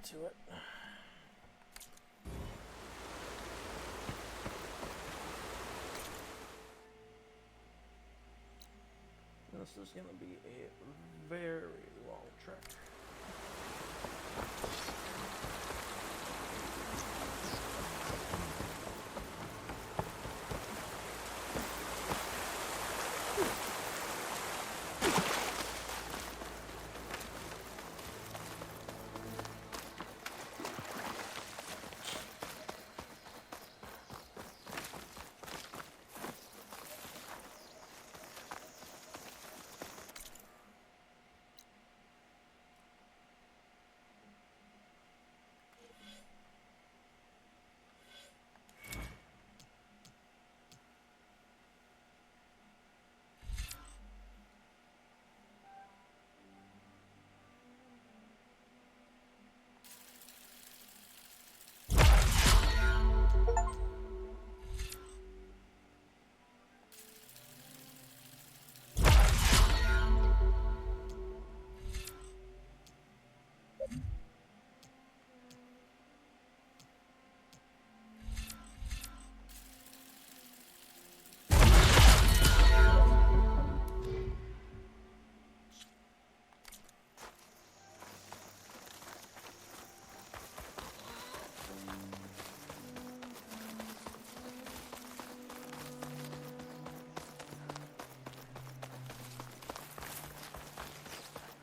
back to it. This is going to be a very long trek.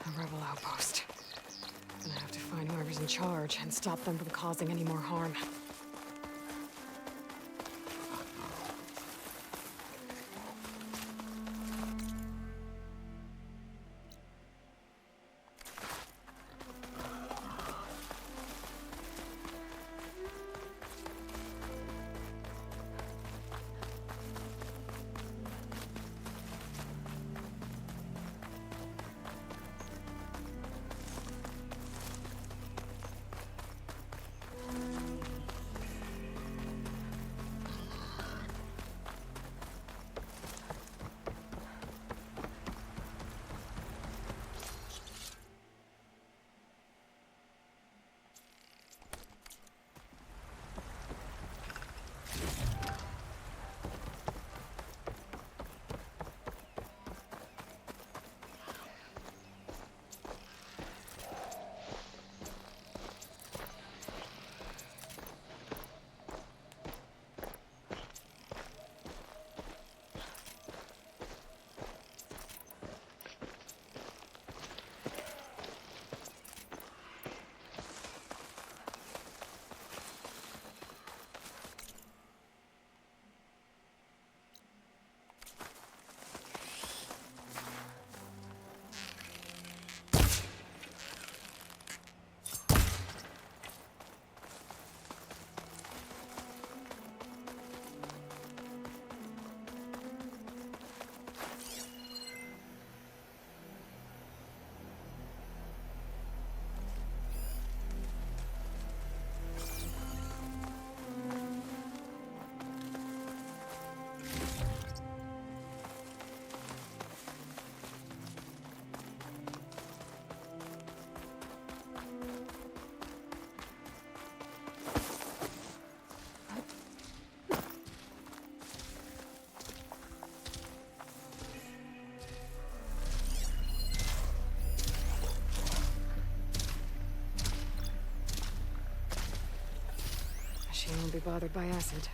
A rebel outpost. Gonna have to find whoever's in charge and stop them from causing any more harm. She won't be bothered by acid.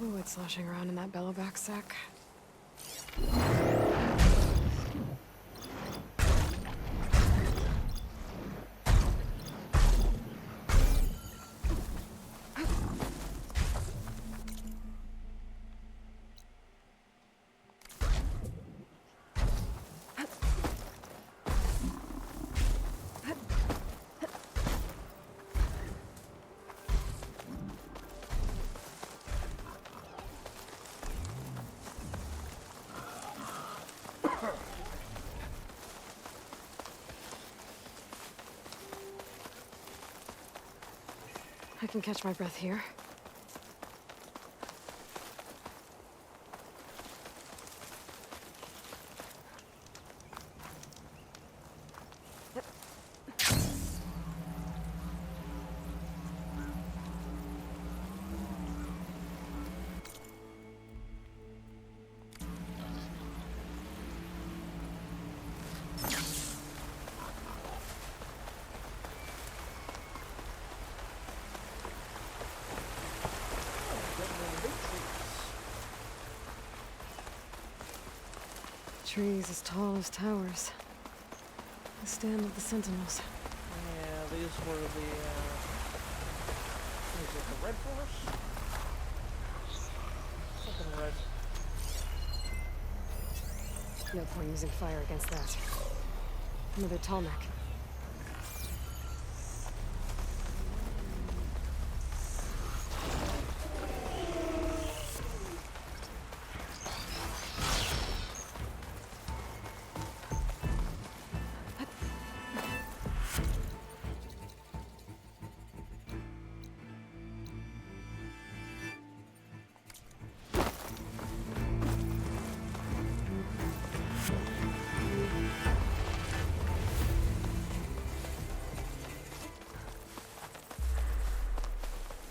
fluid sloshing around in that bellowback sack. I can catch my breath here. Trees as tall as towers. The stand of the sentinels. Yeah, these were the, is it the Red Force? Something red. No point using fire against that. Another tall neck.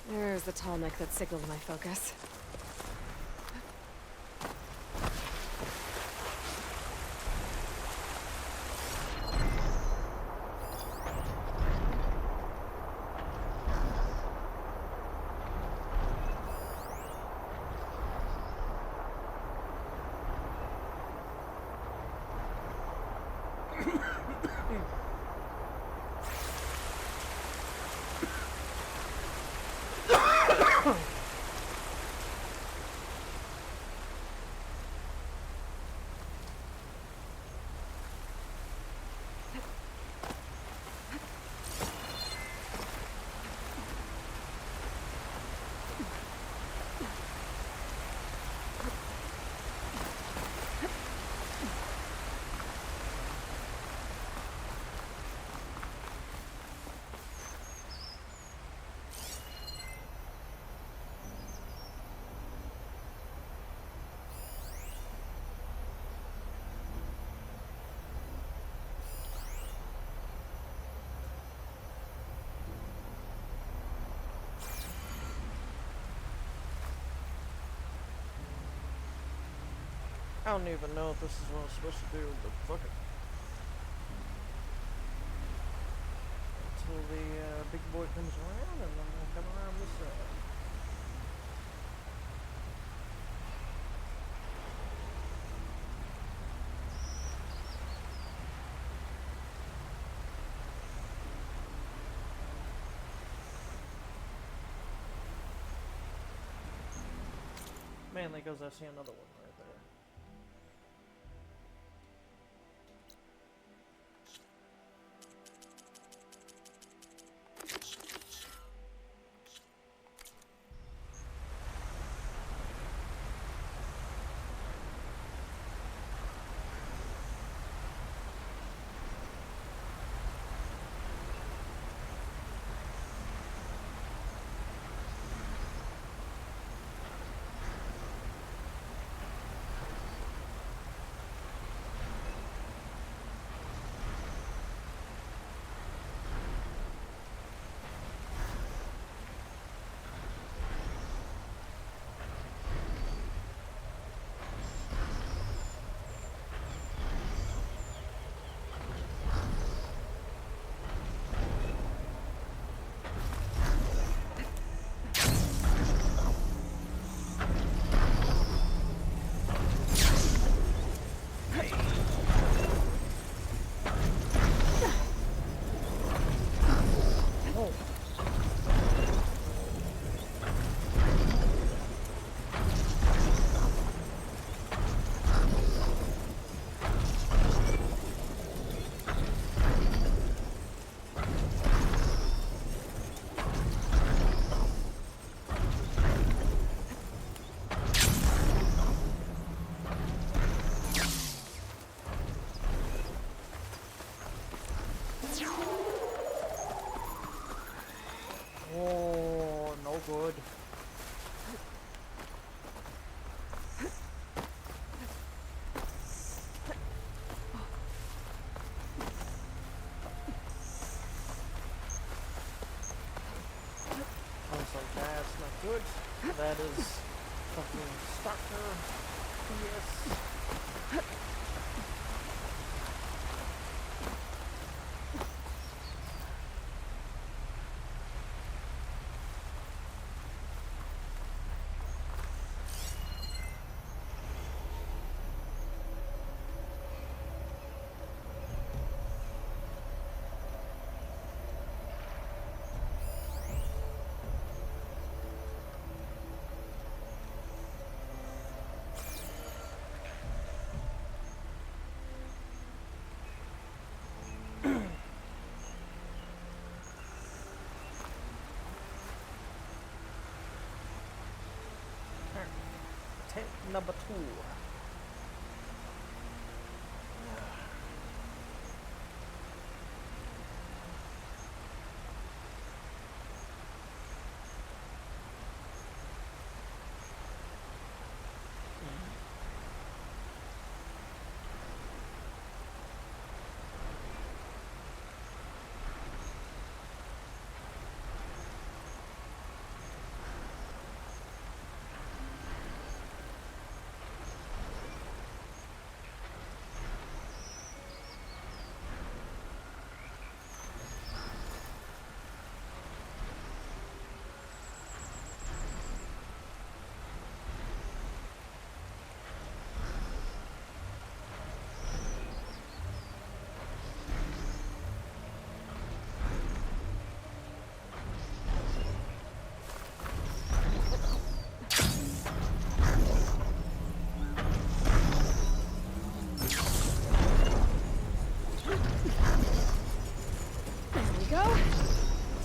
There's the tall neck that signaled my focus. I don't even know if this is what I'm supposed to do, but fuck it. Until the big boy comes around, and then we'll come around this side. Mainly because I see another one right there. good. Also, that's not good. That is fucking starter. Yes. Tent number 2.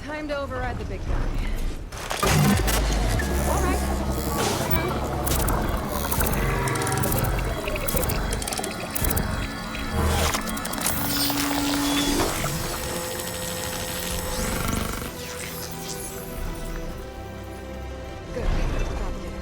Time to override the big guy. All right. It's done. Good. Got it.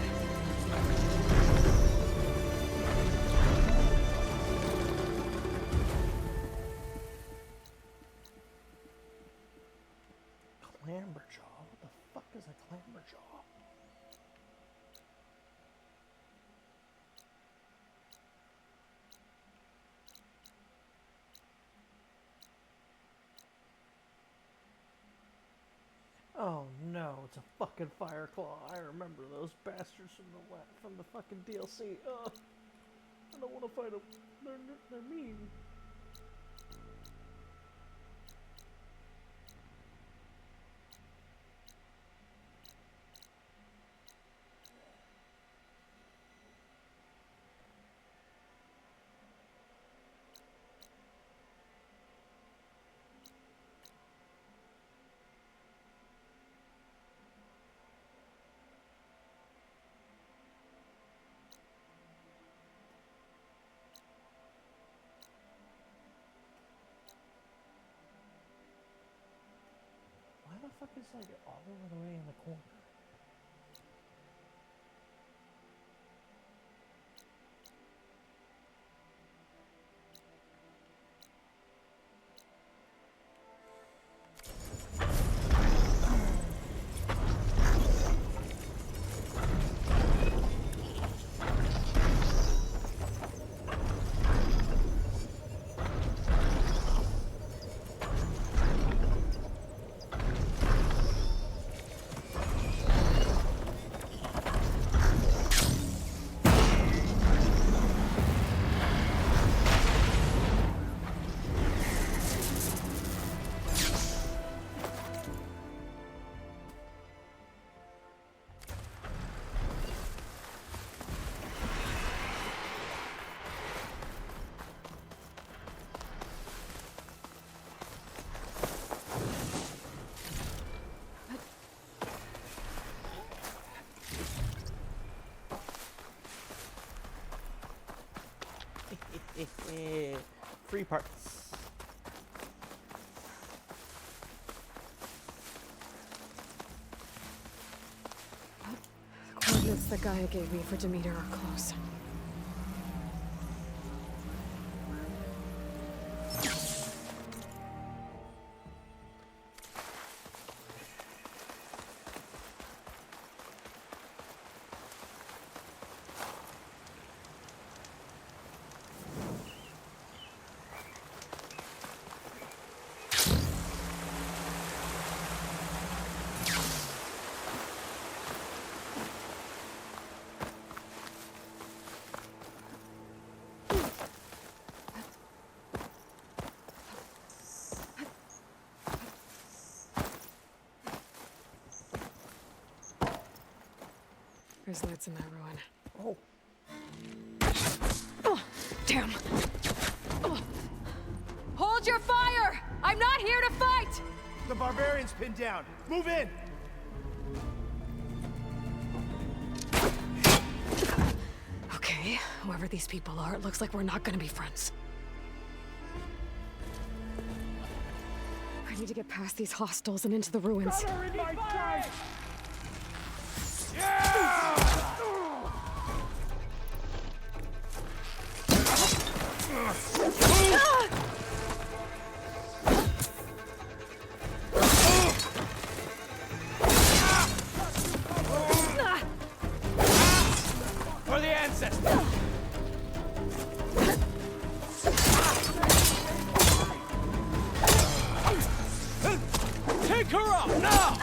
Clamberjaw? What the fuck is a clamberjaw? Oh no, it's a fucking fireclaw. I remember those bastards from the fucking DLC. I don't want to fight them. They're mean. Why the fuck is like all over the way in the corner? Free parts. kits that Gaia gave me for Demeter are close. There's lights in that ruin. Oh. Oh, damn. Oh. Hold your fire! I'm not here to fight! The barbarian's pinned down. Move in! Okay, whoever these people are, it looks like we're not gonna be friends. I need to get past these hostels and into the ruins. For the ancestors! Take her out now!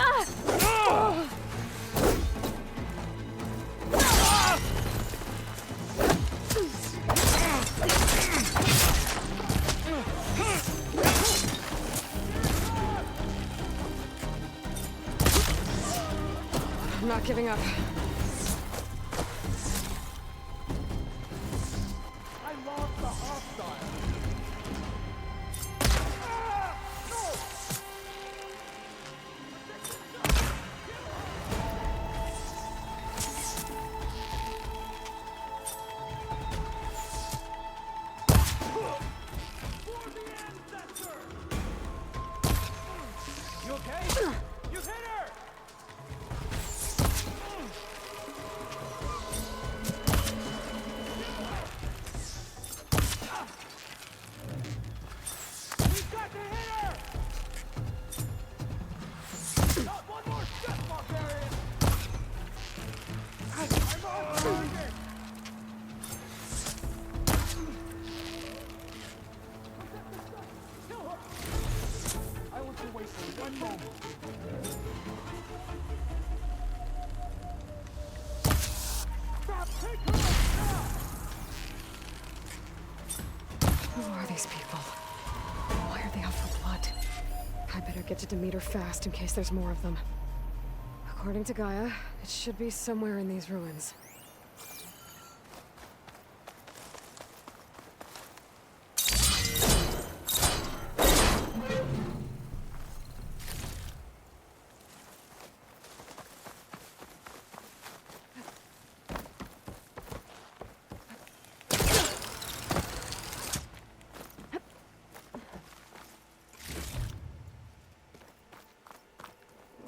I'm not giving up. I lost the hostile! You okay? You hit her! We've got to hit her! Not one more step, barbarian! I'm on target! Kill her! I want to waste one moment. Stop! Take her out now! Who are these people? Why are they out for blood? I better get to Demeter fast in case there's more of them. According to Gaia, it should be somewhere in these ruins.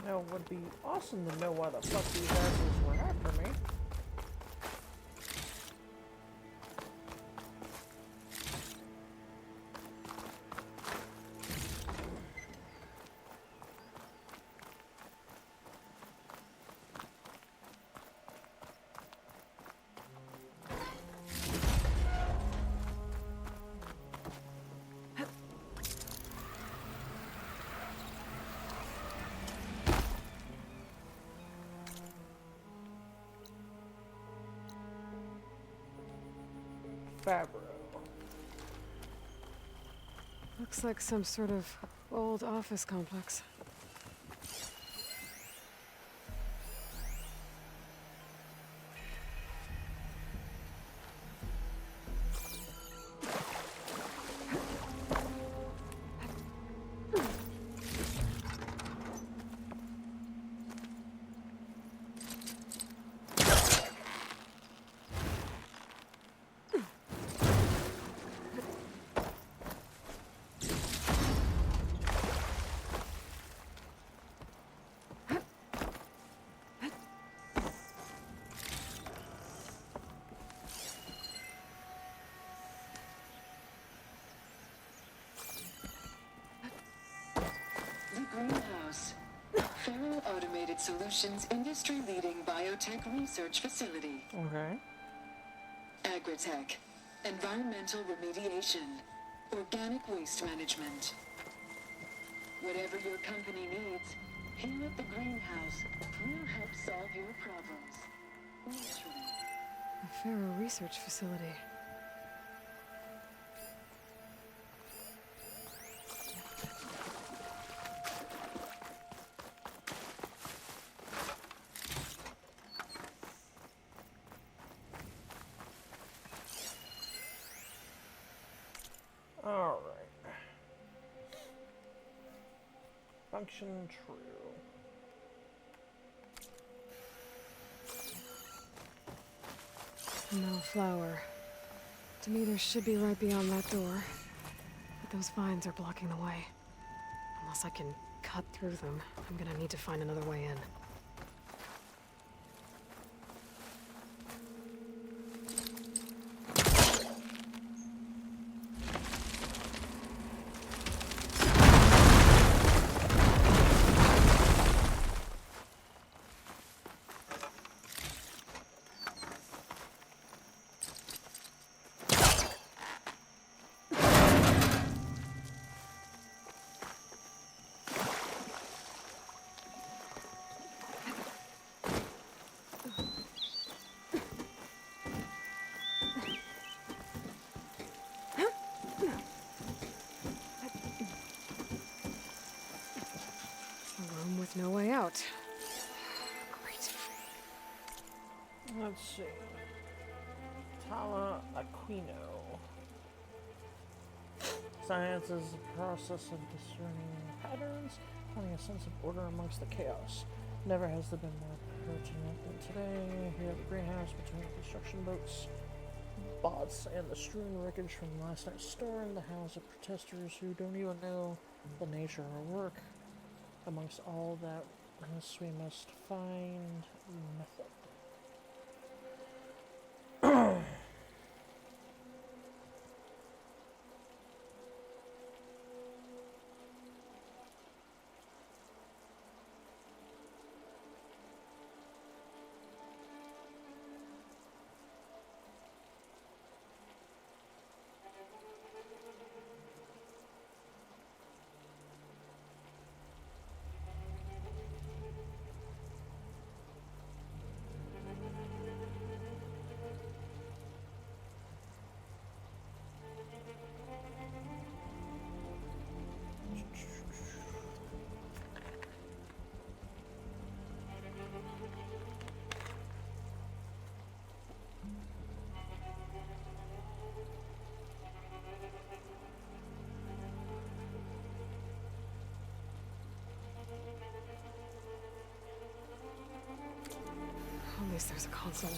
Now, it would be awesome to know why the fuck these assholes were after me. Fabro. Looks like some sort of old office complex. Solutions industry-leading biotech research facility. Okay. Agritech, environmental remediation, organic waste management. Whatever your company needs, here at the greenhouse, we'll help solve your problems. Literally. A Pharaoh research facility. All right. Function true. No flower. Demeter should be right beyond that door. But those vines are blocking the way. Unless I can cut through them, I'm gonna need to find another way in. A room with no way out. Great. Let's see. Tala Aquino. Science is the process of discerning patterns, finding a sense of order amongst the chaos. Never has there been more pertinent than today. Here at the greenhouse, between the construction boats, bots, and the strewn wreckage from last night's storm, the house of protesters who don't even know the nature of our work. Amongst all that, we must find method. At least there's a console.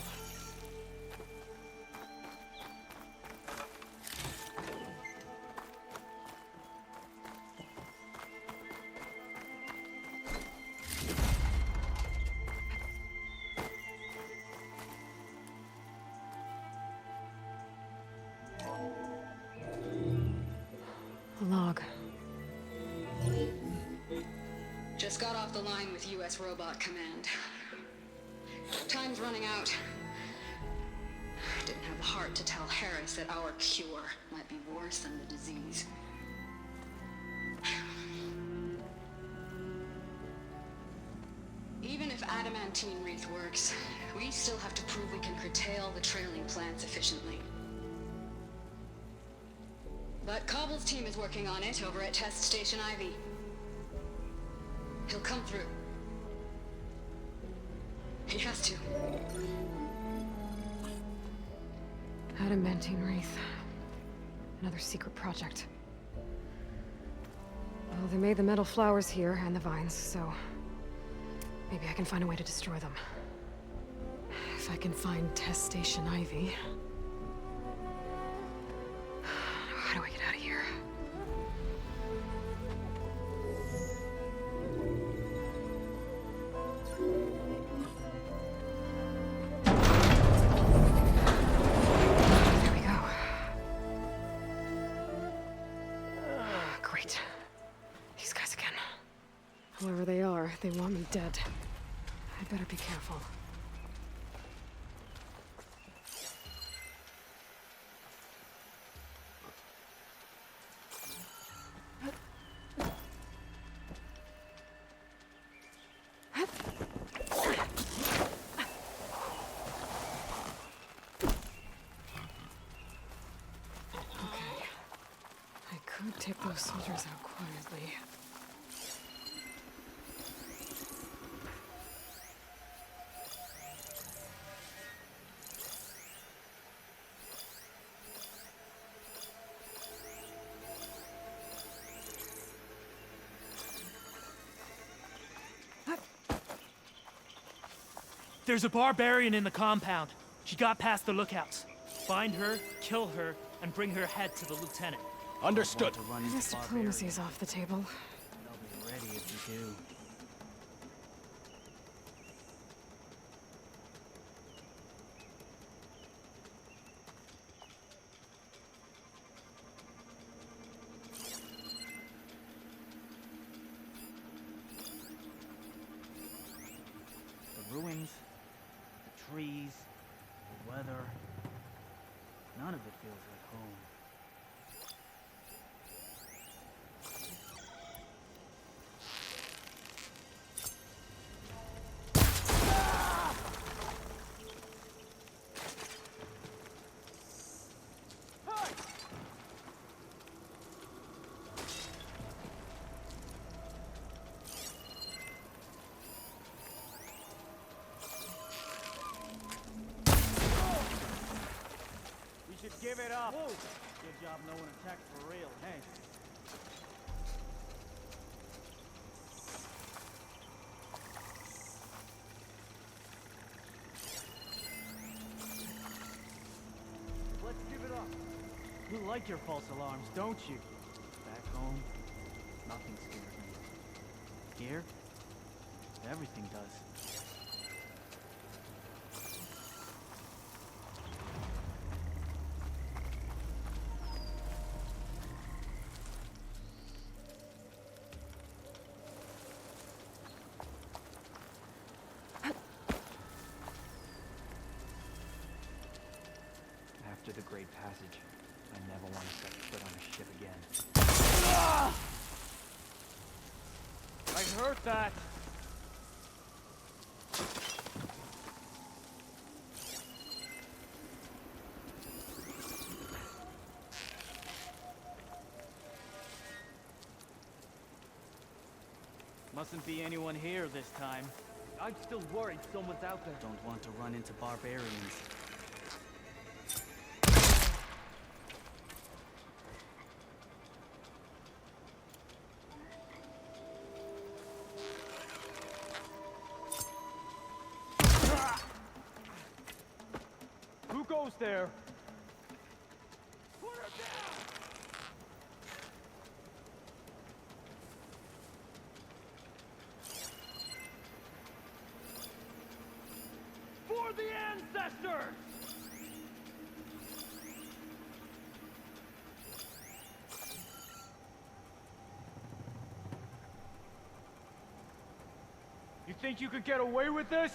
A log. Just got off the line with U.S. Robot Command. Time's running out. Didn't have the heart to tell Harris that our cure might be worse than the disease. Even if adamantine wreath works, we still have to prove we can curtail the trailing plants efficiently. But Cobble's team is working on it over at Test Station Ivy. He'll come through. He has to. Adamantine wreath. Another secret project. Well, they made the metal flowers here and the vines, so maybe I can find a way to destroy them. If I can find Test Station Ivy. How do I get out of here? There we go. Great. These guys again. Whoever they are, they want me dead. I'd better be careful. Take those soldiers out quietly. There's a barbarian in the compound. She got past the lookouts. Find her, kill her, and bring her head to the lieutenant. Understood. I guess diplomacy's off the table. They'll be ready if you do. The ruins, the trees, the weather. None of it feels like home. Give it up. Whoa. Good job no one attacked for real, hey? Let's give it up. You like your false alarms, don't you? Back home, nothing scares me. Here, everything does. After the Great Passage, I never want to set foot on a ship again. I heard that! Mustn't be anyone here this time. I'm still worried someone's out there. Don't want to run into barbarians. Who goes there? Put her down! For the ancestors! You think you could get away with this?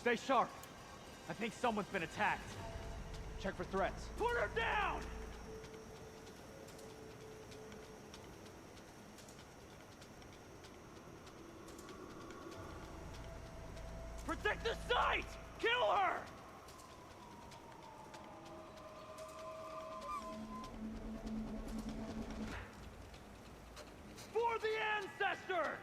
Stay sharp. I think someone's been attacked. Check for threats. Put her down! Protect the site! Kill her! For the ancestors!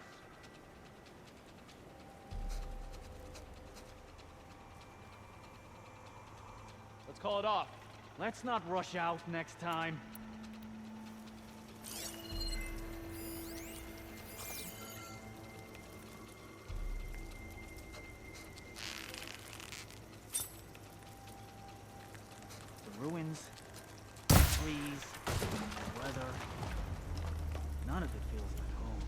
Let's call it off. Let's not rush out next time. The ruins, the trees, the weather. None of it feels like home.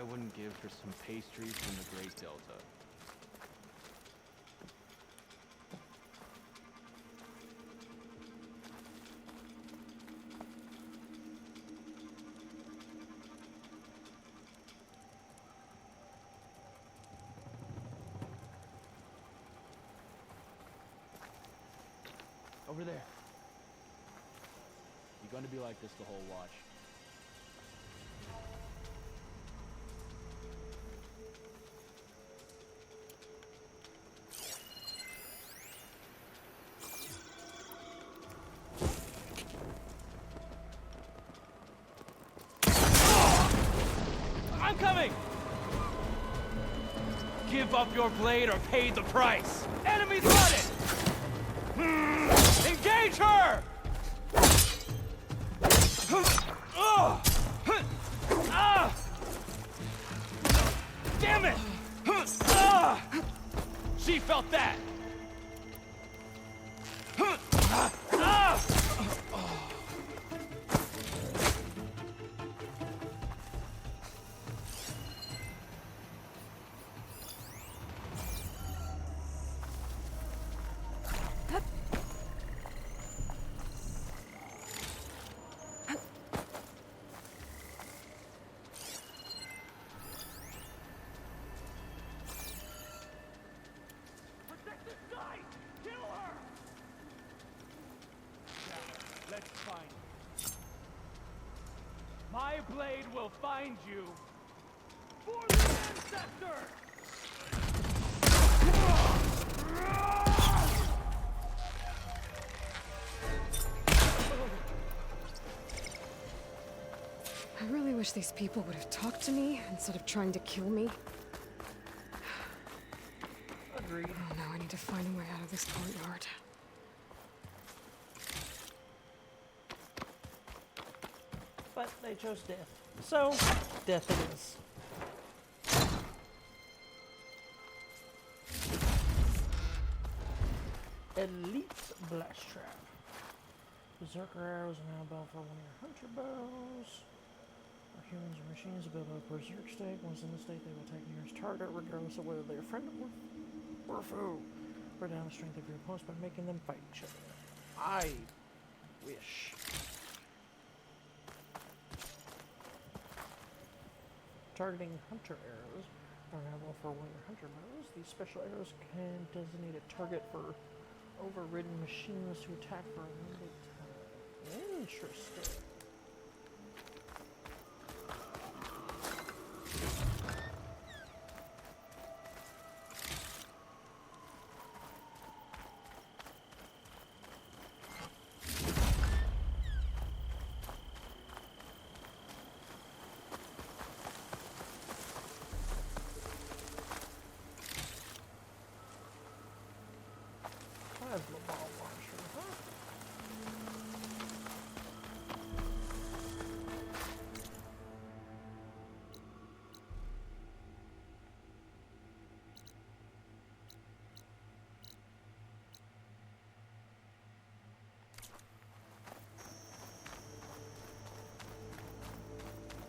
I wouldn't give for some pastries from the Great Delta. Over there. You're gonna be like this the whole watch. I'm coming! Give up your blade or pay the price! Enemies running! Engage her! Damn it! She felt that! Protect this guy! Kill her! Yeah, let's find her. My blade will find you. For the ancestors! I really wish these people would have talked to me instead of trying to kill me. Agreed. Oh no, I need to find a way out of this courtyard. But they chose death. So, death it is. Elite Blast Trap. Berserker arrows are now built for one of your hunter bows. Are humans or machines build a berserk stake. Once in the state, they will attack nearest target, regardless of whether they are friend or foe. Bring down the strength of your opponents by making them fight each other. I wish. Targeting hunter arrows are available for one of your hunter bows. These special arrows can designate a target for overridden machines to attack for a limited time. Interesting. Plasma ball launcher, huh?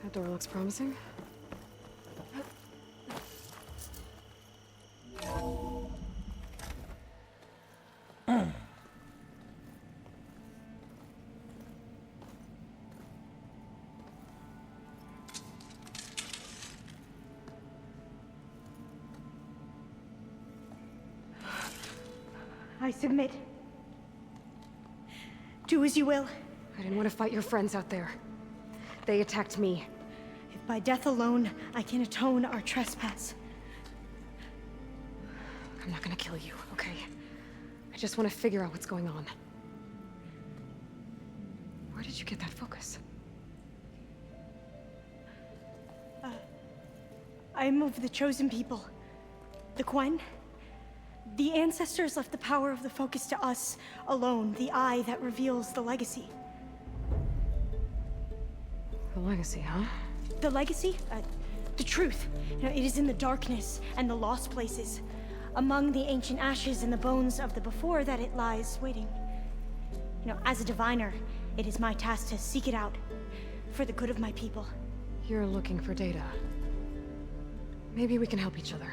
That door looks promising. I submit. Do as you will. I didn't want to fight your friends out there. They attacked me. If by death alone I can atone our trespass. I'm not gonna kill you, okay? I just want to figure out what's going on. Where did you get that focus? I am of the chosen people. The Quen. The ancestors left the power of the focus to us alone, the eye that reveals the legacy. The legacy, huh? The legacy? The truth. You know, it is in the darkness and the lost places. Among the ancient ashes and the bones of the before that it lies waiting. You know, as a diviner, it is my task to seek it out for the good of my people. You're looking for data. Maybe we can help each other.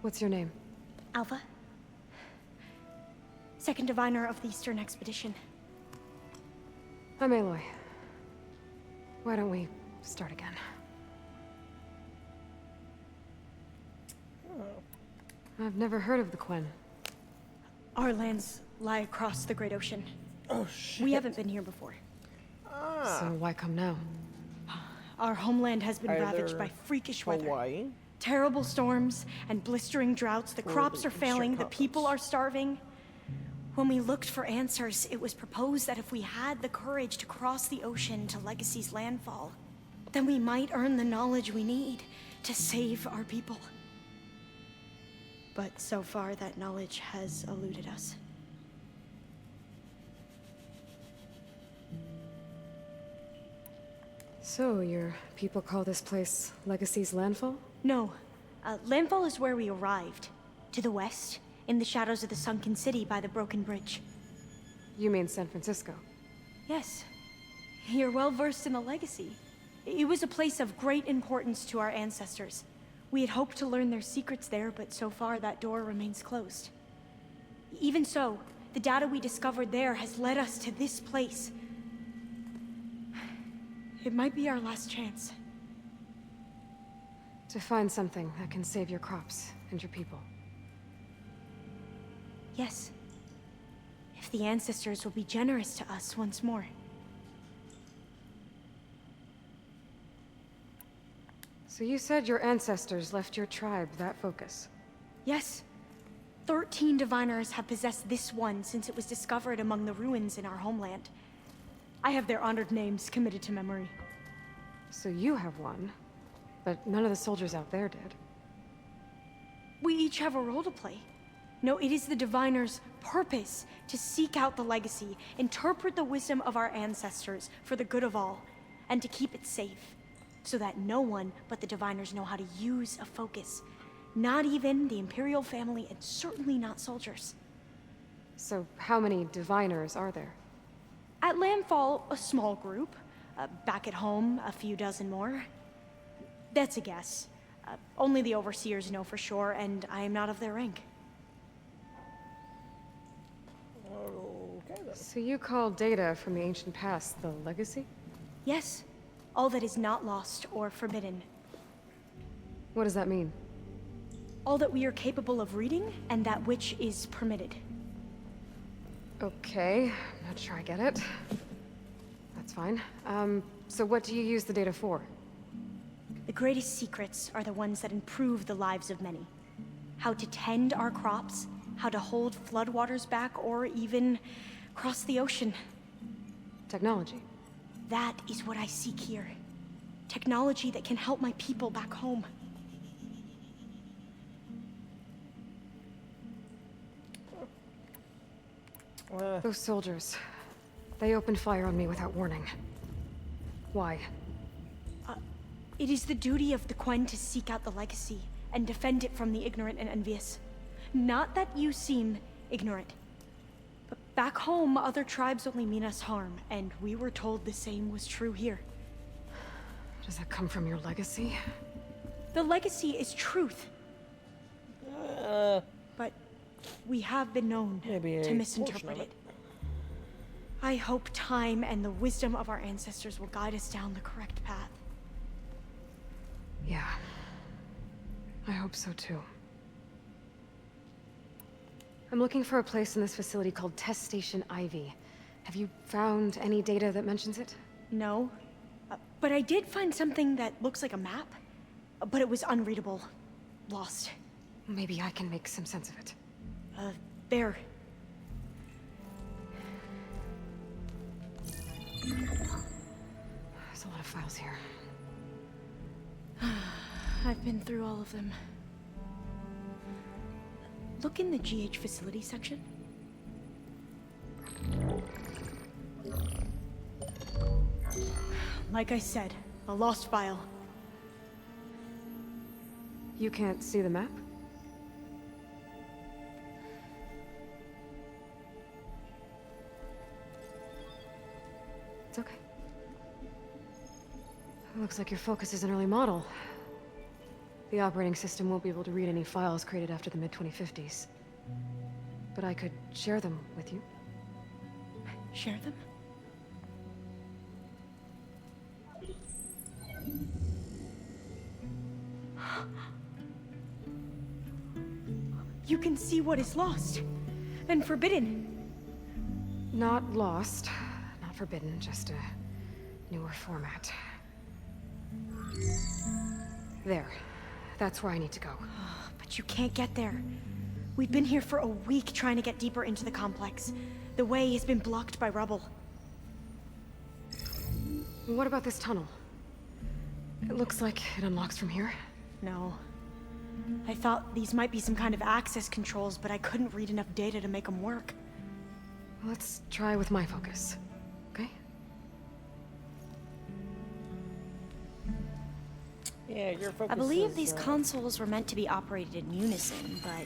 What's your name? Alpha. Second diviner of the Eastern Expedition. I'm Aloy. Why don't we start again? I've never heard of the Quen. Our lands lie across the Great Ocean. Oh, shit. We haven't been here before. So why come now? Our homeland has been ravaged Either by freakish weather. Hawaii? Terrible storms and blistering droughts. The Or crops the are failing, the Eastern people are Continents. starving. When we looked for answers, it was proposed that if we had the courage to cross the ocean to Legacy's landfall, then we might earn the knowledge we need to save our people. But so far, that knowledge has eluded us. So, your people call this place Legacy's landfall? No. Landfall is where we arrived. To the west, in the shadows of the sunken city by the broken bridge. You mean San Francisco? Yes. You're well versed in the Legacy. It was a place of great importance to our ancestors. We had hoped to learn their secrets there, but so far that door remains closed. Even so, the data we discovered there has led us to this place. It might be our last chance. To find something that can save your crops and your people. Yes. If the ancestors will be generous to us once more. So you said your ancestors left your tribe that focus? Yes. 13 diviners have possessed this one since it was discovered among the ruins in our homeland. I have their honored names committed to memory. So you have one, but none of the soldiers out there did. We each have a role to play. No, it is the diviner's purpose to seek out the legacy, interpret the wisdom of our ancestors for the good of all, and to keep it safe, so that no one but the diviners know how to use a focus. Not even the Imperial family, and certainly not soldiers. So how many diviners are there? At Landfall, a small group. Back at home, a few dozen more. That's a guess. Only the overseers know for sure, and I am not of their rank. Okay then. So you call data from the ancient past the legacy? Yes, all that is not lost or forbidden. What does that mean? All that we are capable of reading, and that which is permitted. Okay, I'm not sure I get it. That's fine. So what do you use the data for? The greatest secrets are the ones that improve the lives of many. How to tend our crops, how to hold floodwaters back, or even cross the ocean. Technology. That is what I seek here. Technology that can help my people back home. Those soldiers, they opened fire on me without warning. Why? It is the duty of the Quen to seek out the legacy and defend it from the ignorant and envious. Not that you seem ignorant. But back home, other tribes only mean us harm, and we were told the same was true here. Does that come from your legacy? The legacy is truth, but we have been known Maybe a to portion misinterpret of it. I hope time and the wisdom of our ancestors will guide us down the correct path. Yeah. I hope so too. I'm looking for a place in this facility called Test Station Ivy. Have you found any data that mentions it? No, but I did find something that looks like a map, but it was unreadable. Lost. Maybe I can make some sense of it. There. There's a lot of files here. I've been through all of them. Look in the GH facility section. Like I said, a lost file. You can't see the map? It's okay. Looks like your focus is an early model. The operating system won't be able to read any files created after the mid-2050s. But I could share them with you. Share them? You can see what is lost and forbidden. Not lost, not forbidden, just a newer format. There. That's where I need to go. But you can't get there. We've been here for a week trying to get deeper into the complex. The way has been blocked by rubble. What about this tunnel? It looks like it unlocks from here. No. I thought these might be some kind of access controls, but I couldn't read enough data to make them work. Let's try with my focus, okay? Yeah, your focus I believe is, these consoles were meant to be operated in unison, but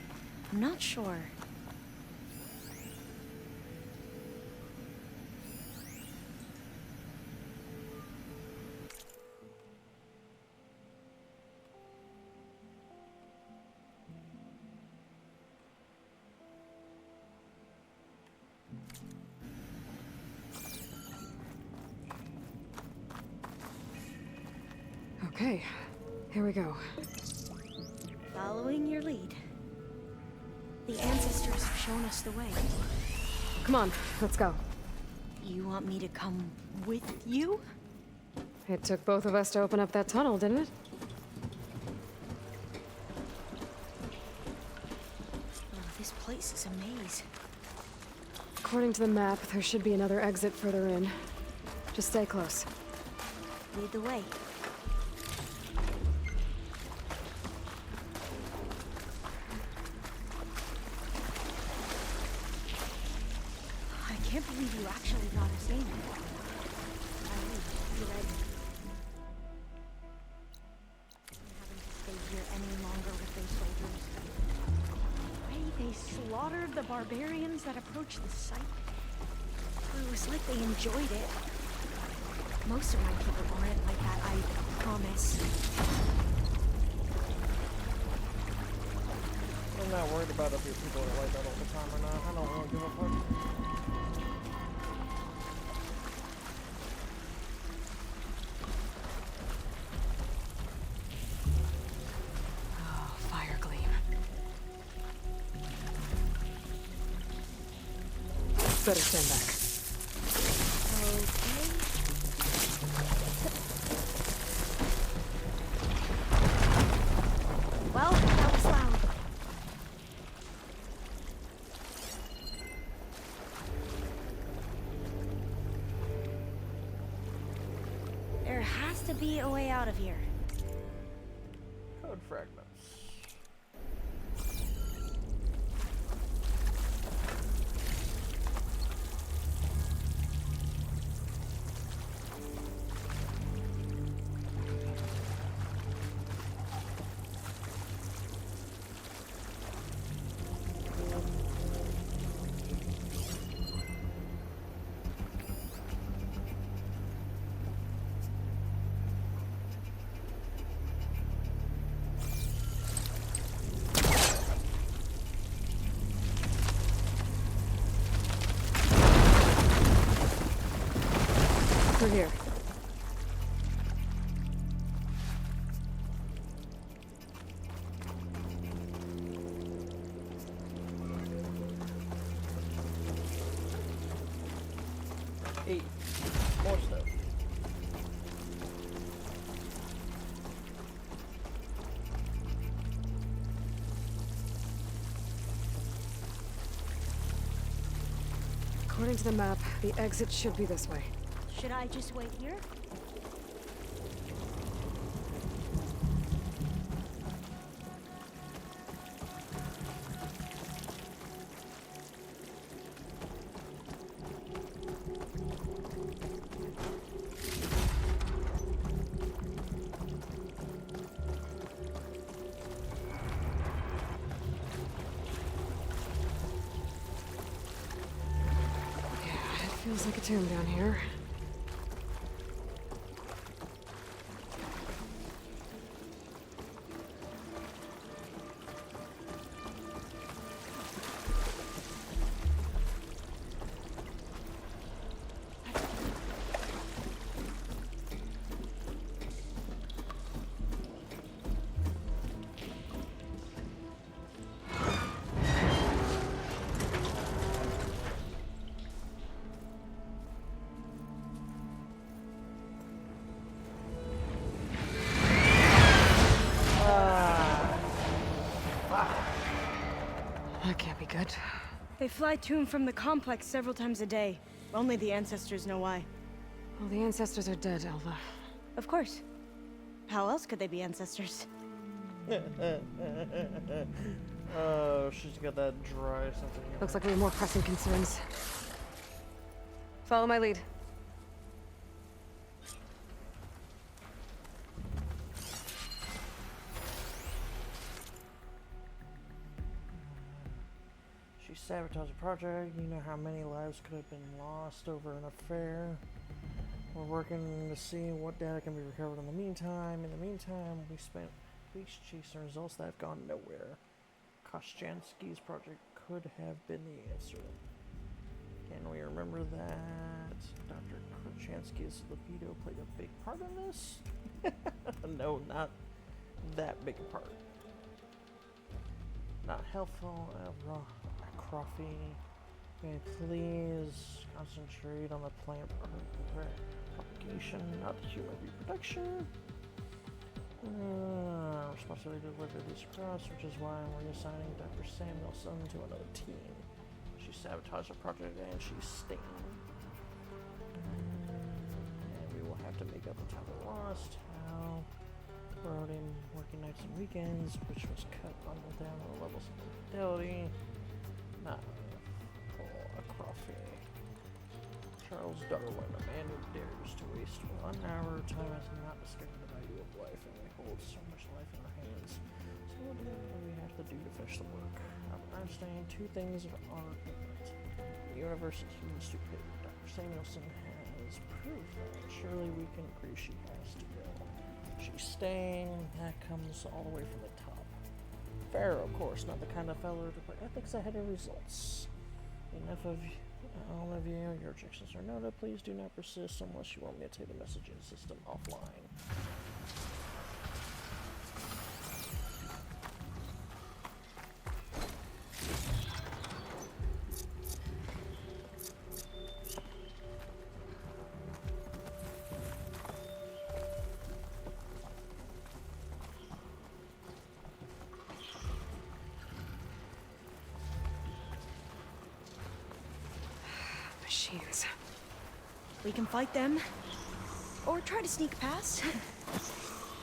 I'm not sure. Okay, here we go. Following your lead. The ancestors have shown us the way. Come on, let's go. You want me to come with you? It took both of us to open up that tunnel, didn't it? Oh, this place is a maze. According to the map, there should be another exit further in. Just stay close. Lead the way. I can't believe you actually got us in. You ready? I'm having to stay here any longer with those soldiers. The way they slaughtered the barbarians that approached the site. It was like they enjoyed it. Most of my people aren't like that, I promise. I'm not worried about if your people are like that all the time or not. I don't really give a fuck. Oh, fire gleam. Better stand back. Okay. Well, that was loud. There has to be a way out of here. Code fragments. Through here. Eight. More stuff. According to the map, the exit should be this way. Should I just wait here? Yeah, it feels like a tomb down here. They fly to and from the complex several times a day. Only the ancestors know why. Well, the ancestors are dead, Elva. Of course. How else could they be ancestors? Oh, she's got that dry sense of humor. Looks like we have more pressing concerns. Follow my lead. She sabotaged the project. You know how many lives could have been lost over an affair. We're working to see what data can be recovered in the meantime. In the meantime, we spent weeks chasing results that have gone nowhere. Kostansky's project could have been the answer. Can we remember that Dr. Kostansky's libido played a big part in this? No, not that big a part. Not helpful, Croffy. May I please concentrate on the plant propagation, not the human reproduction. Responsibility to deliver these across, which is why I'm reassigning Dr. Samuelson to another team. She sabotaged the project and she's staying. And we will have to make up the time we lost. How? We're already working nights and weekends, which was cut on down the levels of fidelity. Not a Croffy. Charles Darwin, a man who dares to waste 1 hour of time has not discovered the value of life, and we hold so much life in our hands. So what do we have to do to finish the work? I'm understanding two things are evident. The universe is human stupidity. Dr. Samuelson has proof that surely we can agree she has to go. She's staying, that comes all the way from the top. Fair, of course, not the kind of fellow to put ethics ahead of results. Enough of all of you, your objections are noted. Please do not persist unless you want me to take the messaging system offline. Machines. We can fight them. Or try to sneak past.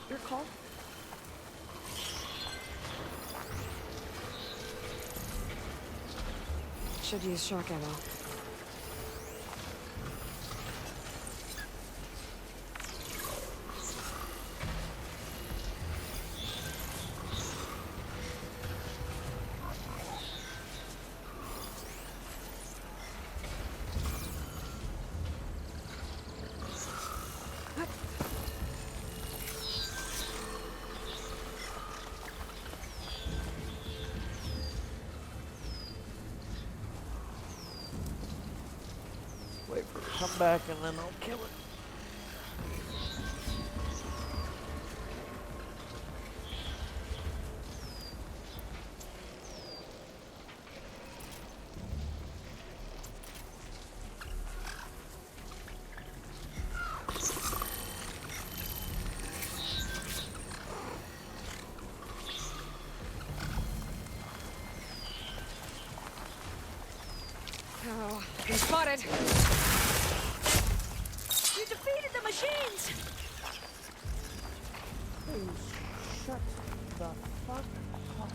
Your call. Should use shock ammo. Wait for it to come back and then I'll kill it. Oh, been spotted. You defeated the machines! Please shut the fuck up.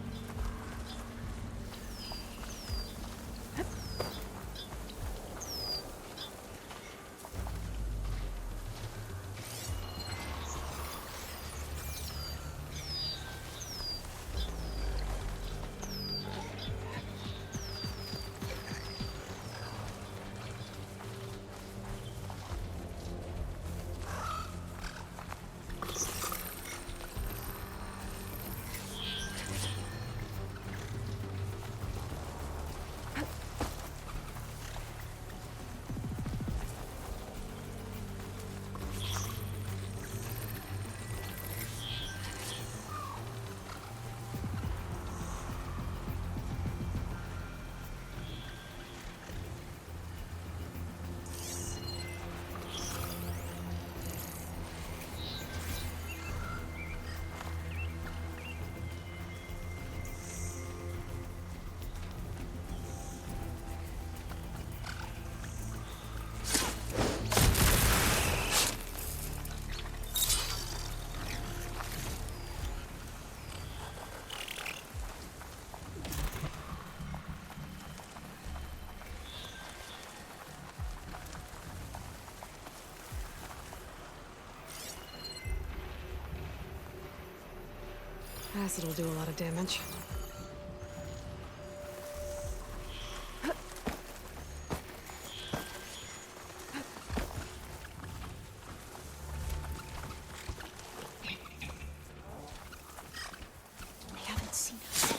Acid will do a lot of damage. They haven't seen us.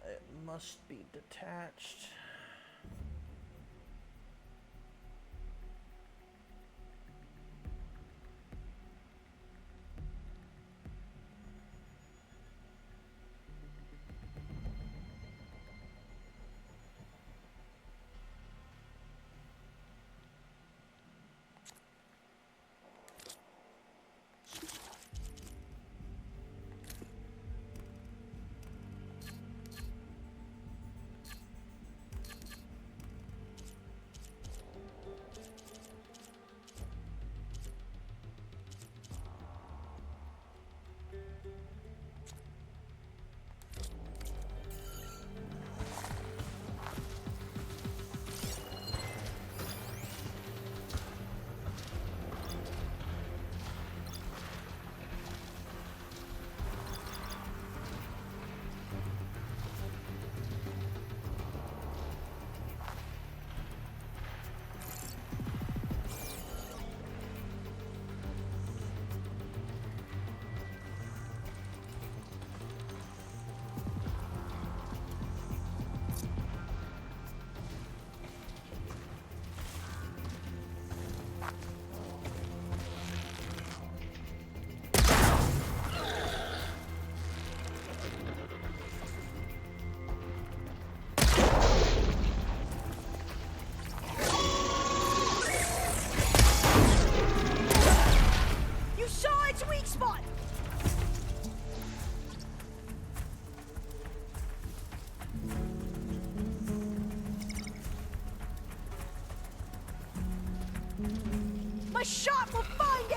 It must be detached. You saw its weak spot! My shot will find it!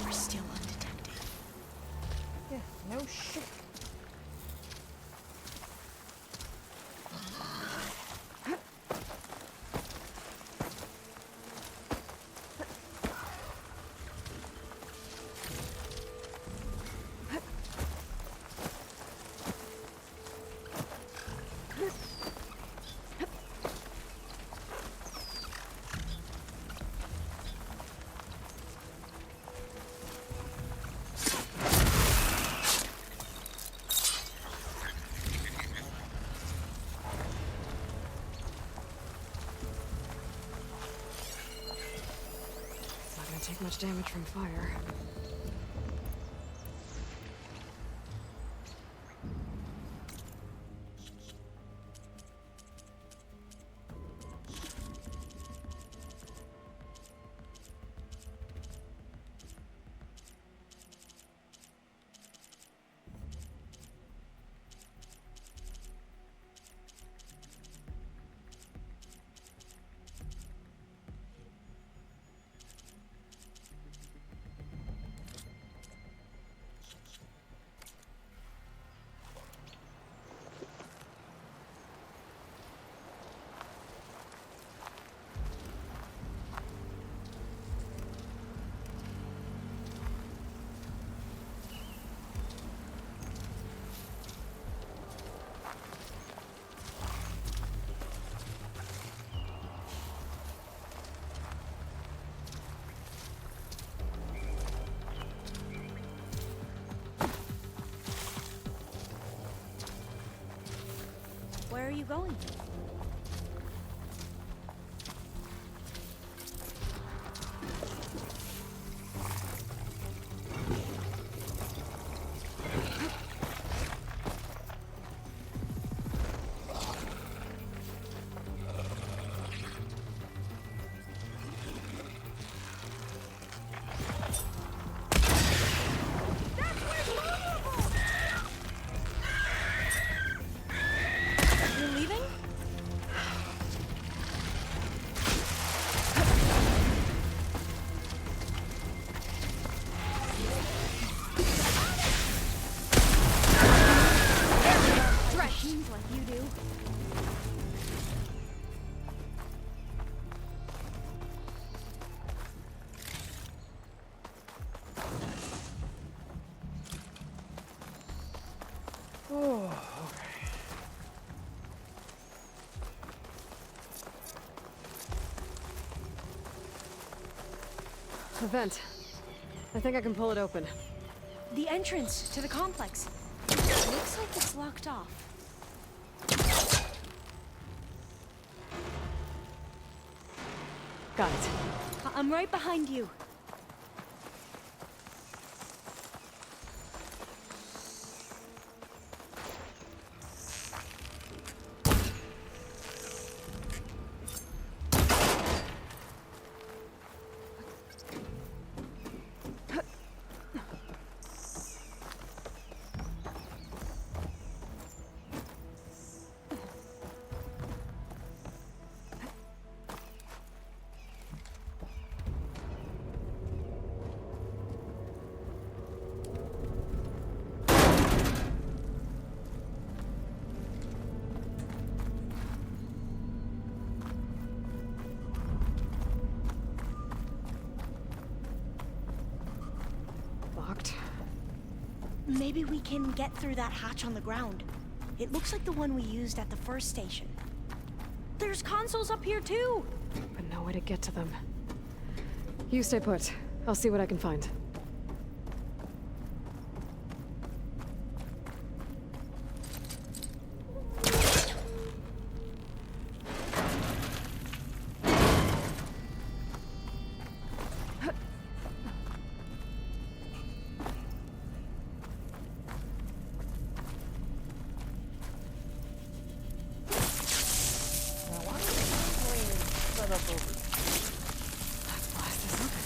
We're still undetected. Yeah, no shit. It's not gonna take much damage from fire. you going? You're leaving? Seems like you do. Oh, okay. A vent. I think I can pull it open. The entrance to the complex. Looks like it's locked off. Got it. I'm right behind you. Locked. Maybe we can get through that hatch on the ground. It looks like the one we used at the first station. There's consoles up here too! But no way to get to them. You stay put. I'll see what I can find. Now, why don't we set up over here? Let's blast this open.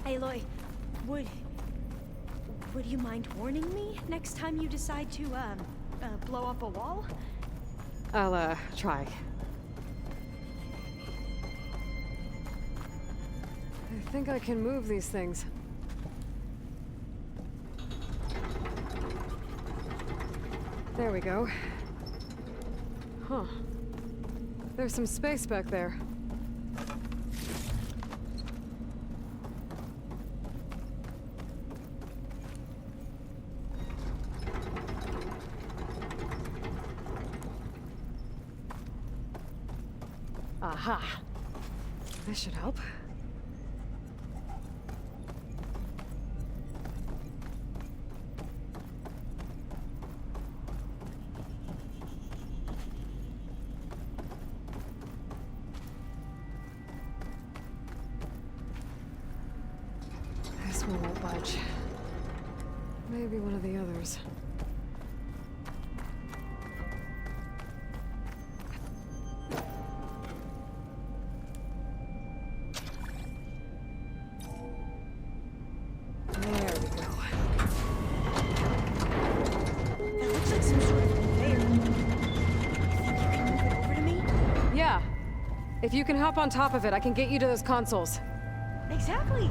Aloy, would you mind warning me next time you decide to, blow up a wall? I'll, try. I think I can move these things. There we go. Huh. There's some space back there. Aha. This should help. This one won't budge. Maybe one of the others. There we go. That looks like some sort of conveyor. You think you can move it over to me? Yeah. If you can hop on top of it, I can get you to those consoles. Exactly.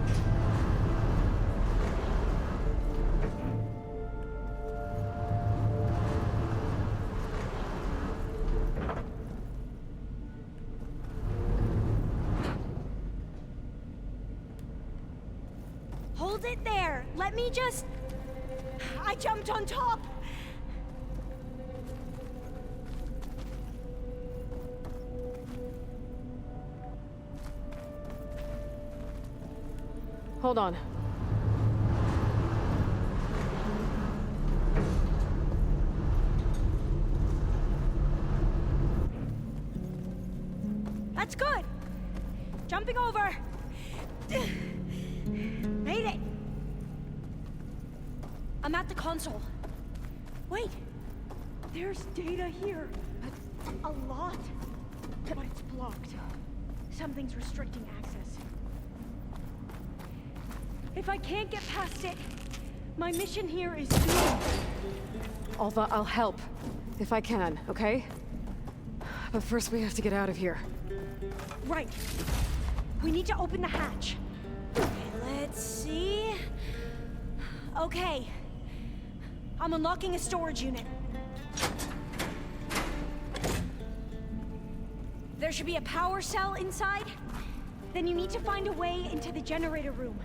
Hold it there. Let me just... I jumped on top. Hold on. That's good. Jumping over. Made it. I'm at the console. Wait. There's data here. A lot. But it's blocked. Something's restricting access. If I can't get past it, my mission here is doomed. Alva, I'll help. If I can, okay? But first we have to get out of here. Right. We need to open the hatch. Okay, let's see. Okay. I'm unlocking a storage unit. There should be a power cell inside. Then you need to find a way into the generator room.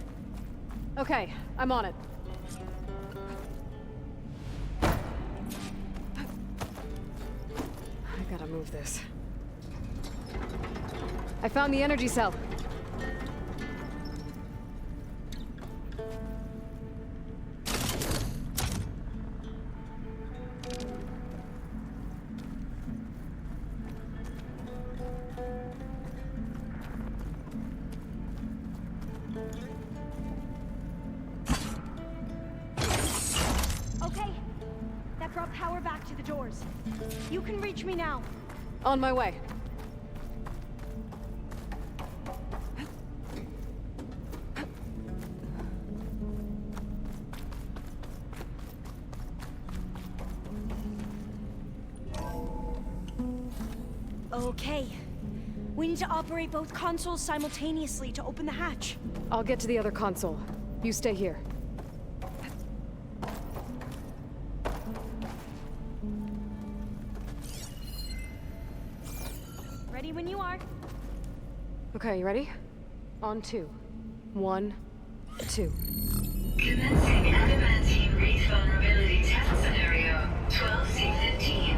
Okay, I'm on it. I gotta move this. I found the energy cell. Okay. That brought power back to the doors. You can reach me now. On my way. Okay. We need to operate both consoles simultaneously to open the hatch. I'll get to the other console. You stay here. Ready when you are. Okay, you ready? On 2. 1, 2. Commencing adamantine wreath vulnerability test scenario 12C15.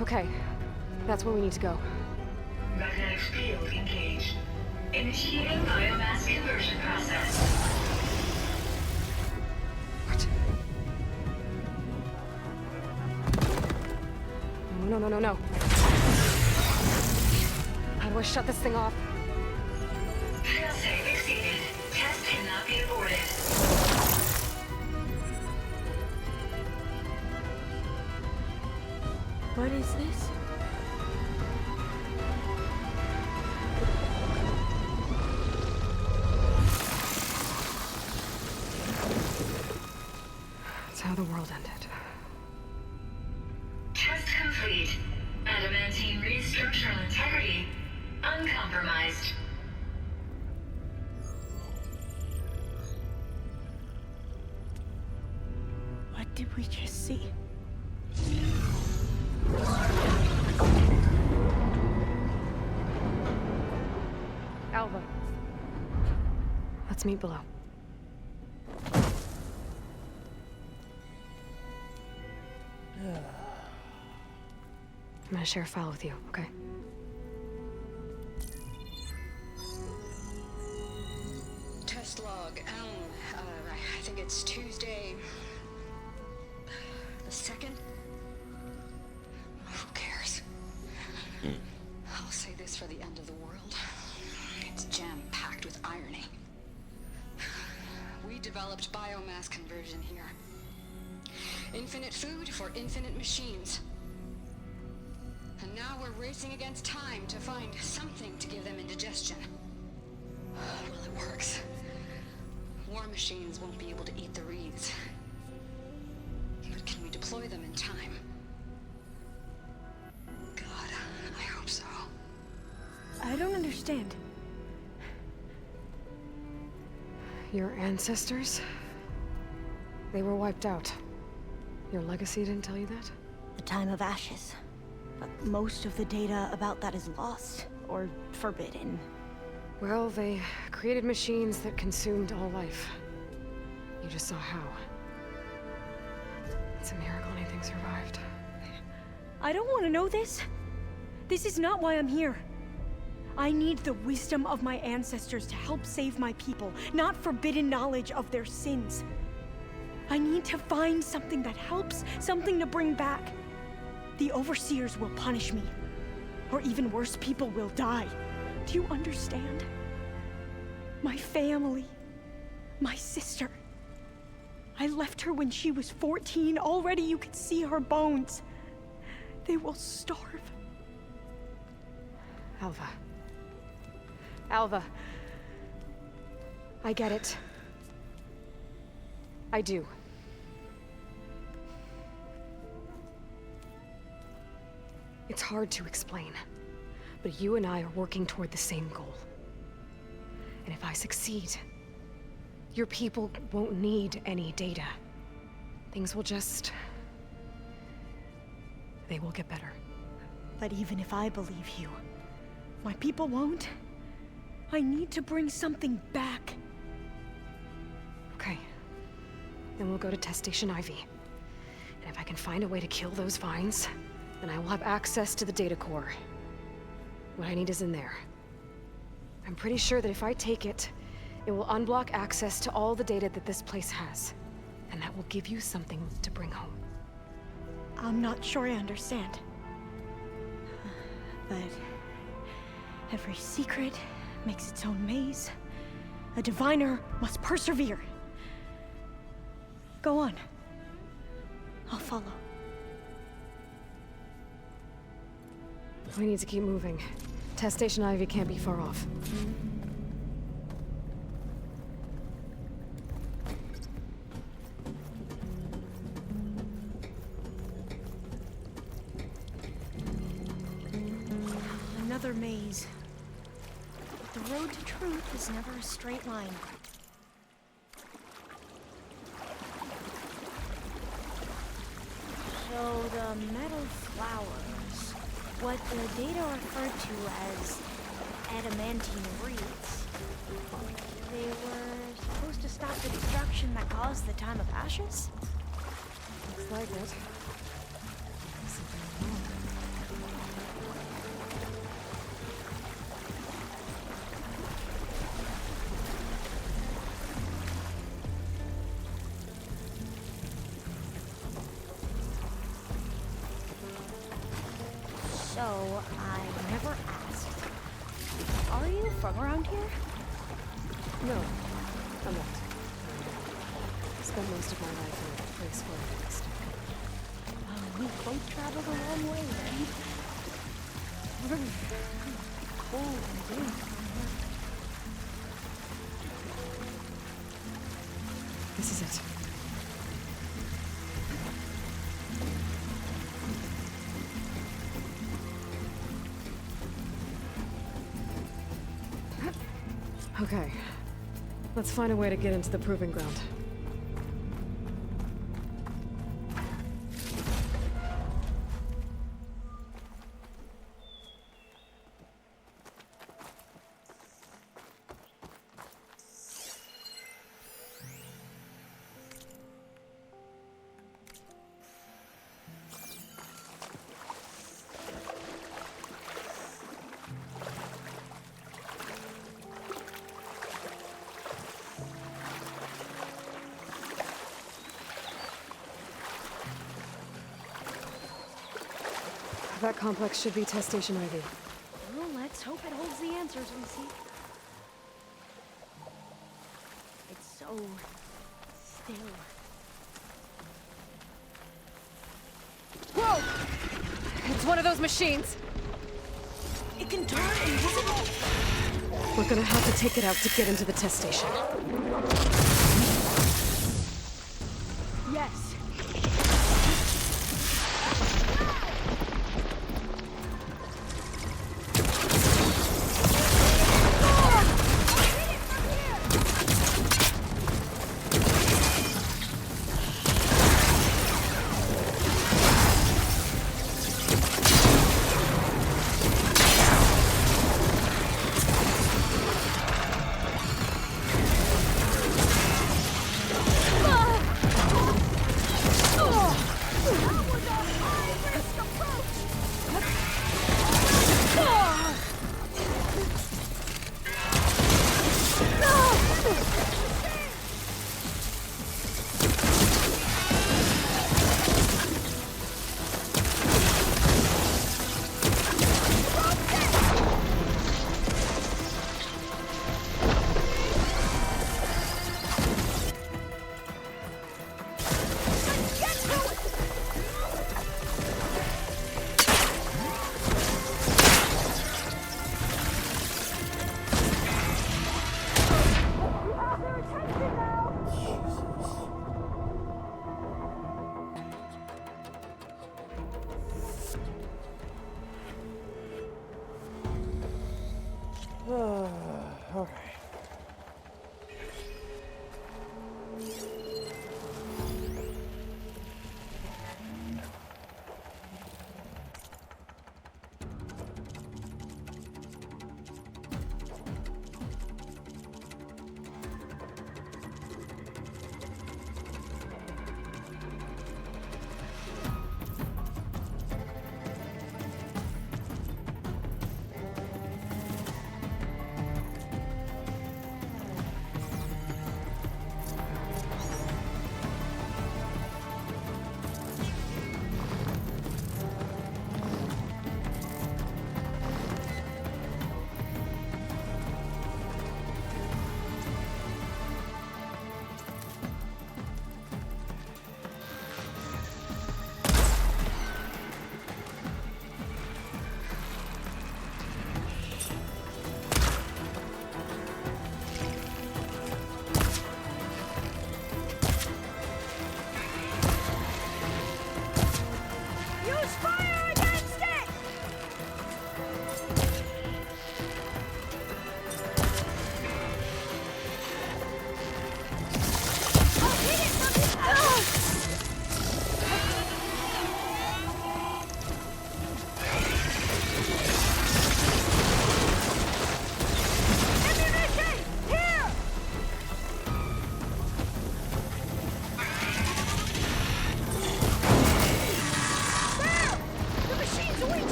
Okay, that's where we need to go. Magnetic field engaged. Initiating biomass conversion process. What? No. How do I shut this thing off? Failsafe exceeded. Test cannot be aborted. What is this? That's how the world ended. Test complete. Adamantine wreath structural integrity uncompromised. What did we just see? Alva. Let's meet below. I'm gonna share a file with you, okay? Test log. I think it's Tuesday the 2nd. Who cares? I'll say this for the end of the world. It's jam-packed with irony. We developed biomass conversion here. Infinite food for infinite machines. And now we're racing against time to find something to give them indigestion. Well, it works. War machines won't be able to eat the wreaths. But can we deploy them in time? God, I hope so. I don't understand. Your ancestors? They were wiped out. Your legacy didn't tell you that? The time of ashes. But most of the data about that is lost or forbidden. Well, they created machines that consumed all life. You just saw how. It's a miracle anything survived. I don't want to know this. This is not why I'm here. I need the wisdom of my ancestors to help save my people, not forbidden knowledge of their sins. I need to find something that helps, something to bring back. The overseers will punish me. Or even worse, people will die. Do you understand? My family. My sister. I left her when she was 14. Already you could see her bones. They will starve. Alva. Alva. I get it. I do. It's hard to explain, but you and I are working toward the same goal. And if I succeed, your people won't need any data. Things will just... they will get better. But even if I believe you, my people won't. I need to bring something back. Okay. Then we'll go to Test Station Ivy. And if I can find a way to kill those vines, then I will have access to the data core. What I need is in there. I'm pretty sure that if I take it, it will unblock access to all the data that this place has. And that will give you something to bring home. I'm not sure I understand. But every secret makes its own maze. A diviner must persevere. Go on. I'll follow. We need to keep moving. Test Station Ivy can't be far off. Another maze. But the road to truth is never a straight line. So the metal flowers, what the data referred to as adamantine reeds, they were supposed to stop the destruction that caused the time of ashes? Looks like it. Something wrong. So, I never asked. Are you from around here? No, I'm not. I spent most of my life in a place where I was. We both traveled a long way then. Really cold and damp around here. This is it. Okay. Let's find a way to get into the proving ground. That complex should be Test Station Ivy. Well, let's hope it holds the answers we seek. It's so still. Whoa! It's one of those machines! It can turn invisible! We're gonna have to take it out to get into the test station. Yes.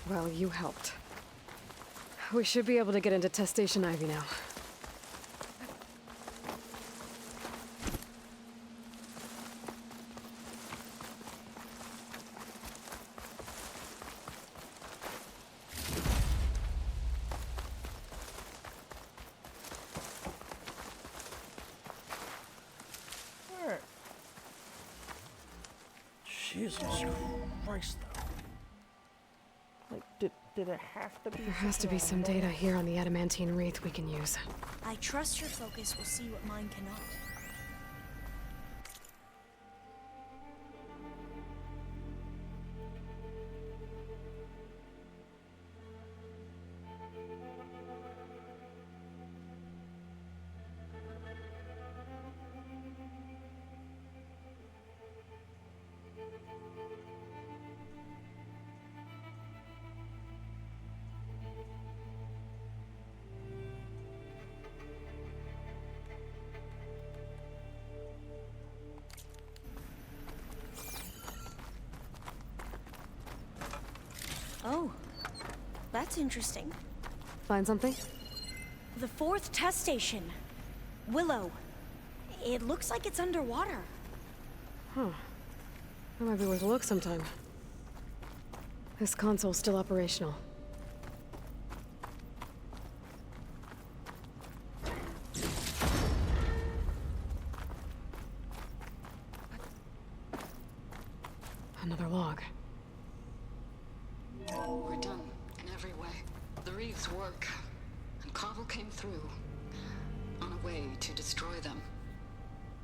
Well, you helped. We should be able to get into Test Station Ivy now. Alright. Jesus Christ, though. Like, did it have to be? There has to be some data here on the adamantine wreath we can use. I trust your focus will see what mine cannot. Oh, that's interesting. Find something? The 4th test station. Willow. It looks like it's underwater. Huh. That might be worth a look sometime. This console's still operational. Another log. We're done in every way. The wreaths work, and Cobble came through on a way to destroy them.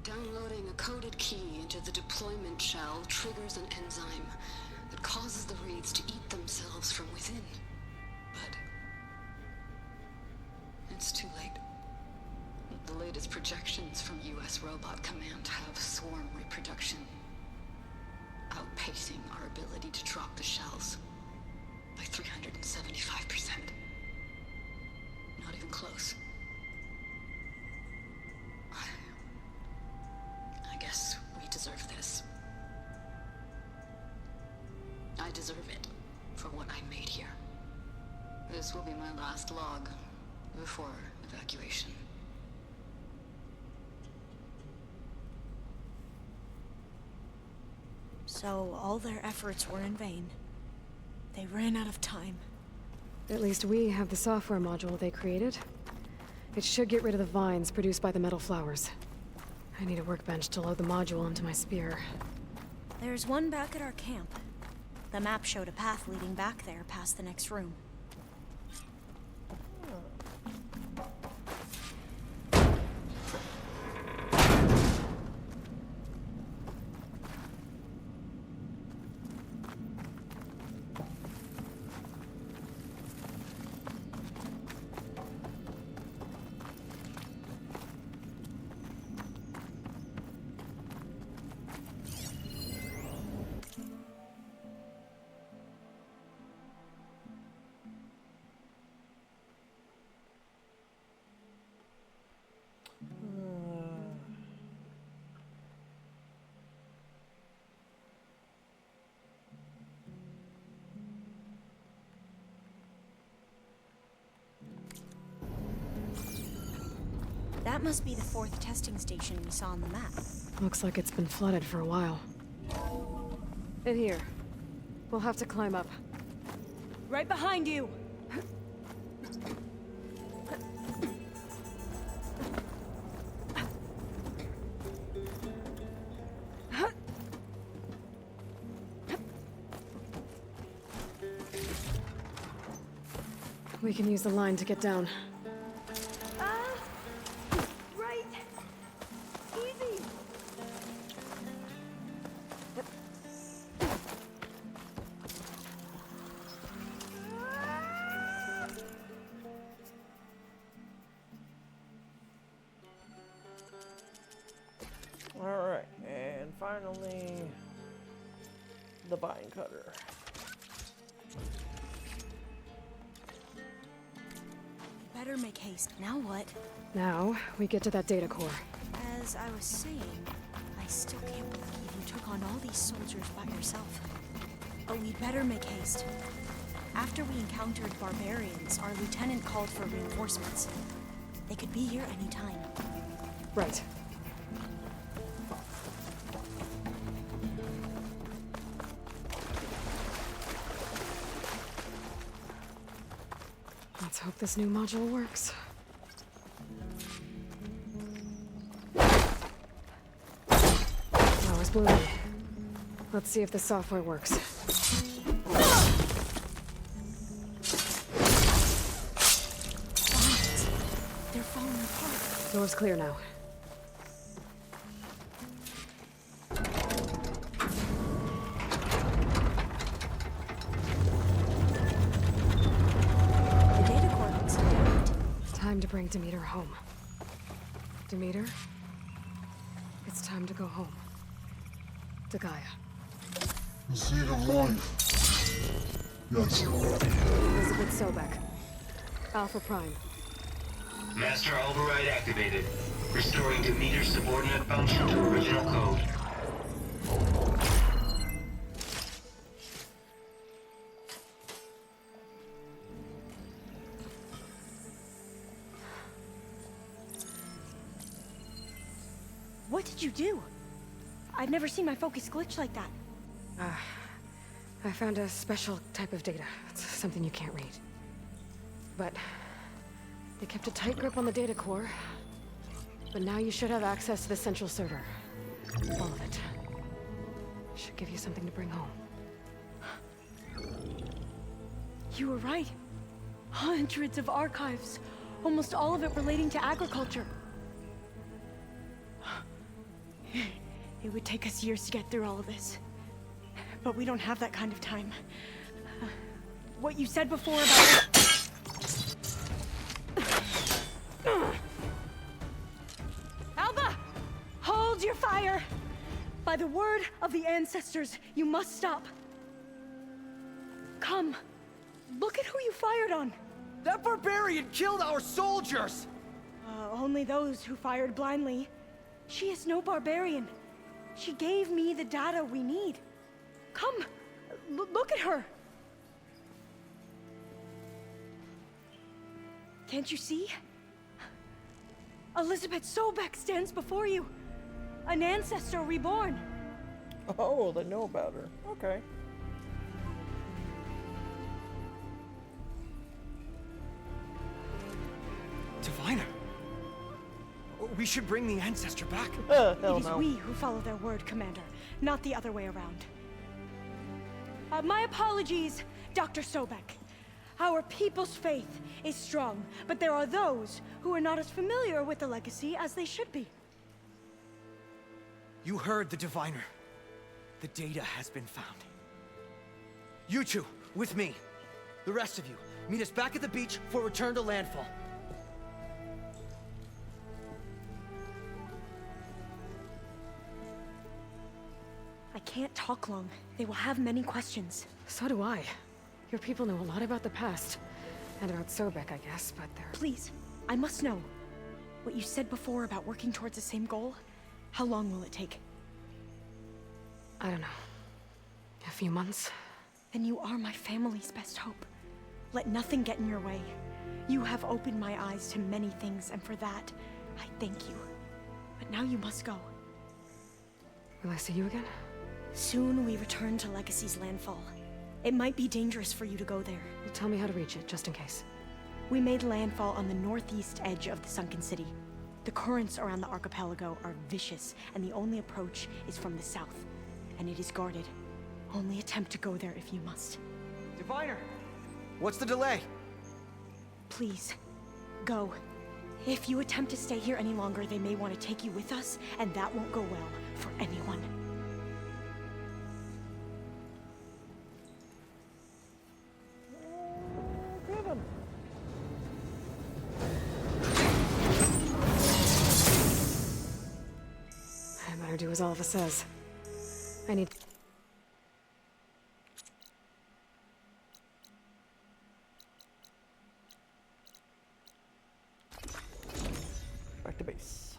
Downloading a coded key into the deployment shell triggers an enzyme that causes the wreaths to eat themselves from within. But it's too late. The latest projections from US Robot Command have swarm reproduction outpacing our ability to drop the shells by 375%. Not even close. I guess we deserve this. I deserve it for what I made here. This will be my last log before evacuation. So all their efforts were in vain. They ran out of time. At least we have the software module they created. It should get rid of the vines produced by the metal flowers. I need a workbench to load the module into my spear. There's one back at our camp. The map showed a path leading back there past the next room. That must be the 4th testing station we saw on the map. Looks like it's been flooded for a while. In here. We'll have to climb up. Right behind you! We can use the line to get down. Right! Easy! Alright, and finally, the vine cutter. Better make haste. Now what? Now, we get to that data core. As I was saying, I still can't believe you took on all these soldiers by yourself. But we better make haste. After we encountered barbarians, our lieutenant called for reinforcements. They could be here any time. Right. Let's hope this new module works. Power's blooming. Let's see if the software works. They're falling apart. Door's clear now. The data core looks intact. Time to bring Demeter home. Demeter? It's time to go home. To Gaia. The seed of life. Yes. Elizabeth Sobek. Alpha Prime. Master override activated. Restoring Demeter's subordinate function to original code. What did you do? I've never seen my focus glitch like that. I found a special type of data. It's something you can't read. But they kept a tight grip on the data core. But now you should have access to the central server. All of it. Should give you something to bring home. You were right. Hundreds of archives. Almost all of it relating to agriculture. It would take us years to get through all of this. But we don't have that kind of time. What you said before about... Alba! Hold your fire! By the word of the ancestors, you must stop. Come. Look at who you fired on. That barbarian killed our soldiers! Only those who fired blindly. She is no barbarian. She gave me the data we need. Come, look at her. Can't you see? Elizabeth Sobek stands before you. An ancestor reborn. Oh, they know about her. Okay. Diviner. We should bring the ancestor back. Hell It is no. we who follow their word, Commander, not the other way around. My apologies, Dr. Sobek. Our people's faith is strong, but there are those who are not as familiar with the legacy as they should be. You heard the diviner. The data has been found. You two, with me. The rest of you, meet us back at the beach for return to landfall. I can't talk long. They will have many questions. So do I. Your people know a lot about the past. And about Sobek, I guess, but they're... Please, I must know. What you said before about working towards the same goal, how long will it take? I don't know. A few months? Then you are my family's best hope. Let nothing get in your way. You have opened my eyes to many things, and for that, I thank you. But now you must go. Will I see you again? Soon we return to Legacy's landfall. It might be dangerous for you to go there. Well, tell me how to reach it, just in case. We made landfall on the northeast edge of the sunken city. The currents around the archipelago are vicious, and the only approach is from the south. And it is guarded. Only attempt to go there if you must. Diviner! What's the delay? Please, go. If you attempt to stay here any longer, they may want to take you with us, and that won't go well for anyone. Get him. I better do as Alva says. I need... Back to base.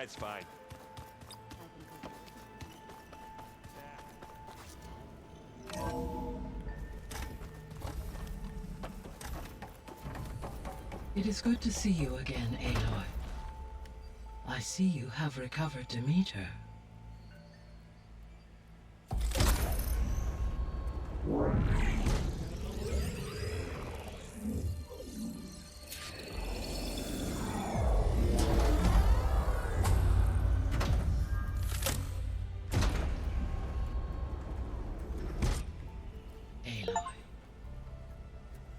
it's fine. It is good to see you again, Aloy. I see you have recovered Demeter.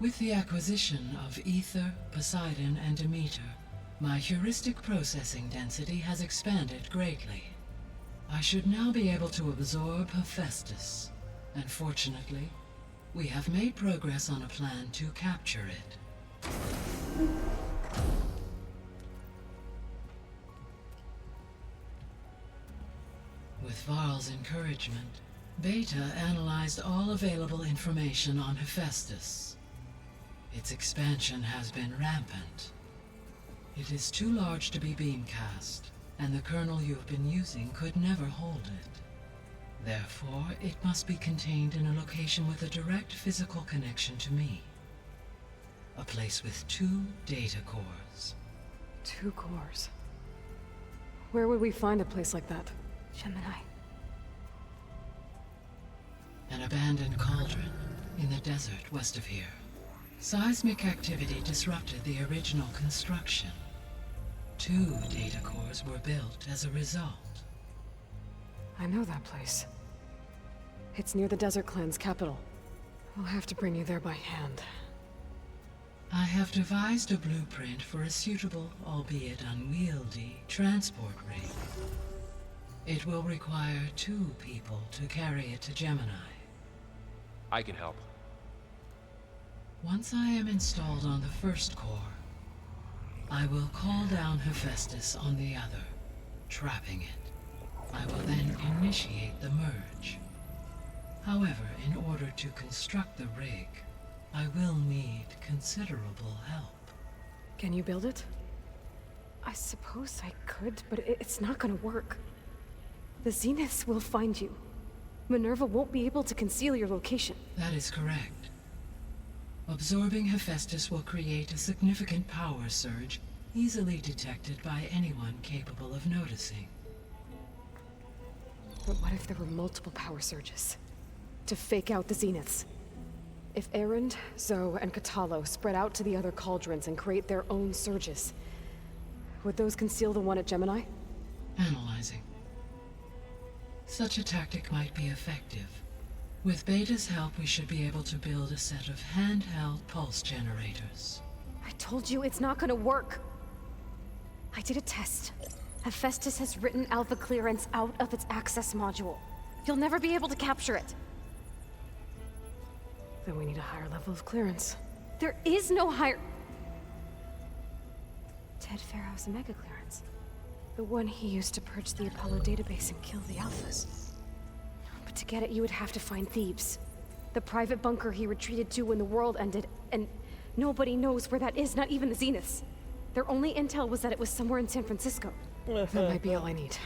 With the acquisition of Ether, Poseidon, and Demeter, my heuristic processing density has expanded greatly. I should now be able to absorb Hephaestus, and fortunately, we have made progress on a plan to capture it. With Varl's encouragement, Beta analyzed all available information on Hephaestus. Its expansion has been rampant. It is too large to be beamcast, and the kernel you've been using could never hold it. Therefore, it must be contained in a location with a direct physical connection to me. A place with 2 data cores. 2 cores. Where would we find a place like that? Gemini. An abandoned cauldron in the desert west of here. Seismic activity disrupted the original construction. 2 data cores were built as a result. I know that place. It's near the Desert Clan's capital. I'll have to bring you there by hand. I have devised a blueprint for a suitable, albeit unwieldy, transport rig. It will require 2 people to carry it to Gemini. I can help. Once I am installed on the first core, I will call down Hephaestus on the other, trapping it. I will then initiate the merge. However, in order to construct the rig, I will need considerable help. Can you build it? I suppose I could, but it's not gonna work. The Zeniths will find you. Minerva won't be able to conceal your location. That is correct. Absorbing Hephaestus will create a significant power surge, easily detected by anyone capable of noticing. But what if there were multiple power surges? To fake out the Zeniths? If Erend, Zoe, and Katalo spread out to the other cauldrons and create their own surges, would those conceal the one at Gemini? Analyzing. Such a tactic might be effective. With Beta's help, we should be able to build a set of handheld pulse generators. I told you it's not gonna work. I did a test. Hephaestus has written Alpha clearance out of its access module. You'll never be able to capture it. Then we need a higher level of clearance. There is no higher... Ted Pharaoh's mega clearance. The one he used to purge the Apollo database and kill the Alphas. But to get it, you would have to find Thebes. The private bunker he retreated to when the world ended, and nobody knows where that is, not even the Zeniths. Their only intel was that it was somewhere in San Francisco. That might be all I need.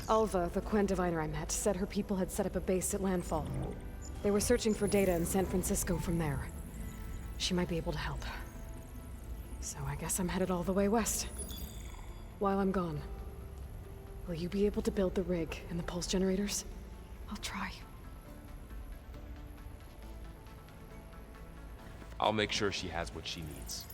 Alva, the Quen diviner I met, said her people had set up a base at landfall. They were searching for data in San Francisco from there. She might be able to help. So I guess I'm headed all the way west. While I'm gone, will you be able to build the rig and the pulse generators? I'll try. I'll make sure she has what she needs.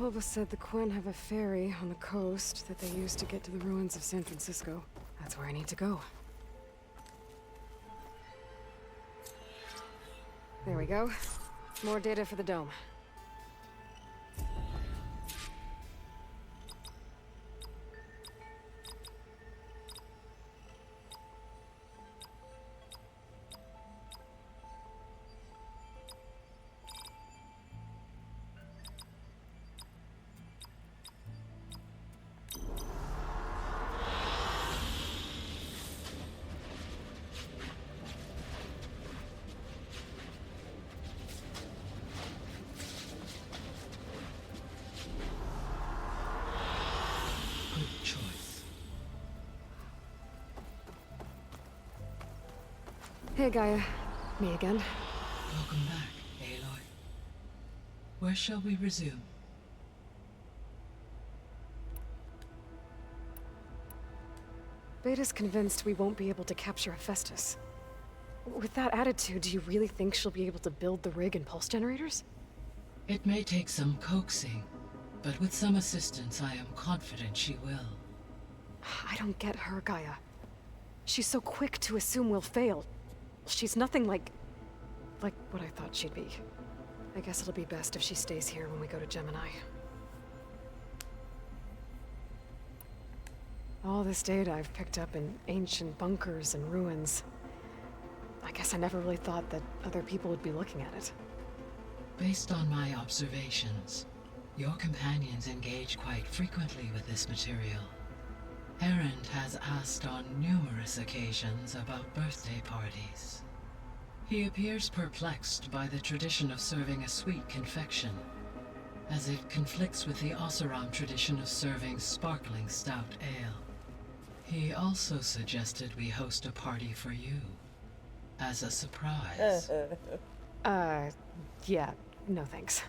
Alva said the Quen have a ferry on the coast that they use to get to the ruins of San Francisco. That's where I need to go. There we go. More data for the dome. Hey, Gaia. Me again. Welcome back, Aloy. Where shall we resume? Beta's convinced we won't be able to capture Hephaestus. With that attitude, do you really think she'll be able to build the rig and pulse generators? It may take some coaxing, but with some assistance, I am confident she will. I don't get her, Gaia. She's so quick to assume we'll fail. She's nothing like what I thought she'd be. I guess it'll be best if she stays here when we go to Gemini. All this data I've picked up in ancient bunkers and ruins. I guess I never really thought that other people would be looking at it. Based on my observations, your companions engage quite frequently with this material. Erend has asked on numerous occasions about birthday parties. He appears perplexed by the tradition of serving a sweet confection, as it conflicts with the Oseram tradition of serving sparkling stout ale. He also suggested we host a party for you, as a surprise. Yeah, no thanks.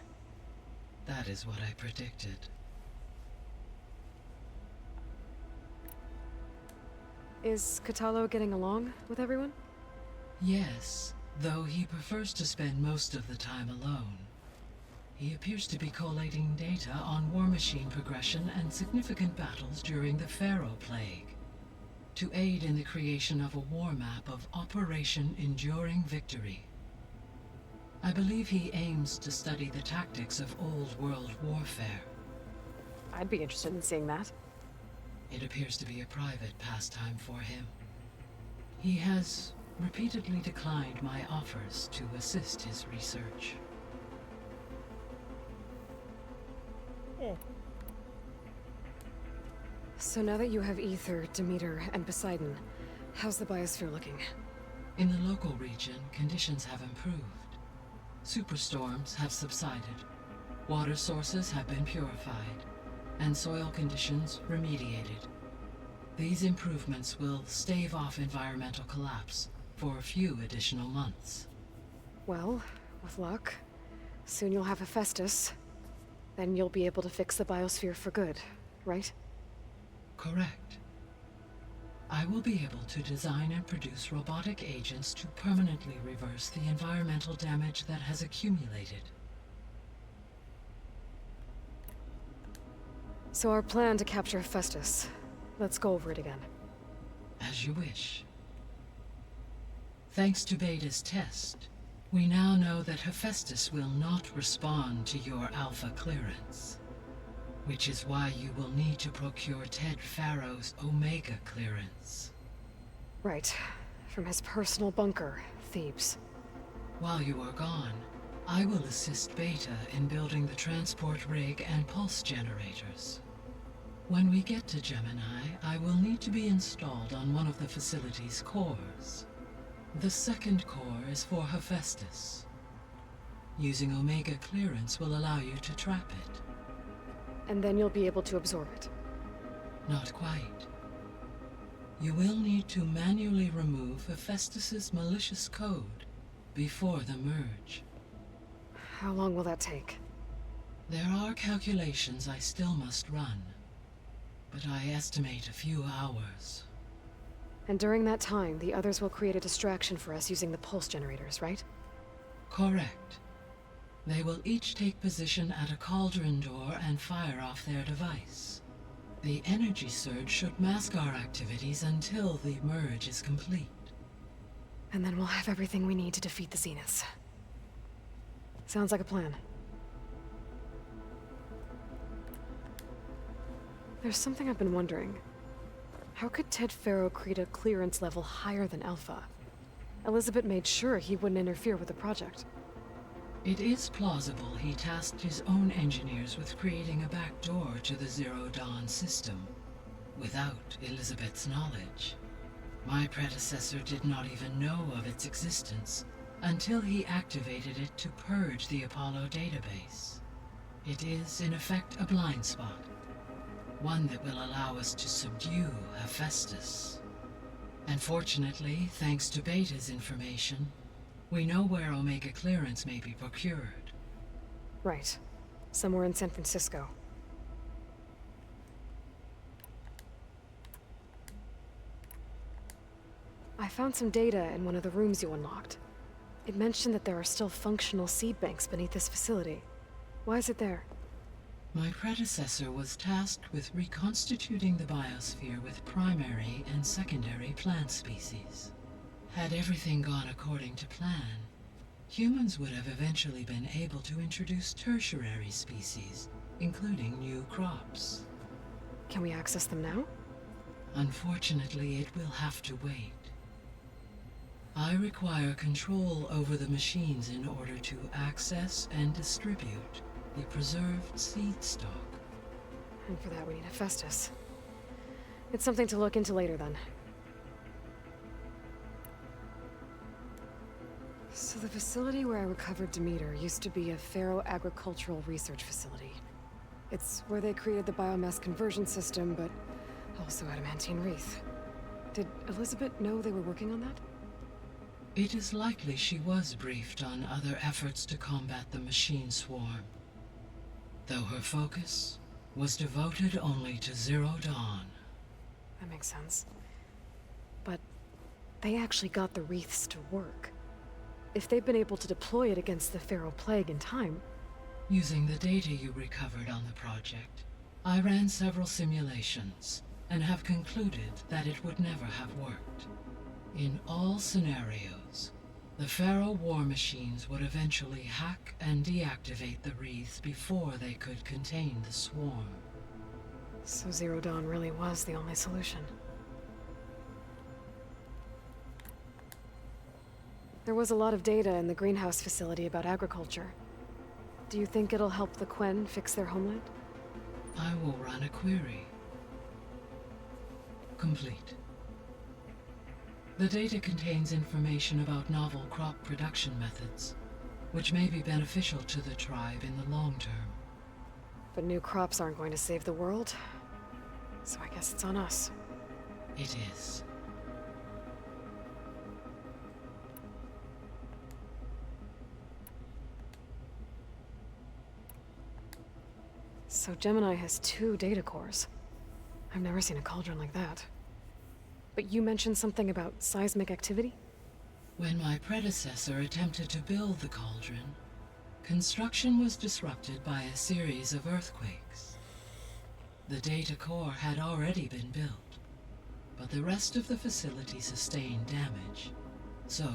That is what I predicted. Is Katalo getting along with everyone? Yes, though he prefers to spend most of the time alone. He appears to be collating data on war machine progression and significant battles during the Pharaoh Plague, to aid in the creation of a war map of Operation Enduring Victory. I believe he aims to study the tactics of old world warfare. I'd be interested in seeing that. It appears to be a private pastime for him. He has repeatedly declined my offers to assist his research. So now that you have Ether, Demeter, and Poseidon, how's the biosphere looking? In the local region, conditions have improved. Superstorms have subsided, water sources have been purified, and soil conditions remediated. These improvements will stave off environmental collapse for a few additional months. Well, with luck, soon you'll have Hephaestus. Then you'll be able to fix the biosphere for good, right? Correct. I will be able to design and produce robotic agents to permanently reverse the environmental damage that has accumulated. So our plan to capture Hephaestus. Let's go over it again. As you wish. Thanks to Beta's test, we now know that Hephaestus will not respond to your Alpha clearance, which is why you will need to procure Ted Pharaoh's Omega clearance. Right. From his personal bunker, Thebes. While you are gone, I will assist Beta in building the transport rig and pulse generators. When we get to Gemini, I will need to be installed on one of the facility's cores. The second core is for Hephaestus. Using Omega clearance will allow you to trap it. And then you'll be able to absorb it. Not quite. You will need to manually remove Hephaestus's malicious code before the merge. How long will that take? There are calculations I still must run, but I estimate a few hours. And during that time, the others will create a distraction for us using the pulse generators, right? Correct. They will each take position at a cauldron door and fire off their device. The energy surge should mask our activities until the merge is complete. And then we'll have everything we need to defeat the Zeniths. Sounds like a plan. There's something I've been wondering. How could Ted Pharaoh create a clearance level higher than Alpha? Elizabeth made sure he wouldn't interfere with the project. It is plausible he tasked his own engineers with creating a back door to the Zero Dawn system, without Elizabeth's knowledge. My predecessor did not even know of its existence until he activated it to purge the Apollo database. It is, in effect, a blind spot, one that will allow us to subdue Hephaestus. And fortunately, thanks to Beta's information, we know where Omega clearance may be procured. Right. Somewhere in San Francisco. I found some data in one of the rooms you unlocked. It mentioned that there are still functional seed banks beneath this facility. Why is it there? My predecessor was tasked with reconstituting the biosphere with primary and secondary plant species. Had everything gone according to plan, humans would have eventually been able to introduce tertiary species, including new crops. Can we access them now? Unfortunately, it will have to wait. I require control over the machines in order to access and distribute the preserved seed stock. And for that we need Hephaestus. It's something to look into later then. So the facility where I recovered Demeter used to be a Pharaoh-agricultural research facility. It's where they created the biomass conversion system, but also adamantine wreath. Did Elizabeth know they were working on that? It is likely she was briefed on other efforts to combat the machine swarm, though her focus was devoted only to Zero Dawn. That makes sense. But they actually got the wreaths to work. If they've been able to deploy it against the Pharaoh Plague in time... Using the data you recovered on the project, I ran several simulations and have concluded that it would never have worked. In all scenarios, the Pharaoh war machines would eventually hack and deactivate the wreaths before they could contain the swarm. So Zero Dawn really was the only solution. There was a lot of data in the greenhouse facility about agriculture. Do you think it'll help the Quen fix their homeland? I will run a query. Complete. The data contains information about novel crop production methods, which may be beneficial to the tribe in the long term. But new crops aren't going to save the world, so I guess it's on us. It is. So Gemini has 2 data cores. I've never seen a cauldron like that. But you mentioned something about seismic activity? When my predecessor attempted to build the cauldron, construction was disrupted by a series of earthquakes. The data core had already been built, but the rest of the facility sustained damage. So,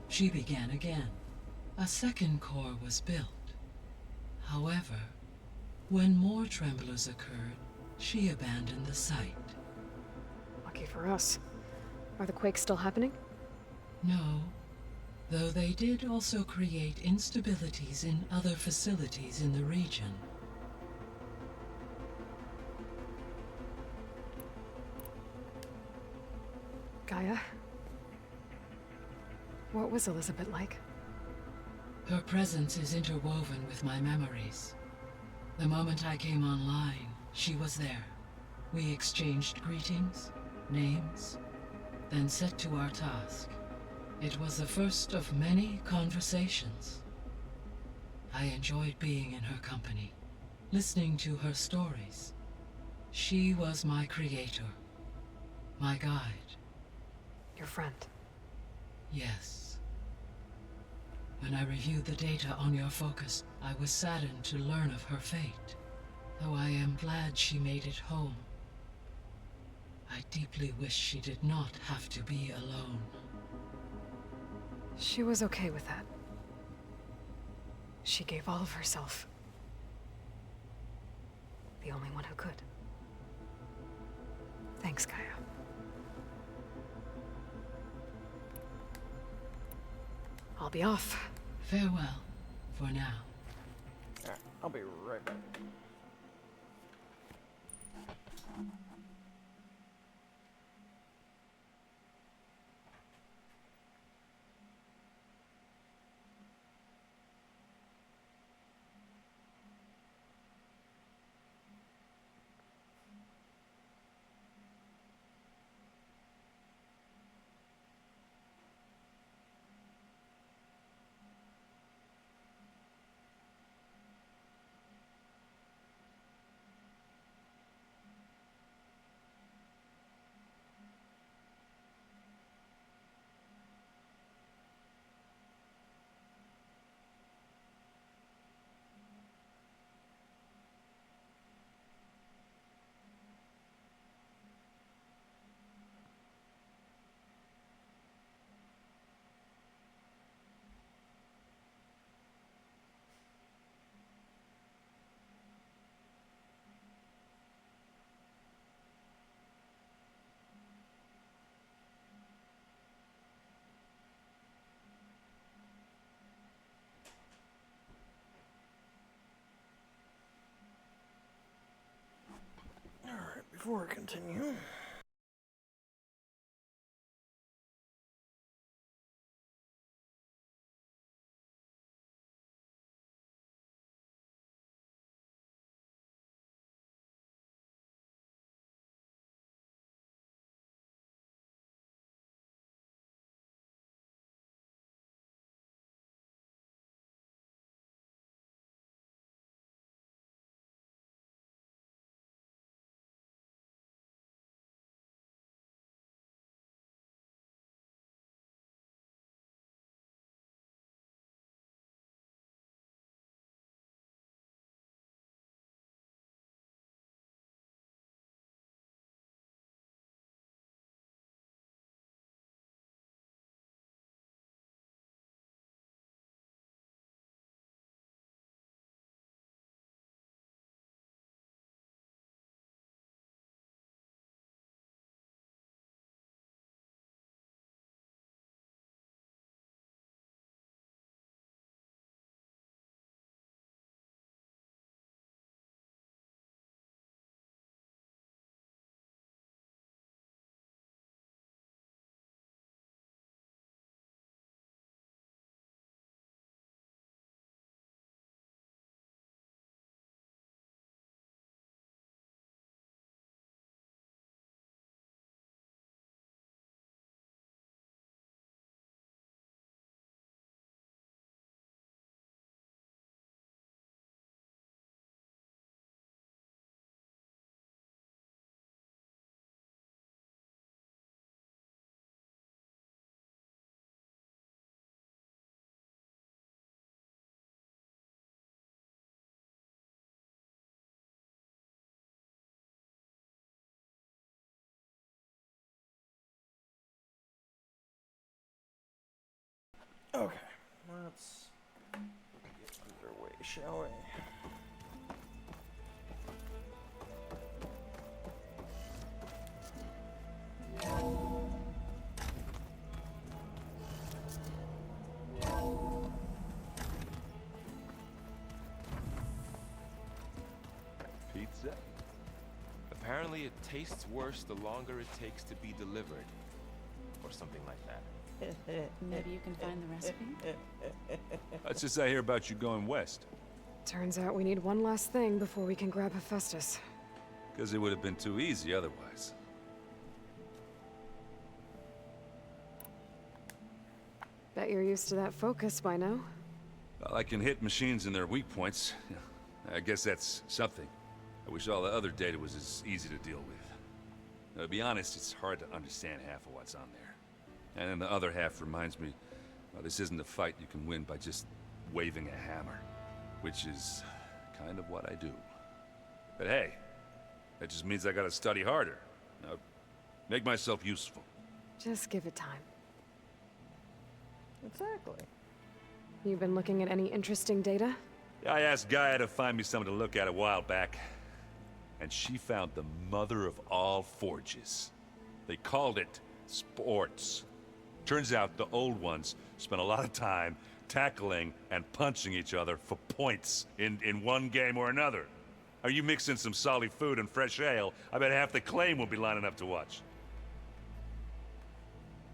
she began again. A second core was built. However, when more tremblers occurred, she abandoned the site. Lucky for us. Are the quakes still happening? No, though they did also create instabilities in other facilities in the region. Gaia? What was Elizabeth like? Her presence is interwoven with my memories. The moment I came online, she was there. We exchanged greetings, names, then set to our task. It was the first of many conversations. I enjoyed being in her company, listening to her stories. She was my creator, my guide. Your friend. Yes. When I reviewed the data on your focus, I was saddened to learn of her fate, though I am glad she made it home. I deeply wish she did not have to be alone. She was okay with that. She gave all of herself. The only one who could. Thanks, Gaia. I'll be off. Farewell, for now. Alright, I'll be right back. before I continue. Okay, let's get underway, shall we? Pizza? Apparently it tastes worse the longer it takes to be delivered. Or something like that. Maybe you can find the recipe? That's just I hear about you going west. Turns out we need one last thing before we can grab Hephaestus. Because it would have been too easy otherwise. Bet you're used to that focus by now. Well, I can hit machines in their weak points. I guess that's something. I wish all the other data was as easy to deal with. Now, to be honest, it's hard to understand half of what's on there. And then the other half reminds me, well, this isn't a fight you can win by just waving a hammer. Which is kind of what I do. But hey, that just means I gotta study harder. Now, make myself useful. Just give it time. Exactly. You've been looking at any interesting data? I asked Gaia to find me something to look at a while back. And she found the mother of all forges. They called it sports. Turns out the old ones spent a lot of time tackling and punching each other for points in one game or another. Are you mixing some solid food and fresh ale? I bet half the claim will be lining up to watch.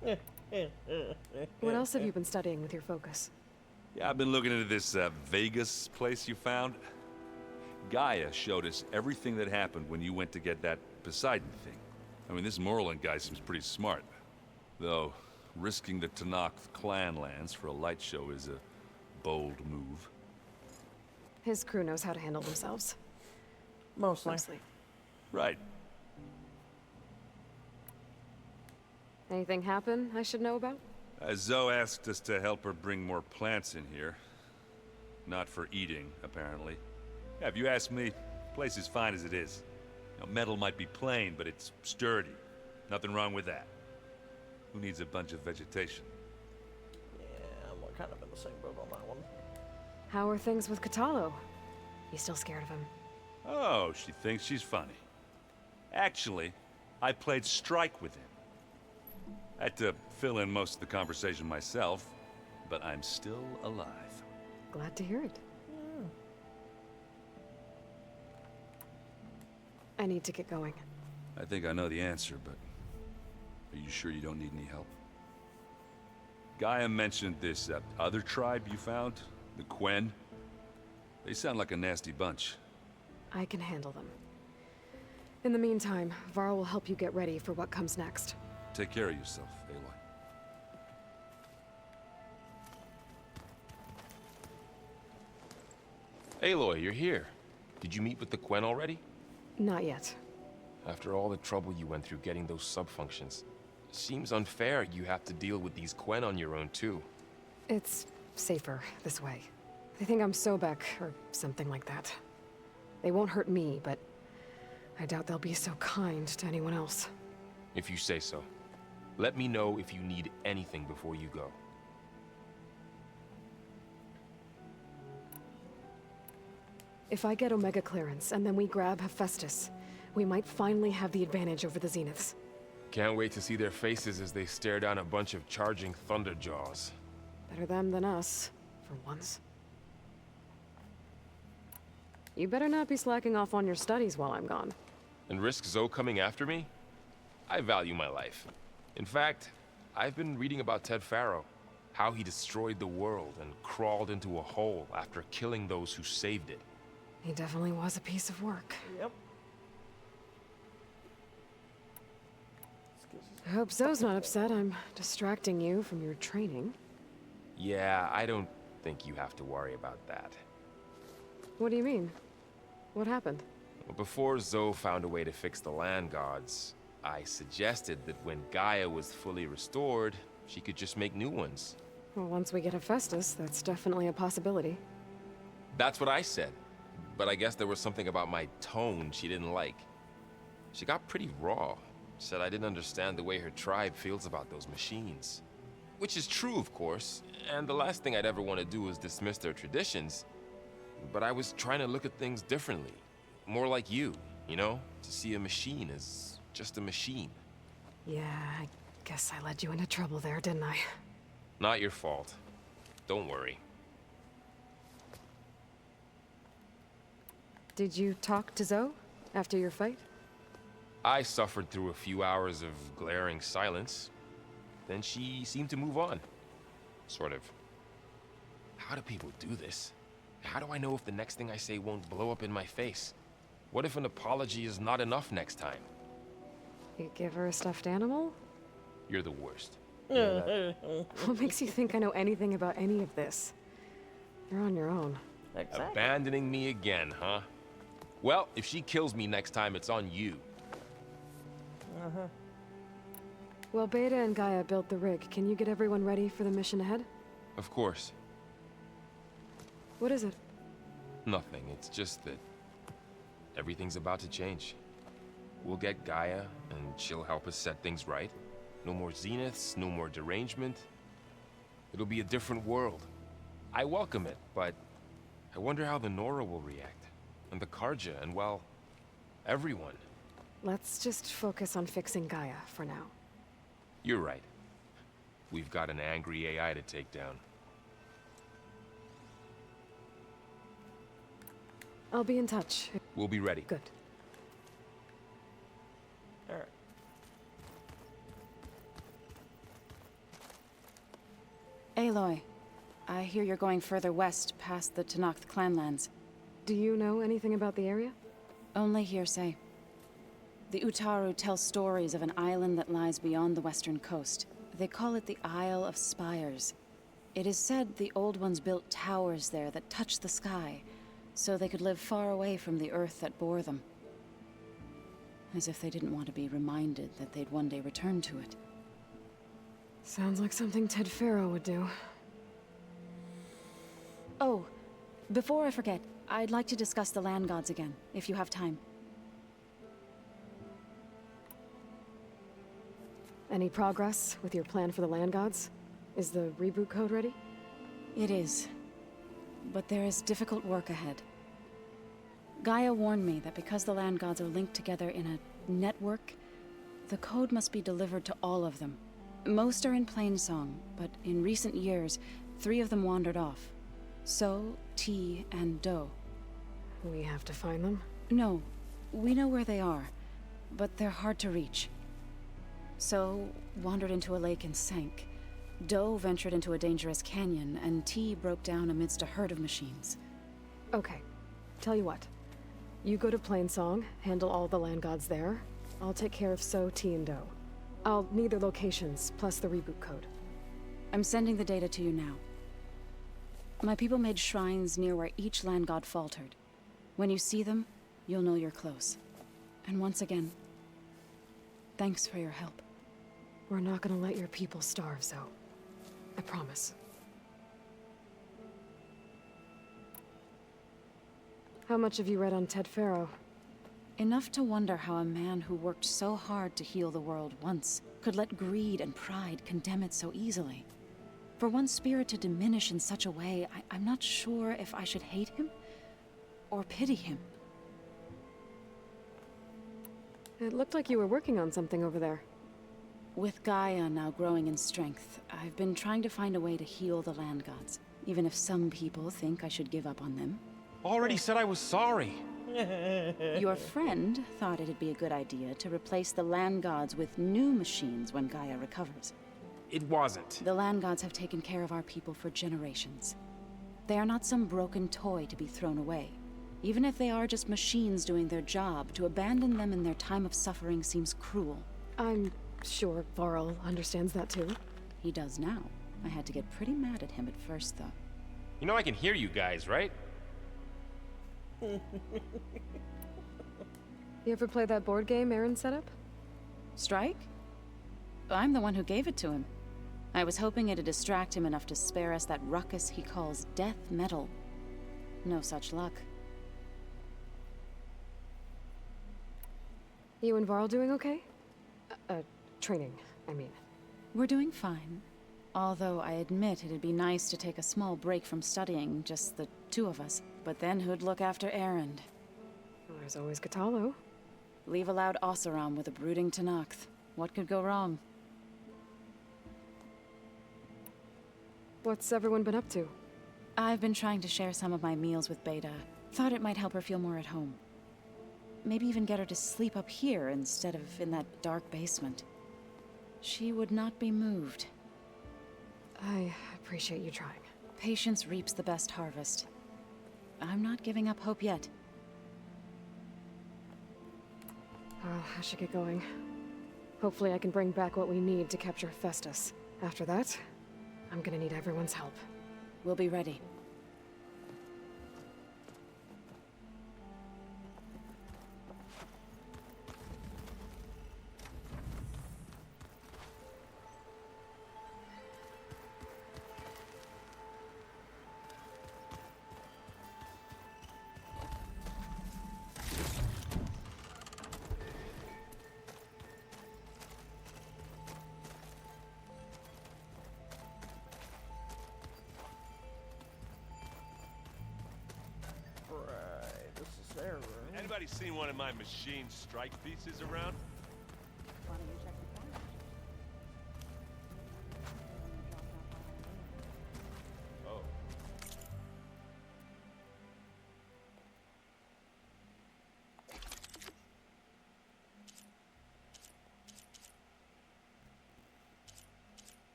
What else have you been studying with your focus? Yeah, I've been looking into this Vegas place you found. Gaia showed us everything that happened when you went to get that Poseidon thing. I mean, this Merlin guy seems pretty smart. Though, risking the Tanakh clan lands for a light show is a bold move. His crew knows how to handle themselves. Mostly. Right. Anything happen I should know about? Zoe asked us to help her bring more plants in here. Not for eating, apparently. Yeah, if you ask me, the place is fine as it is. You know, metal might be plain, but it's sturdy. Nothing wrong with that. Who needs a bunch of vegetation? Yeah, I'm kind of in the same boat on that one. How are things with Katalo? You still scared of him? Oh, she thinks she's funny. Actually, I played strike with him. I had to fill in most of the conversation myself, but I'm still alive. Glad to hear it. I need to get going. I think I know the answer, but are you sure you don't need any help? Gaia mentioned this other tribe you found, the Quen. They sound like a nasty bunch. I can handle them. In the meantime, Varl will help you get ready for what comes next. Take care of yourself, Aloy. Aloy, you're here. Did you meet with the Quen already? Not yet. After all the trouble you went through getting those sub-functions, it seems unfair you have to deal with these Quen on your own too. It's safer this way. They think I'm Sobek, or something like that. They won't hurt me, but I doubt they'll be so kind to anyone else. If you say so. Let me know if you need anything before you go. If I get Omega clearance, and then we grab Hephaestus, we might finally have the advantage over the Zeniths. Can't wait to see their faces as they stare down a bunch of charging Thunderjaws. Better them than us, for once. You better not be slacking off on your studies while I'm gone. And risk Zoe coming after me? I value my life. In fact, I've been reading about Ted Faro. How he destroyed the world and crawled into a hole after killing those who saved it. He definitely was a piece of work. Yep. I hope Zoe's not upset I'm distracting you from your training. Yeah, I don't think you have to worry about that. What do you mean? What happened? Well, before Zoe found a way to fix the land gods, I suggested that when Gaia was fully restored, she could just make new ones. Well, once we get Hephaestus, that's definitely a possibility. That's what I said. But I guess there was something about my tone she didn't like. She got pretty raw. Said I didn't understand the way her tribe feels about those machines. Which is true, of course, and the last thing I'd ever want to do is dismiss their traditions. But I was trying to look at things differently. More like you know? To see a machine as just a machine. Yeah, I guess I led you into trouble there, didn't I? Not your fault. Don't worry. Did you talk to Zoe after your fight? I suffered through a few hours of glaring silence. Then she seemed to move on. Sort of. How do people do this? How do I know if the next thing I say won't blow up in my face? What if an apology is not enough next time? You give her a stuffed animal? You're the worst. What makes you think I know anything about any of this? You're on your own. Exactly. Abandoning me again, huh? Well, if she kills me next time, it's on you. Well, Beta and Gaia built the rig. Can you get everyone ready for the mission ahead? Of course. What is it? Nothing. It's just that everything's about to change. We'll get Gaia, and she'll help us set things right. No more Zeniths, no more derangement. It'll be a different world. I welcome it, but I wonder how the Nora will react. And the Karja, and well, everyone. Let's just focus on fixing Gaia for now. You're right. We've got an angry AI to take down. I'll be in touch. We'll be ready. Good. Alright. Aloy, I hear you're going further west past the Tenakth clanlands. Do you know anything about the area? Only hearsay. The Utaru tell stories of an island that lies beyond the western coast. They call it the Isle of Spires. It is said the Old Ones built towers there that touch the sky, so they could live far away from the earth that bore them. As if they didn't want to be reminded that they'd one day return to it. Sounds like something Ted Faro would do. Oh, before I forget, I'd like to discuss the land gods again, if you have time. Any progress with your plan for the land gods? Is the reboot code ready? It is. But there is difficult work ahead. Gaia warned me that because the land gods are linked together in a network, the code must be delivered to all of them. Most are in Plainsong, but in recent years, 3 of them wandered off. So, T, and Do. We have to find them? No, we know where they are. but they're hard to reach. So, wandered into a lake and sank. Doe ventured into a dangerous canyon, and T broke down amidst a herd of machines. Okay, tell you what. You go to Plainsong, handle all the land gods there. I'll take care of So, T, and Doe. I'll need their locations, plus the reboot code. I'm sending the data to you now. My people made shrines near where each land god faltered. When you see them, you'll know you're close. And once again, thanks for your help. We're not gonna let your people starve, Zoe. I promise. How much have you read on Ted Faro? Enough to wonder how a man who worked so hard to heal the world once could let greed and pride condemn it so easily. For one spirit to diminish in such a way, I'm not sure if I should hate him or pity him. It looked like you were working on something over there. With Gaia now growing in strength, I've been trying to find a way to heal the land gods, even if some people think I should give up on them. Already said I was sorry. Your friend thought it'd be a good idea to replace the land gods with new machines when Gaia recovers. It wasn't. The land gods have taken care of our people for generations. They are not some broken toy to be thrown away. Even if they are just machines doing their job, to abandon them in their time of suffering seems cruel. I'm sure Varl understands that too. He does now. I had to get pretty mad at him at first, though. You know I can hear you guys, right? You ever play that board game Aaron set up? Strike? I'm the one who gave it to him. I was hoping it'd distract him enough to spare us that ruckus he calls death metal. No such luck. You and Varl doing okay? Training, I mean. We're doing fine. Although I admit it'd be nice to take a small break from studying, just the two of us. But then who'd look after Erend? Well, there's always Katalo. Leave a loud Oseram with a brooding Tenakth. What could go wrong? What's everyone been up to? I've been trying to share some of my meals with Beta. Thought it might help her feel more at home. Maybe even get her to sleep up here instead of in that dark basement. She would not be moved. I appreciate you trying. Patience reaps the best harvest. I'm not giving up hope yet. Well, I should get going. Hopefully I can bring back what we need to capture Festus. After that, I'm gonna need everyone's help. We'll be ready. Anybody seen one of my machine strike pieces around? Oh.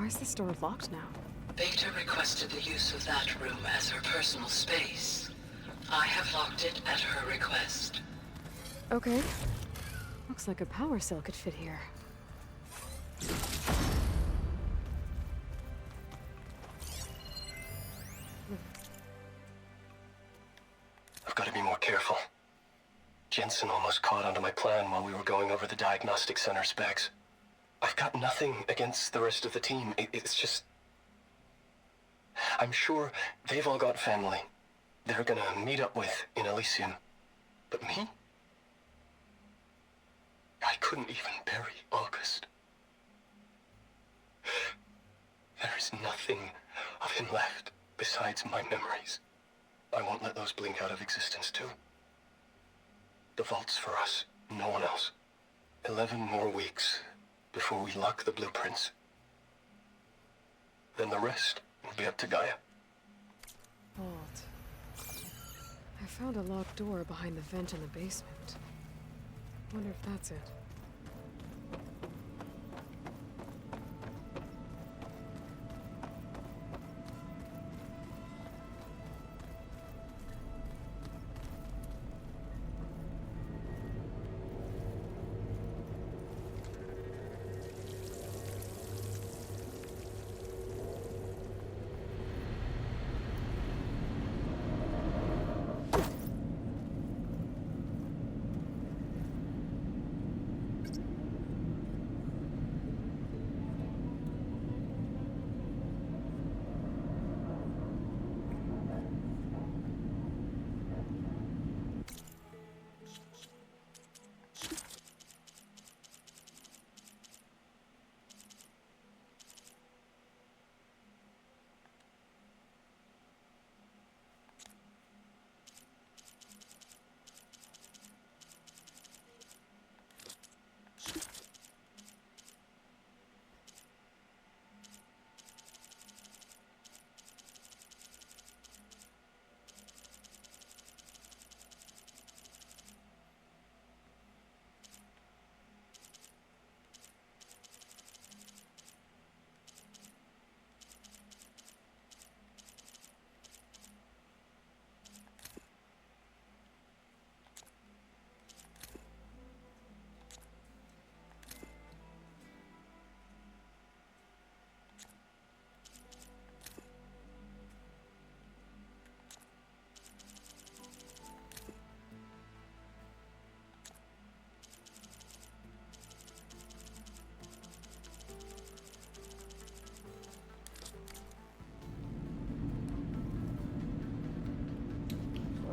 Why is this door locked now? Beta requested the use of that room as her personal space. I have locked it at her request. Okay. Looks like a power cell could fit here. I've got to be more careful. Jensen almost caught onto my plan while we were going over the diagnostic center specs. I've got nothing against the rest of the team. It's just... I'm sure they've all got family they're gonna meet up with in Elysium. But me? I couldn't even bury August. There is nothing of him left besides my memories. I won't let those blink out of existence too. The vault's for us, no one else. 11 more weeks before we lock the blueprints. Then the rest will be up to Gaia. Vault. I found a locked door behind the vent in the basement. Wonder if that's it.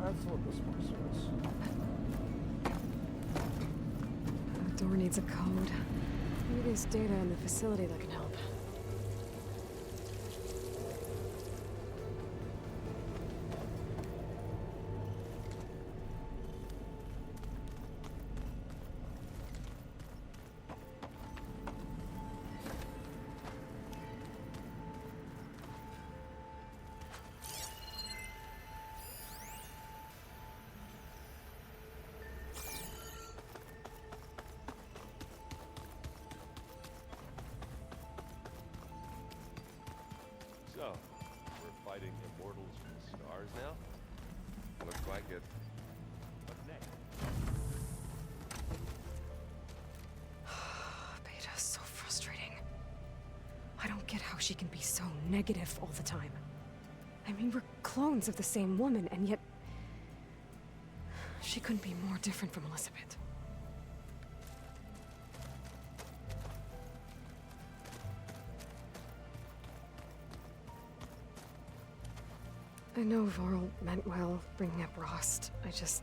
That's what this box is. The door needs a code. Maybe there's data in the facility that can help. So, we're fighting immortals from the stars now? Looks like it. What next? Beta's so frustrating. I don't get how she can be so negative all the time. I mean, we're clones of the same woman, and yet... she couldn't be more different from Elizabeth. I know Varl meant well, bringing up Rost. I guess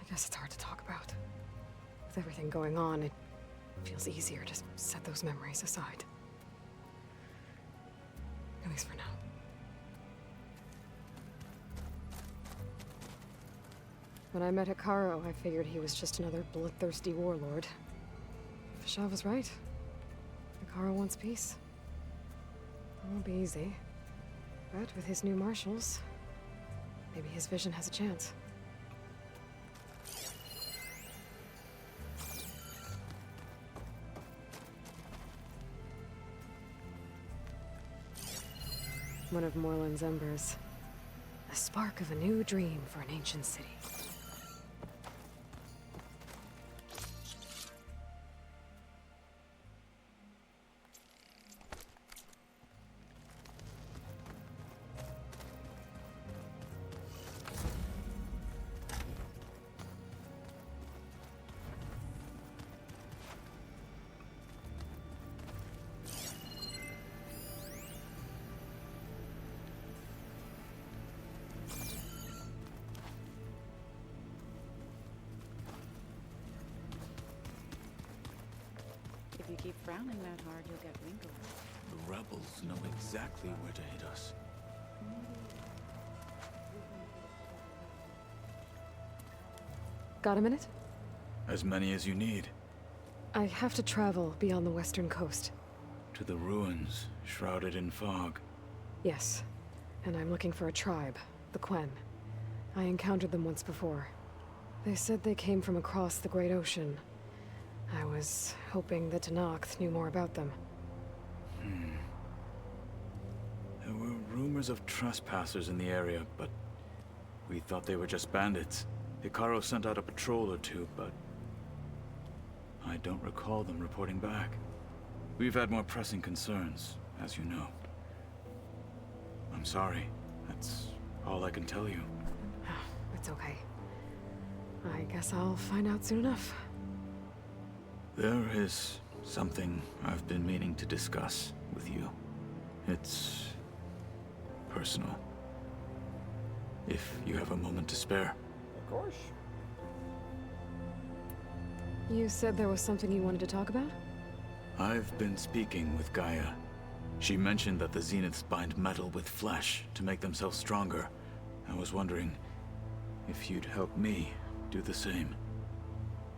it's hard to talk about. With everything going on, it feels easier to set those memories aside. At least for now. When I met Hikaru, I figured he was just another bloodthirsty warlord. Fashaw was right. Hikaru wants peace. It won't be easy. But with his new marshals, maybe his vision has a chance. One of Morland's embers. A spark of a new dream for an ancient city. If you keep frowning that hard, you'll get wrinkles. The rebels know exactly where to hit us. Got a minute? As many as you need. I have to travel beyond the western coast. To the ruins, shrouded in fog. Yes, and I'm looking for a tribe, the Quen. I encountered them once before. They said they came from across the Great Ocean. I was hoping that Tenakth knew more about them. There were rumors of trespassers in the area, but we thought they were just bandits. Hikaru sent out a patrol or two, but I don't recall them reporting back. We've had more pressing concerns, as you know. I'm sorry. That's all I can tell you. It's okay. I guess I'll find out soon enough. There is something I've been meaning to discuss with you. It's personal. If you have a moment to spare. Of course. You said there was something you wanted to talk about? I've been speaking with Gaia. She mentioned that the Zeniths bind metal with flesh to make themselves stronger. I was wondering if you'd help me do the same.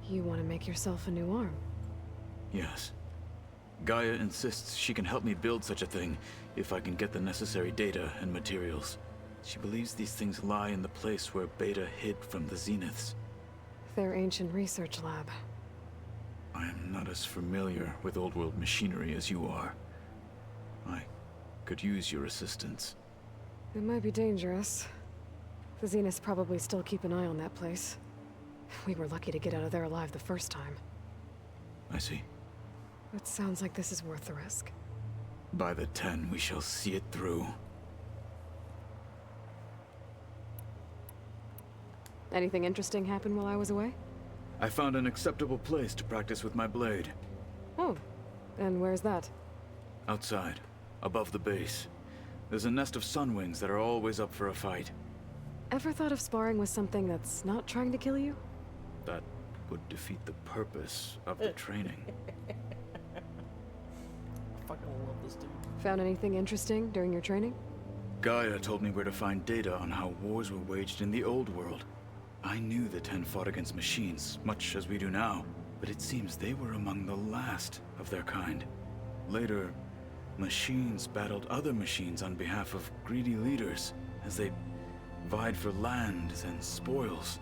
You want to make yourself a new arm? Yes. Gaia insists she can help me build such a thing if I can get the necessary data and materials. She believes these things lie in the place where Beta hid from the Zeniths. Their ancient research lab. I am not as familiar with old-world machinery as you are. I could use your assistance. It might be dangerous. The Zeniths probably still keep an eye on that place. We were lucky to get out of there alive the first time. I see. It sounds like this is worth the risk. By the 10, we shall see it through. Anything interesting happen while I was away? I found an acceptable place to practice with my blade. Oh, and where's that? Outside, above the base. There's a nest of sunwings that are always up for a fight. Ever thought of sparring with something that's not trying to kill you? That would defeat the purpose of the training. I fucking love this dude. Found anything interesting during your training? Gaia told me where to find data on how wars were waged in the old world. I knew the 10 fought against machines, much as we do now, but it seems they were among the last of their kind. Later, machines battled other machines on behalf of greedy leaders, as they vied for lands and spoils.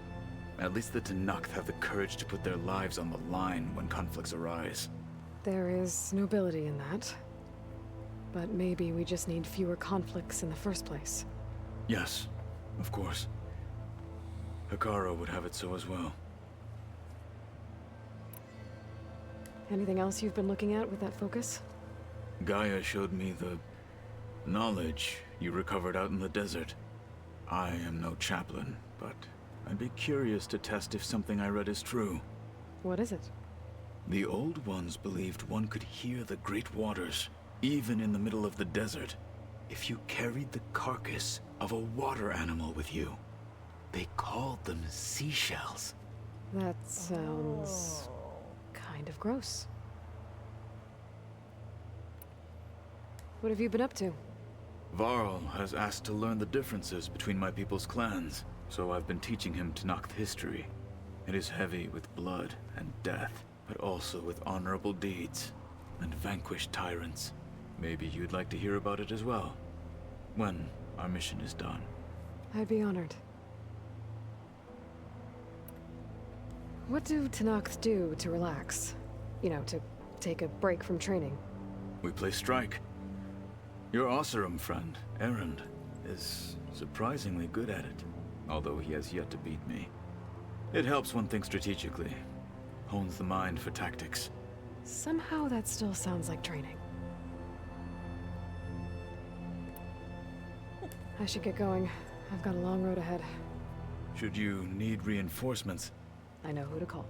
At least the Tenakth have the courage to put their lives on the line when conflicts arise. There is nobility in that. But maybe we just need fewer conflicts in the first place. Yes, of course. Hikaru would have it so as well. Anything else you've been looking at with that focus? Gaia showed me the knowledge you recovered out in the desert. I am no chaplain, but I'd be curious to test if something I read is true. What is it? The Old Ones believed one could hear the great waters, even in the middle of the desert, if you carried the carcass of a water animal with you. They called them seashells. That sounds kind of gross. What have you been up to? Varl has asked to learn the differences between my people's clans, so I've been teaching him Tenakth history. It is heavy with blood and death, but also with honorable deeds and vanquished tyrants. Maybe you'd like to hear about it as well, when our mission is done. I'd be honored. What do Tenakth do to relax? You know, to take a break from training? We play strike. Your Oseram friend, Erend, is surprisingly good at it, although he has yet to beat me. It helps one think strategically, hones the mind for tactics. Somehow that still sounds like training. I should get going. I've got a long road ahead. Should you need reinforcements, I know who to call.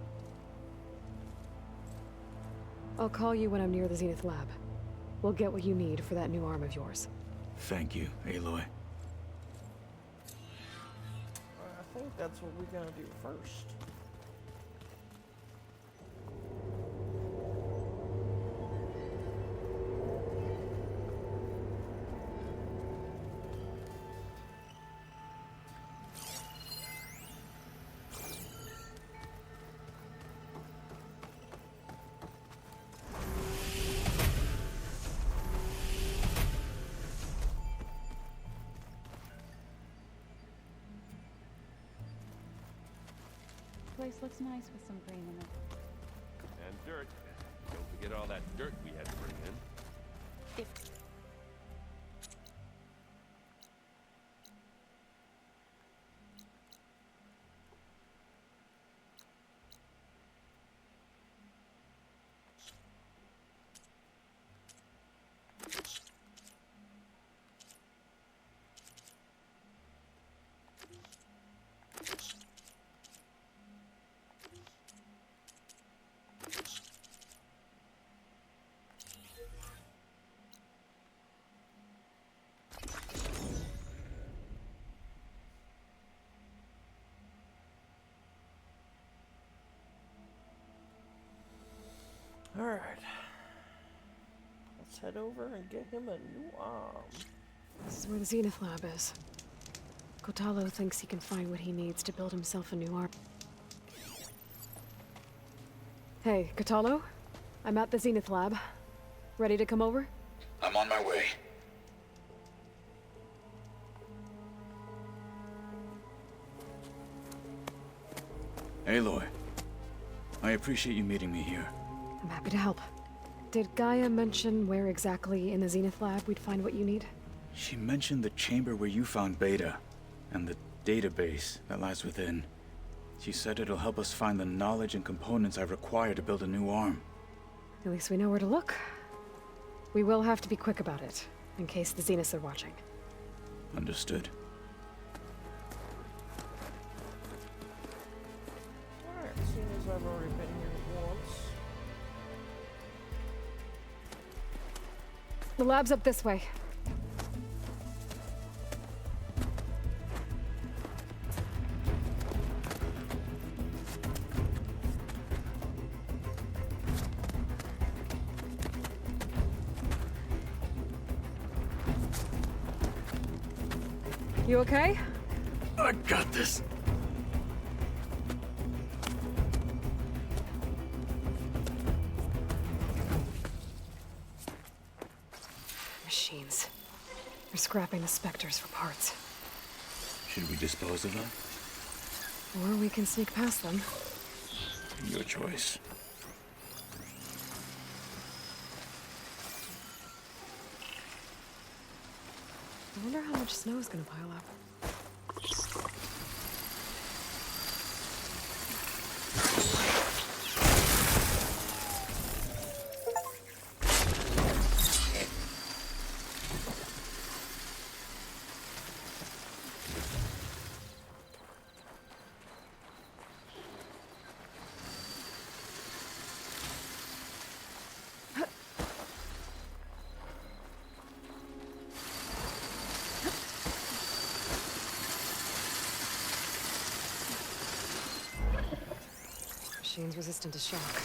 I'll call you when I'm near the Zenith lab. We'll get what you need for that new arm of yours. thank you, Aloy. I think that's what we're gonna do first. Place looks nice with some green in it. And dirt. Don't forget all that dirt we had to bring in. Alright. Let's head over and get him a new arm. This is where the Zenith lab is. Kotalo thinks he can find what he needs to build himself a new arm. Hey, Kotalo? I'm at the Zenith lab. Ready to come over? I'm on my way. Aloy, I appreciate you meeting me here. I'm happy to help. Did Gaia mention where exactly in the Zenith lab we'd find what you need? She mentioned the chamber where you found Beta, and the database that lies within. She said it'll help us find the knowledge and components I require to build a new arm. At least we know where to look. We will have to be quick about it, in case the Zeniths are watching. Understood. Alright, seeing as I've already been here once. The lab's up this way. You okay? I got this. Machines. They're scrapping the Spectres for parts. Should we dispose of them? Or we can sneak past them. Your choice. I wonder how much snow is gonna pile up. Machine's resistant to shock.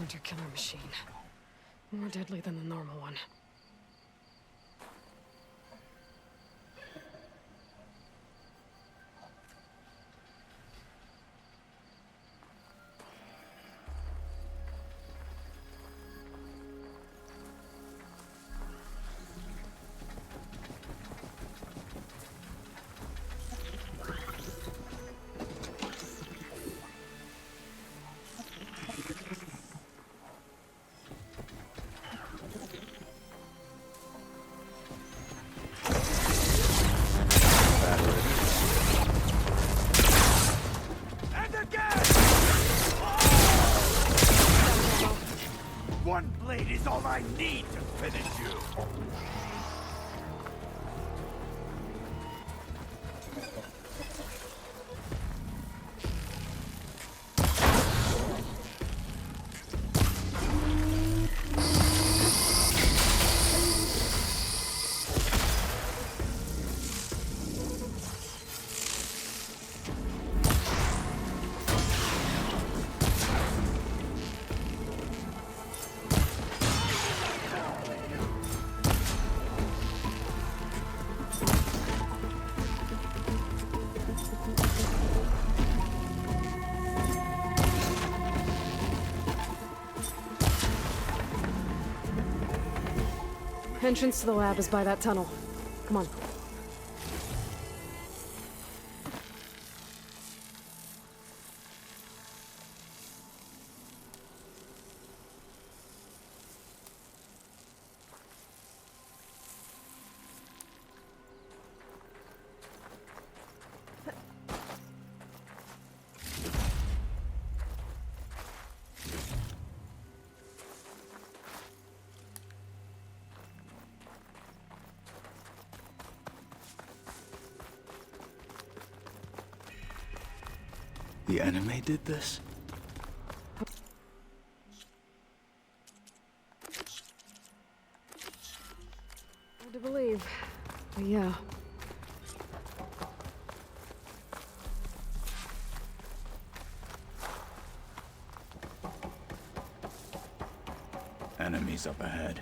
hunter-killer machine. More deadly than the normal one. One blade is all I need to finish you! Entrance to the lab is by that tunnel. Come on. The enemy did this? Hard to believe. But yeah. Enemies up ahead.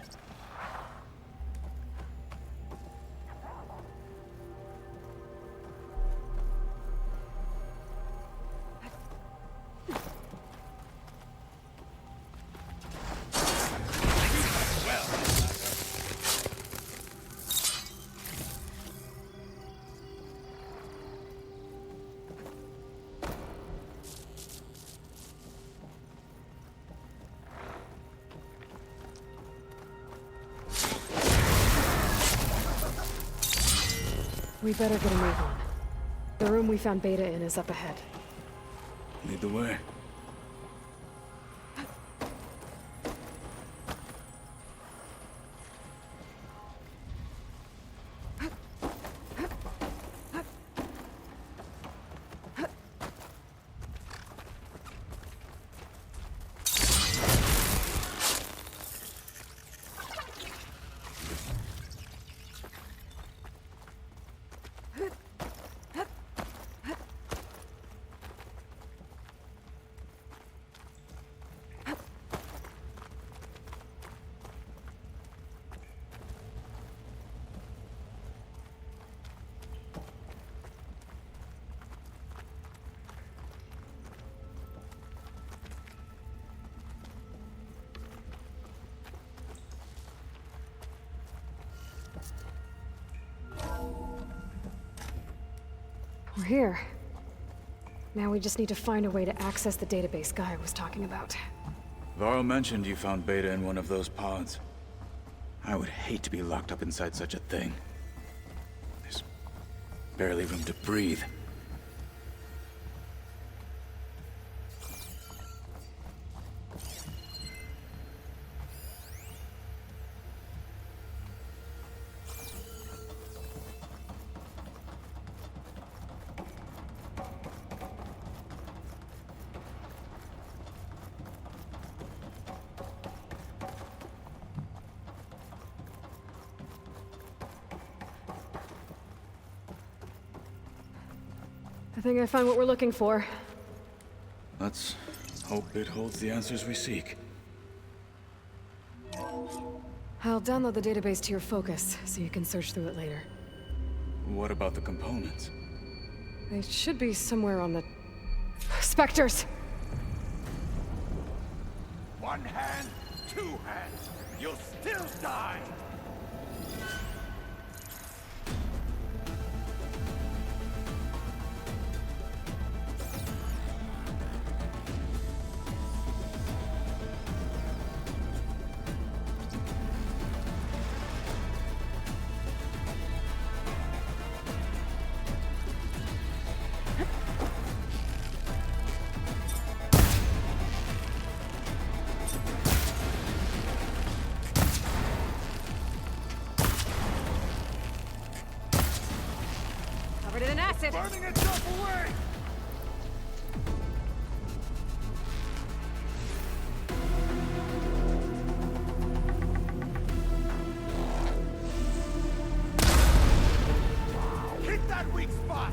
We better get a move on. The room we found Beta in is up ahead. Lead the way. We're here. Now we just need to find a way to access the database Gaia was talking about. Varl mentioned you found Beta in one of those pods. I would hate to be locked up inside such a thing. There's barely room to breathe. I think I found what we're looking for. Let's hope it holds the answers we seek. I'll download the database to your Focus, so you can search through it later. What about the components? They should be somewhere on the... Spectres! One hand, two hands. You'll still die. Covered in acid! Burning itself away! Hit that weak spot!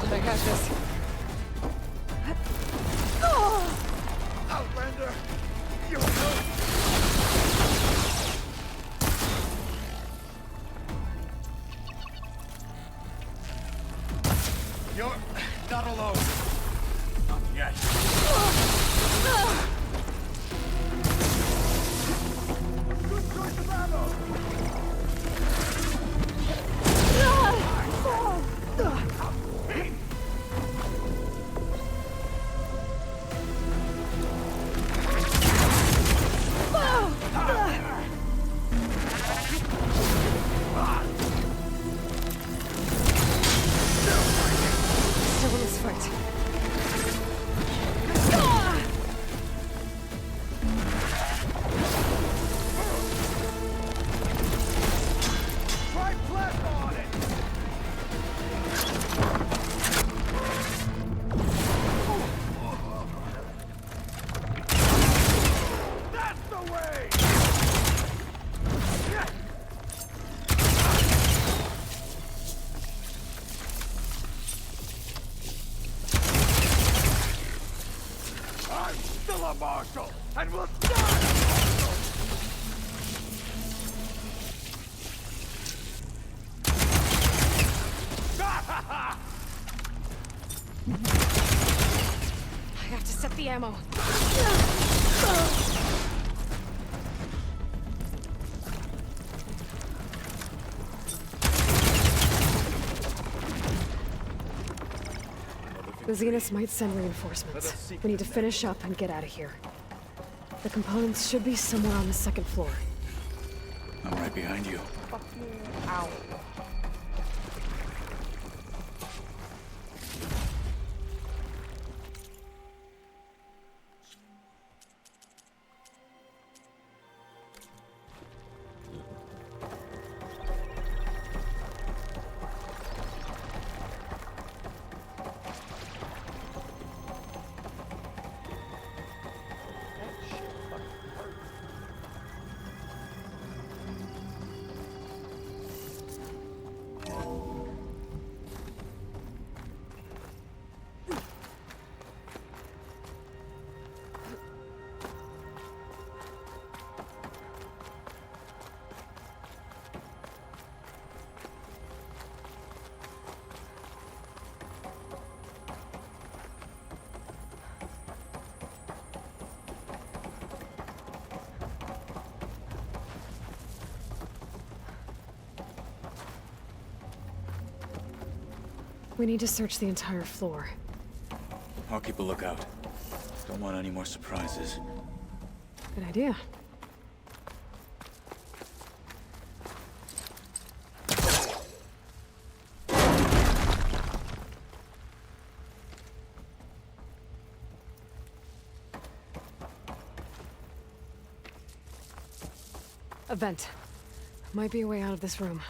I got this. Outlander! You know! You're not alone. Not yet. Good choice of ammo! Still in this fight. Try plasma on it! That's the way! I'm still a marshal, and will die a marshal! I have to set the ammo. The Zeniths might send reinforcements. We need to finish up and get out of here. The components should be somewhere on the second floor. I'm right behind you. Fuck you. Ow. We need to search the entire floor. I'll keep a lookout. Don't want any more surprises. Good idea. A vent. Might be a way out of this room.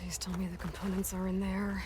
Please tell me the components are in there.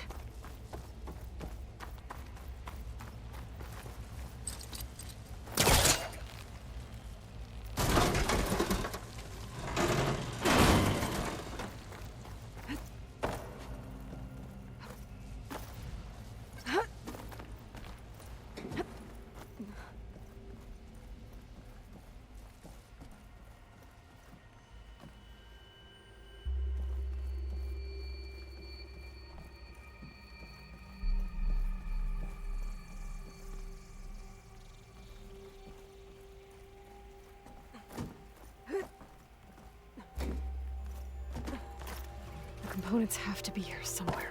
Components have to be here somewhere.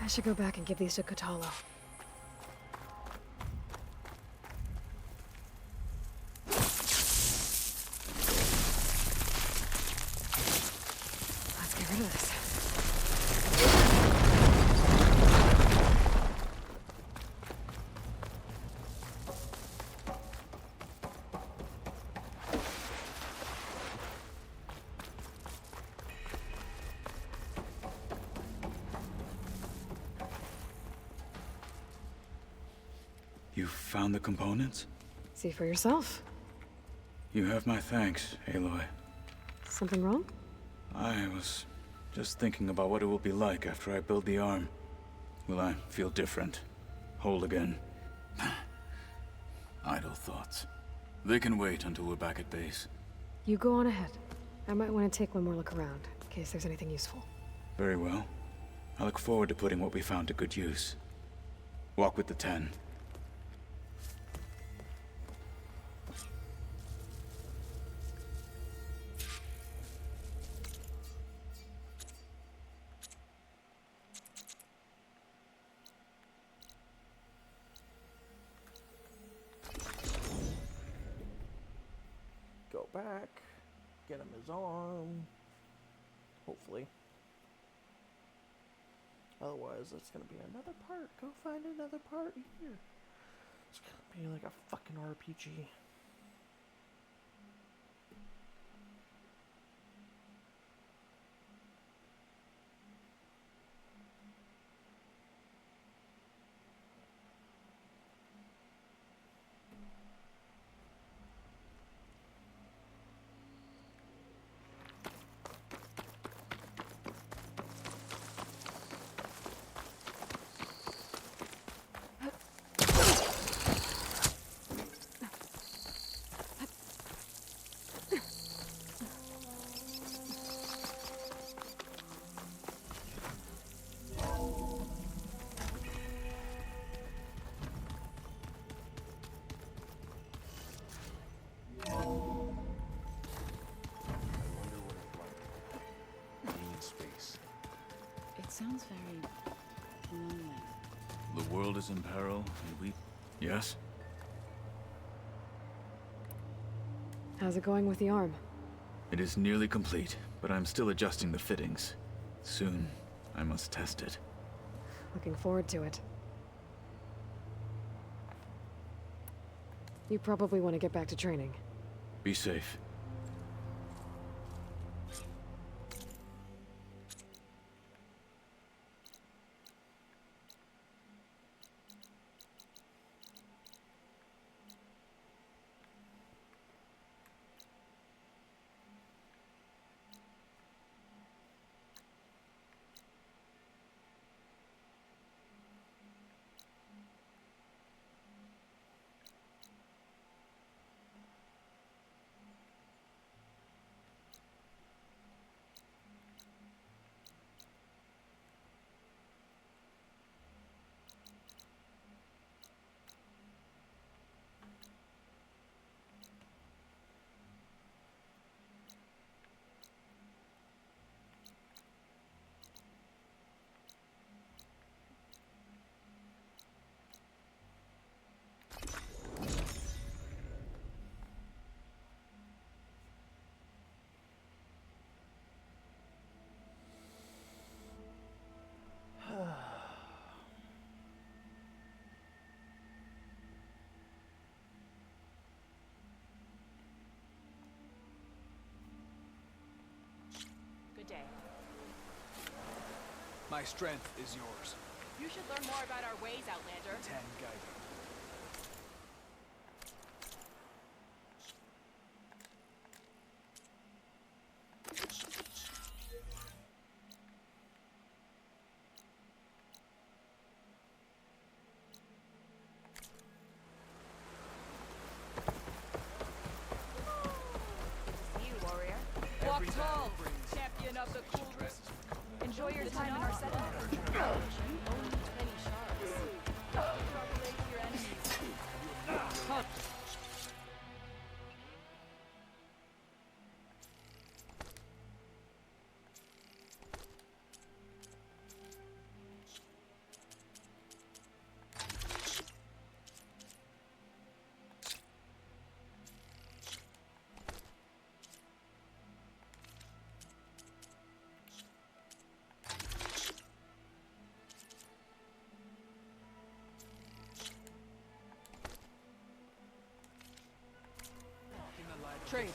I should go back and give these to Kotalo. Let's get rid of this. You found the components? See for yourself. You have my thanks, Aloy. Something wrong? I was just thinking about what it will be like after I build the arm. Will I feel different? Whole again? Idle thoughts. They can wait until we're back at base. You go on ahead. I might want to take one more look around, in case there's anything useful. Very well. I look forward to putting what we found to good use. Walk with the 10. Go back, get him his arm, hopefully. Otherwise, it's gonna be another part. Go find another part here. It's gonna be like a fucking RPG. sounds very lonely. The world is in peril, and we... Yes? How's it going with the arm? It is nearly complete, but I'm still adjusting the fittings. Soon, I must test it. Looking forward to it. You probably want to get back to training. Be safe. Good day. My strength is yours. You should learn more about our ways, Outlander. 10 guiding. See you, warrior. Walk tall, champion of the cool. Enjoy your time in our settlement. You only 20 shards. Populate your enemies. Trade.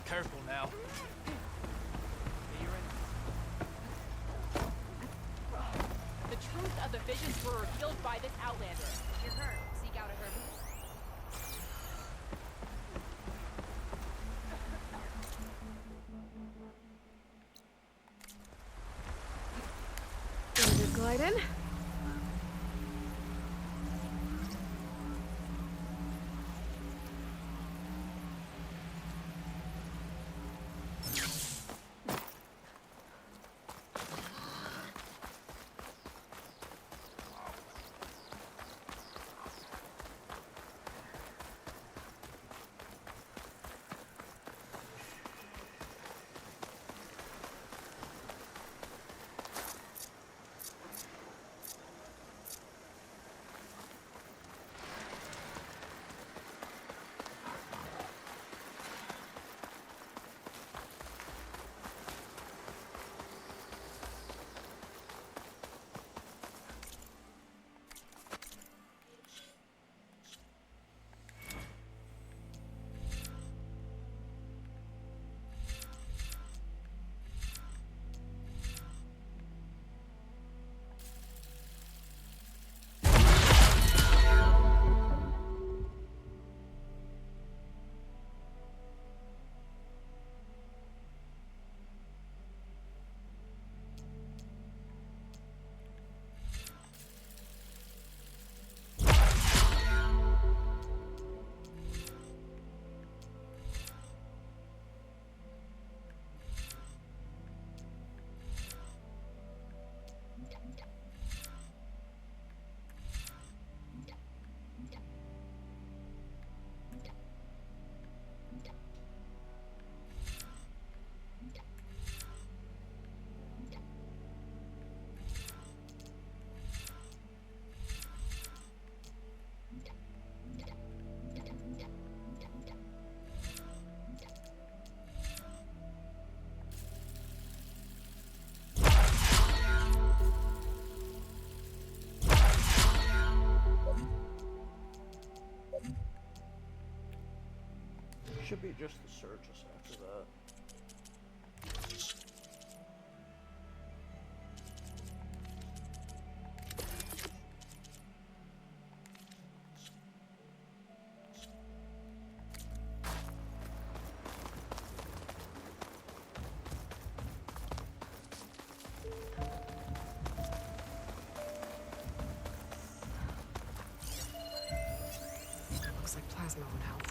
Careful now. The truth of the visions were revealed by this Outlander. If you're hurt, seek out a herbalist. Glide in. should be just the surges after that. Looks like plasma would help.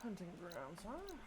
Hunting grounds, huh?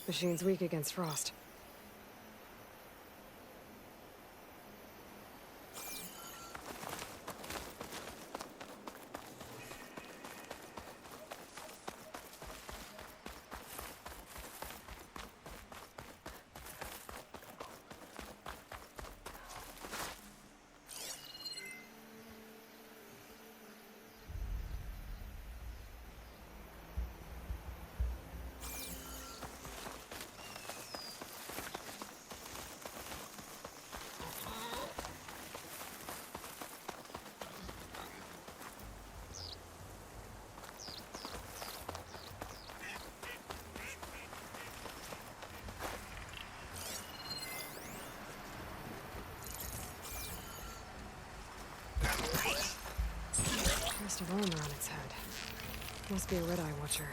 Machine's weak against frost. nest of armor on its head. Must be a red-eye watcher.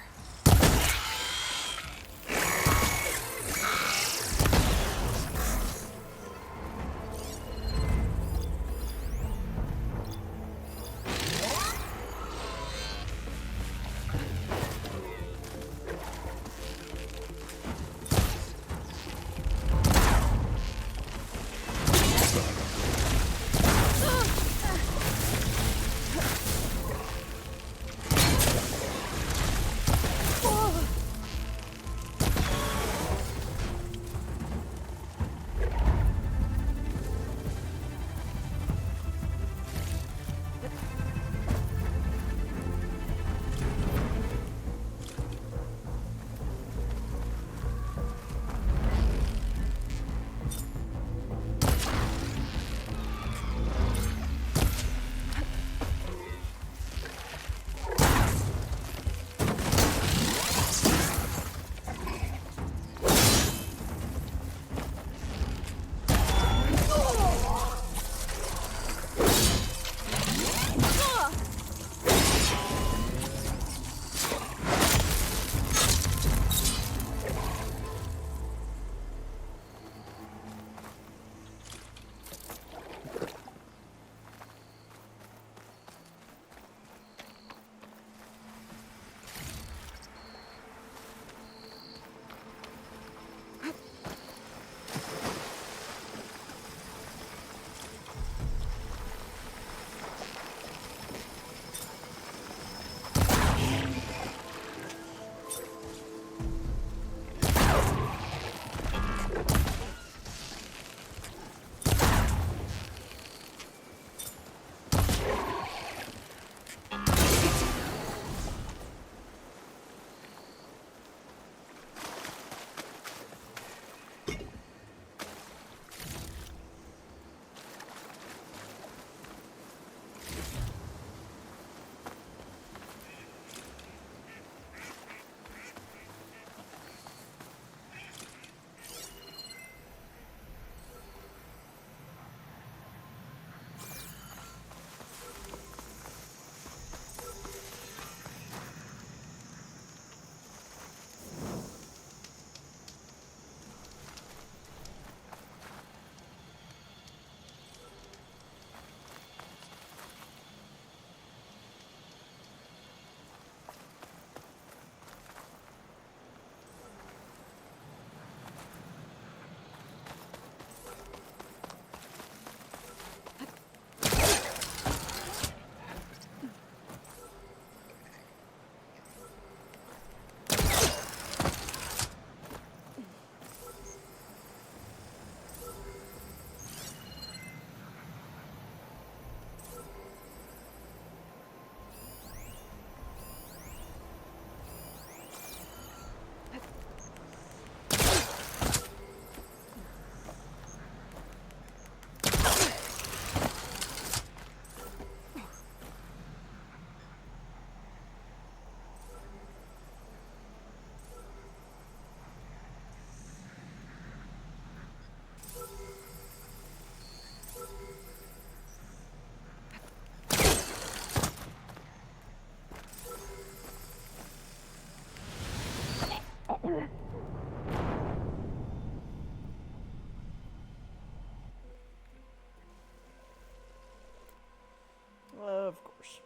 Of course.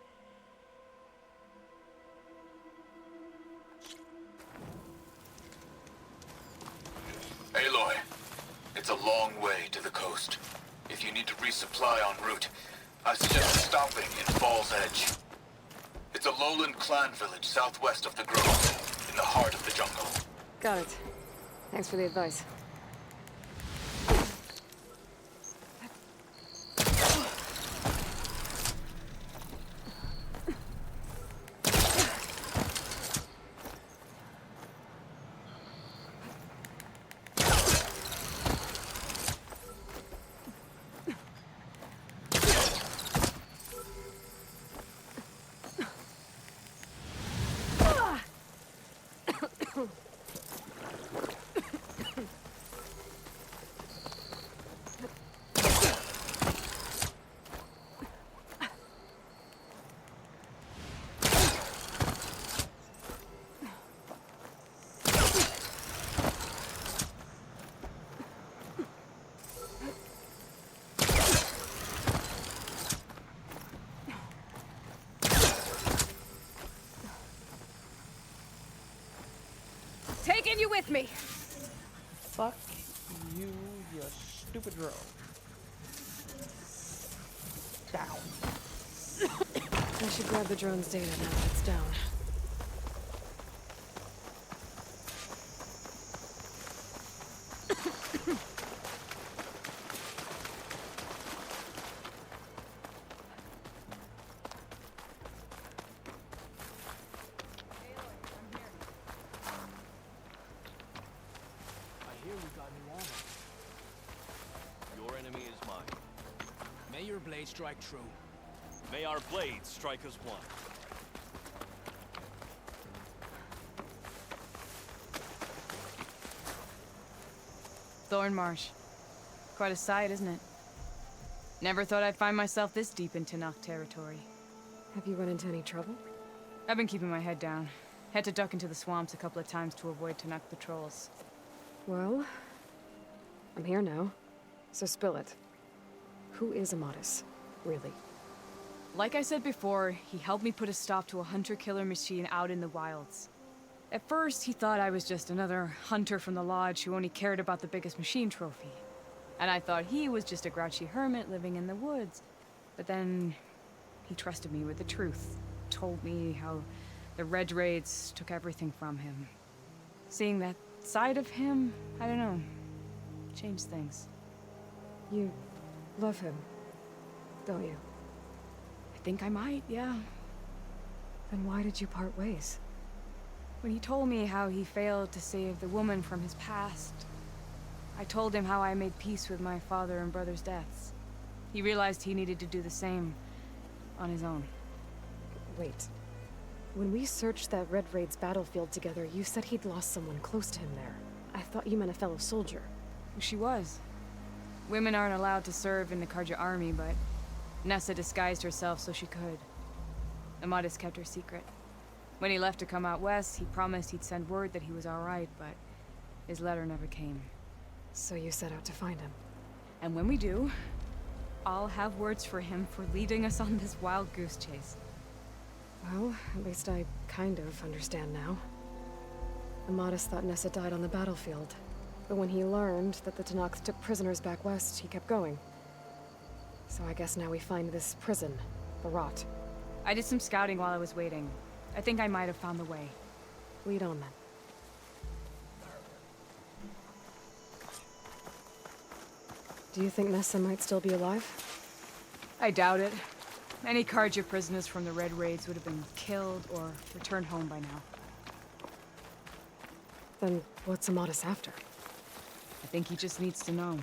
Aloy, it's a long way to the coast. If you need to resupply en route, I suggest stopping in Fall's Edge. It's a lowland clan village southwest of the Grove, in the heart of the jungle. Got it. Thanks for the advice. taking you with me. Fuck you, you stupid drone. Down. I should grab the drone's data now that it's down. I hear we got new armor. Your enemy is mine. May your blade strike true. May our blades strike as one. Thornmarsh. Quite a sight, isn't it? Never thought I'd find myself this deep in Tanakh territory. Have you run into any trouble? I've been keeping my head down. Had to duck into the swamps a couple of times to avoid Tanakh patrols. Well, I'm here now, so spill it. Who is Amatis, really? Like I said before, he helped me put a stop to a hunter-killer machine out in the wilds. At first, he thought I was just another hunter from the lodge who only cared about the biggest machine trophy. And I thought he was just a grouchy hermit living in the woods. But then, he trusted me with the truth. Told me how the Red Raids took everything from him. Seeing that side of him, I don't know, changed things. You love him, don't you? I think I might, yeah. Then why did you part ways? When he told me how he failed to save the woman from his past, I told him how I made peace with my father and brother's deaths. He realized he needed to do the same on his own. Wait. When we searched that Red Raid's battlefield together, you said he'd lost someone close to him there. I thought you meant a fellow soldier. She was. Women aren't allowed to serve in the Karja army, but Nessa disguised herself so she could. Amatis kept her secret. When he left to come out west, he promised he'd send word that he was all right, but his letter never came. So you set out to find him. And when we do, I'll have words for him for leading us on this wild goose chase. Well, at least I kind of understand now. Amatis thought Nessa died on the battlefield, but when he learned that the Tanakhs took prisoners back west, he kept going. So I guess now we find this prison, the Rot. I did some scouting while I was waiting. I think I might have found the way. Lead on then. Do you think Nessa might still be alive? I doubt it. Any Karja prisoners from the Red Raids would have been killed or returned home by now. Then what's Amatis after? I think he just needs to know.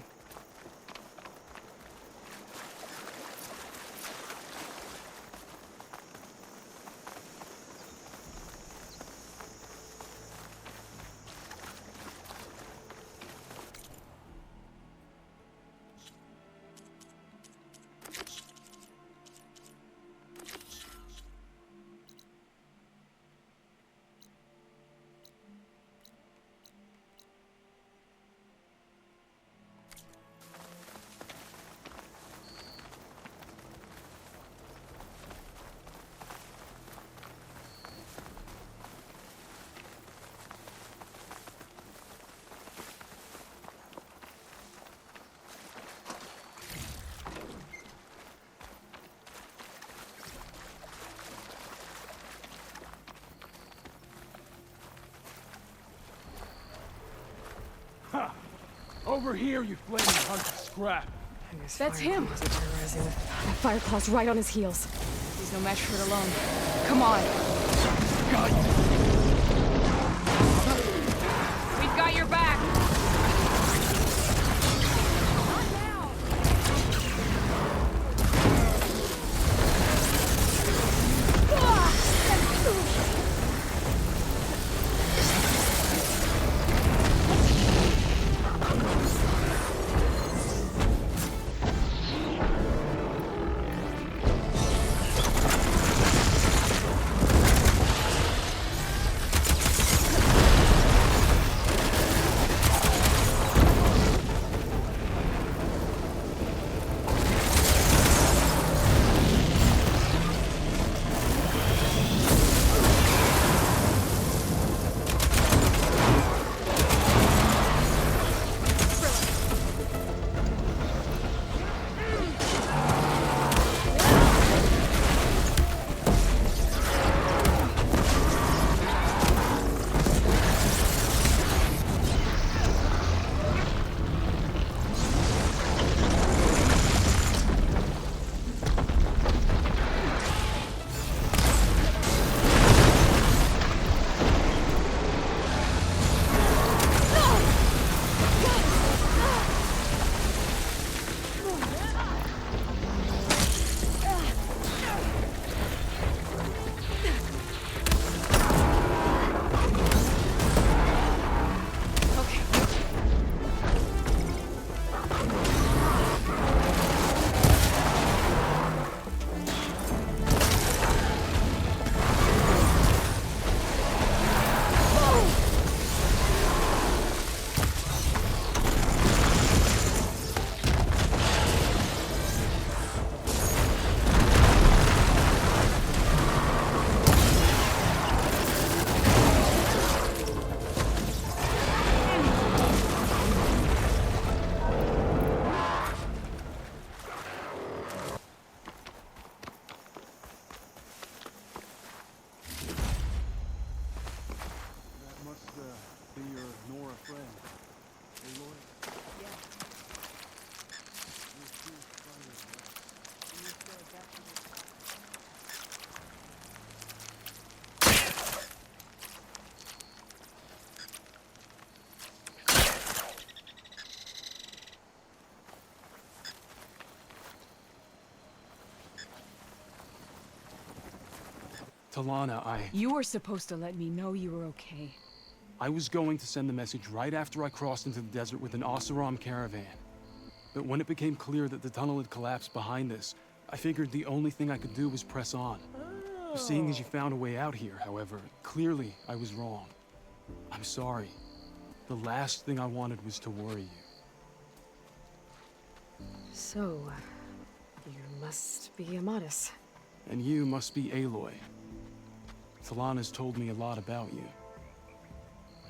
Ha! Over here, you flaming hunk of scrap. That's him! Fireclaw's right on his heels. He's no match for it alone. Come on! We've got your back! be your Nora friend. Aloy? Yeah. Talana, You were supposed to let me know you were okay. I was going to send the message right after I crossed into the desert with an Oseram caravan. But when it became clear that the tunnel had collapsed behind us, I figured the only thing I could do was press on. Seeing as you found a way out here, however, clearly I was wrong. I'm sorry. The last thing I wanted was to worry you. So, you must be Amatis. And you must be Aloy. Talana's told me a lot about you.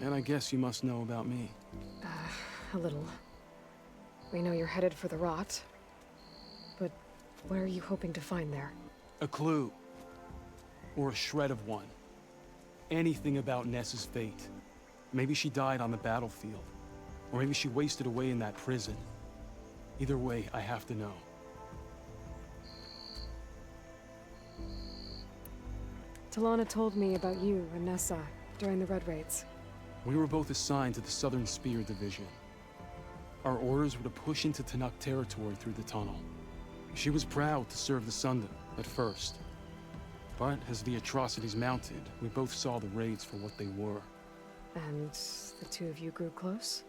And I guess you must know about me. A little. We know you're headed for the rot. But what are you hoping to find there? A clue. Or a shred of one. Anything about Ness's fate. Maybe she died on the battlefield. Or maybe she wasted away in that prison. Either way, I have to know. Talana told me about you and Nessa during the Red Raids. We were both assigned to the Southern Spear Division. Our orders were to push into Tanuk territory through the tunnel. She was proud to serve the Sundom at first. But as the atrocities mounted, we both saw the raids for what they were. And the two of you grew close?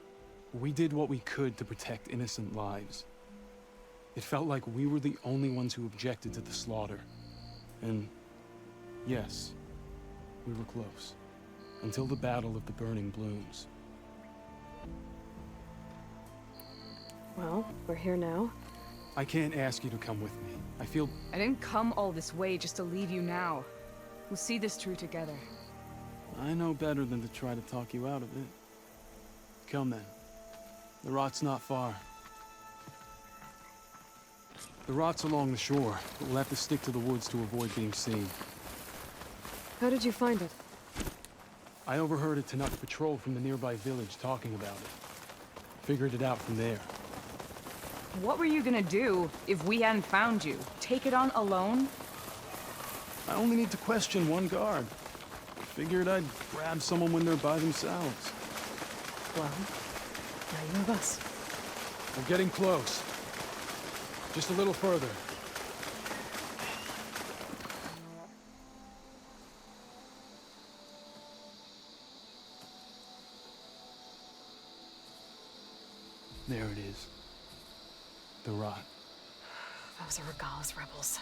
We did what we could to protect innocent lives. It felt like we were the only ones who objected to the slaughter. And yes, we were close. Until the Battle of the Burning Blooms. Well, we're here now. I can't ask you to come with me. I feel... I didn't come all this way just to leave you now. We'll see this through together. I know better than to try to talk you out of it. Come then. The rot's not far. The rot's along the shore, but we'll have to stick to the woods to avoid being seen. How did you find it? I overheard a Tanuk patrol from the nearby village talking about it. Figured it out from there. What were you gonna do if we hadn't found you? Take it on alone? I only need to question one guard. Figured I'd grab someone when they're by themselves. Well, now you have us. We're getting close. Just a little further. There it is. The rot. Those are Regal's rebels.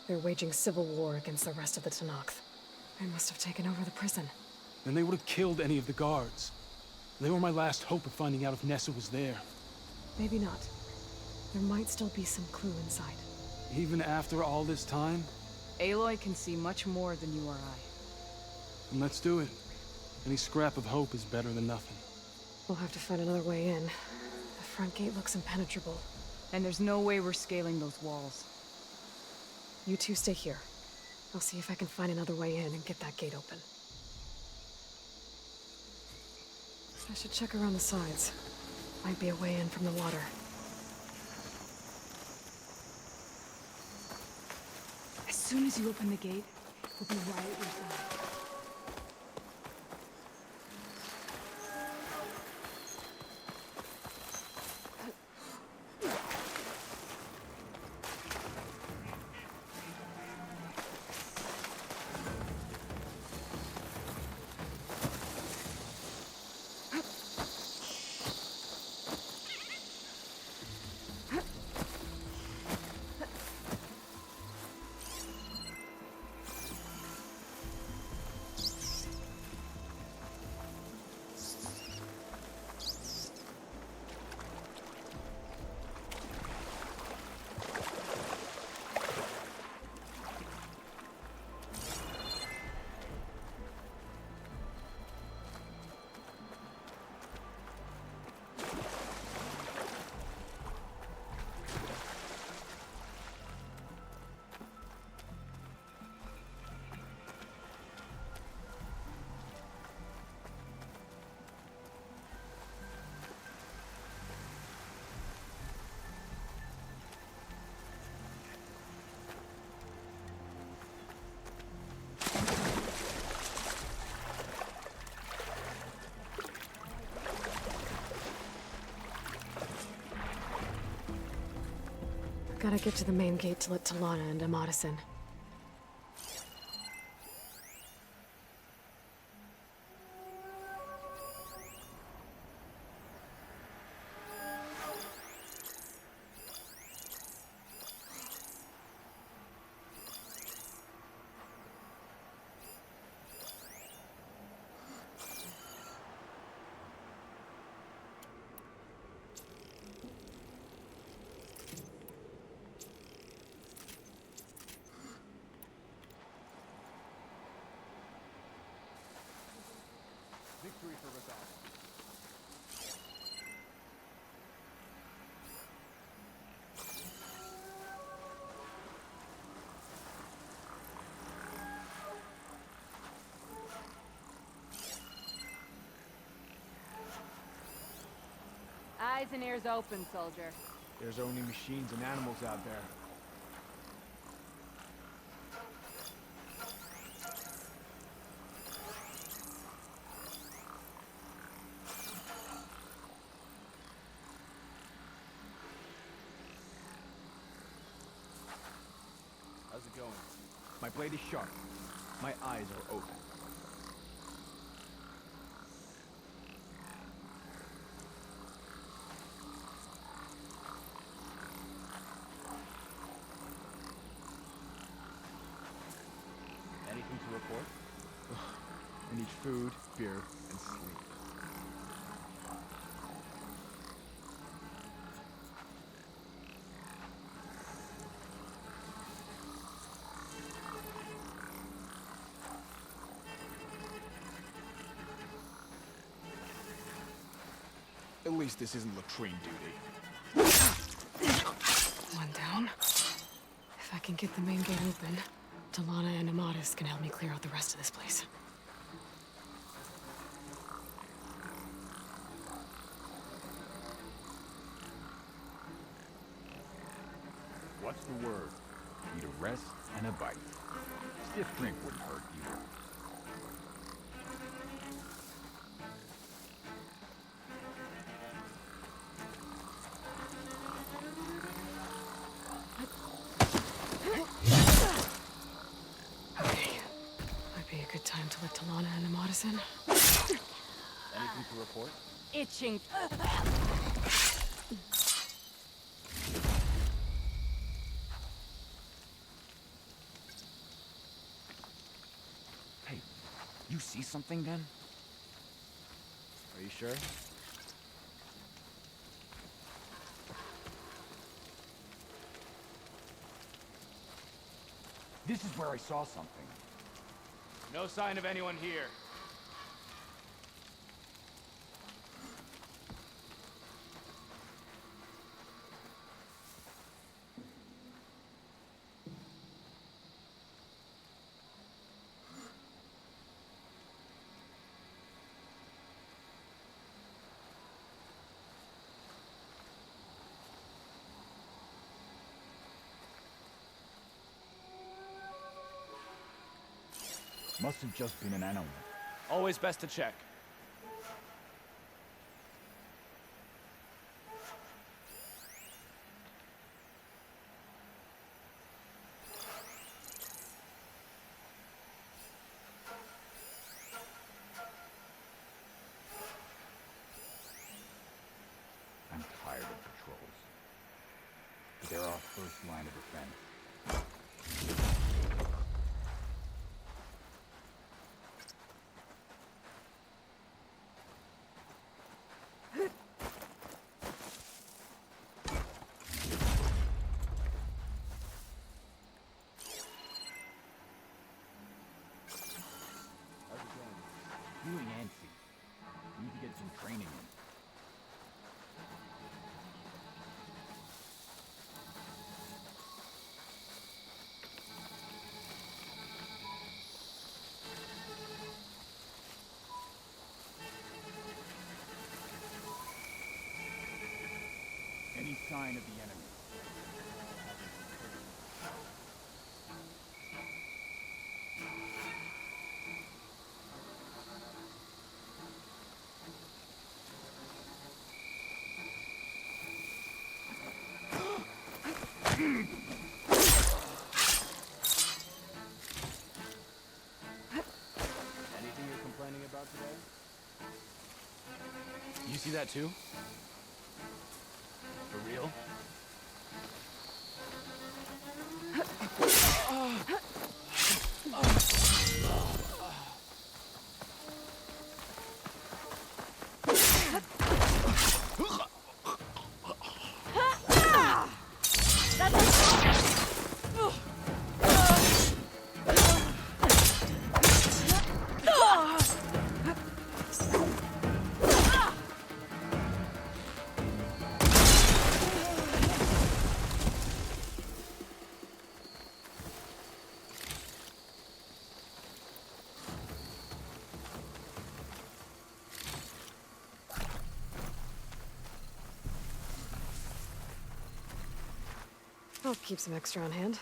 They're waging civil war against the rest of the Tanakh. They must have taken over the prison. Then they would have killed any of the guards. They were my last hope of finding out if Nessa was there. Maybe not. There might still be some clue inside. Even after all this time? Aloy can see much more than you or I. Then let's do it. Any scrap of hope is better than nothing. We'll have to find another way in. The front gate looks impenetrable. And there's no way we're scaling those walls. You two stay here. I'll see if I can find another way in and get that gate open. I should check around the sides. Might be a way in from the water. As soon as you open the gate, we'll be right at your side. Gotta get to the main gate to let Talana and Amatis in. Victory for Rebecca. Eyes and ears open, soldier. There's only machines and animals out there. How's it going? My blade is sharp. My eyes are open. Anything to report? I need food, beer, and sleep. At least this isn't latrine duty. One down. If I can get the main gate open, Talana and Amatis can help me clear out the rest of this place. What's the word? Need a rest and a bite. Stiff drink wouldn't hurt either. Okay. Might be a good time to let Talana and Amatis in. Anything to report? Itching. Hey, you see something then? Are you sure? This is where I saw something. No sign of anyone here. Must have just been an animal. Always best to check. I'm tired of patrols. They're our first line of defense. Feeling antsy. Need to get some training in. Any sign of the enemy? You see that too? For real? I'll keep some extra on hand.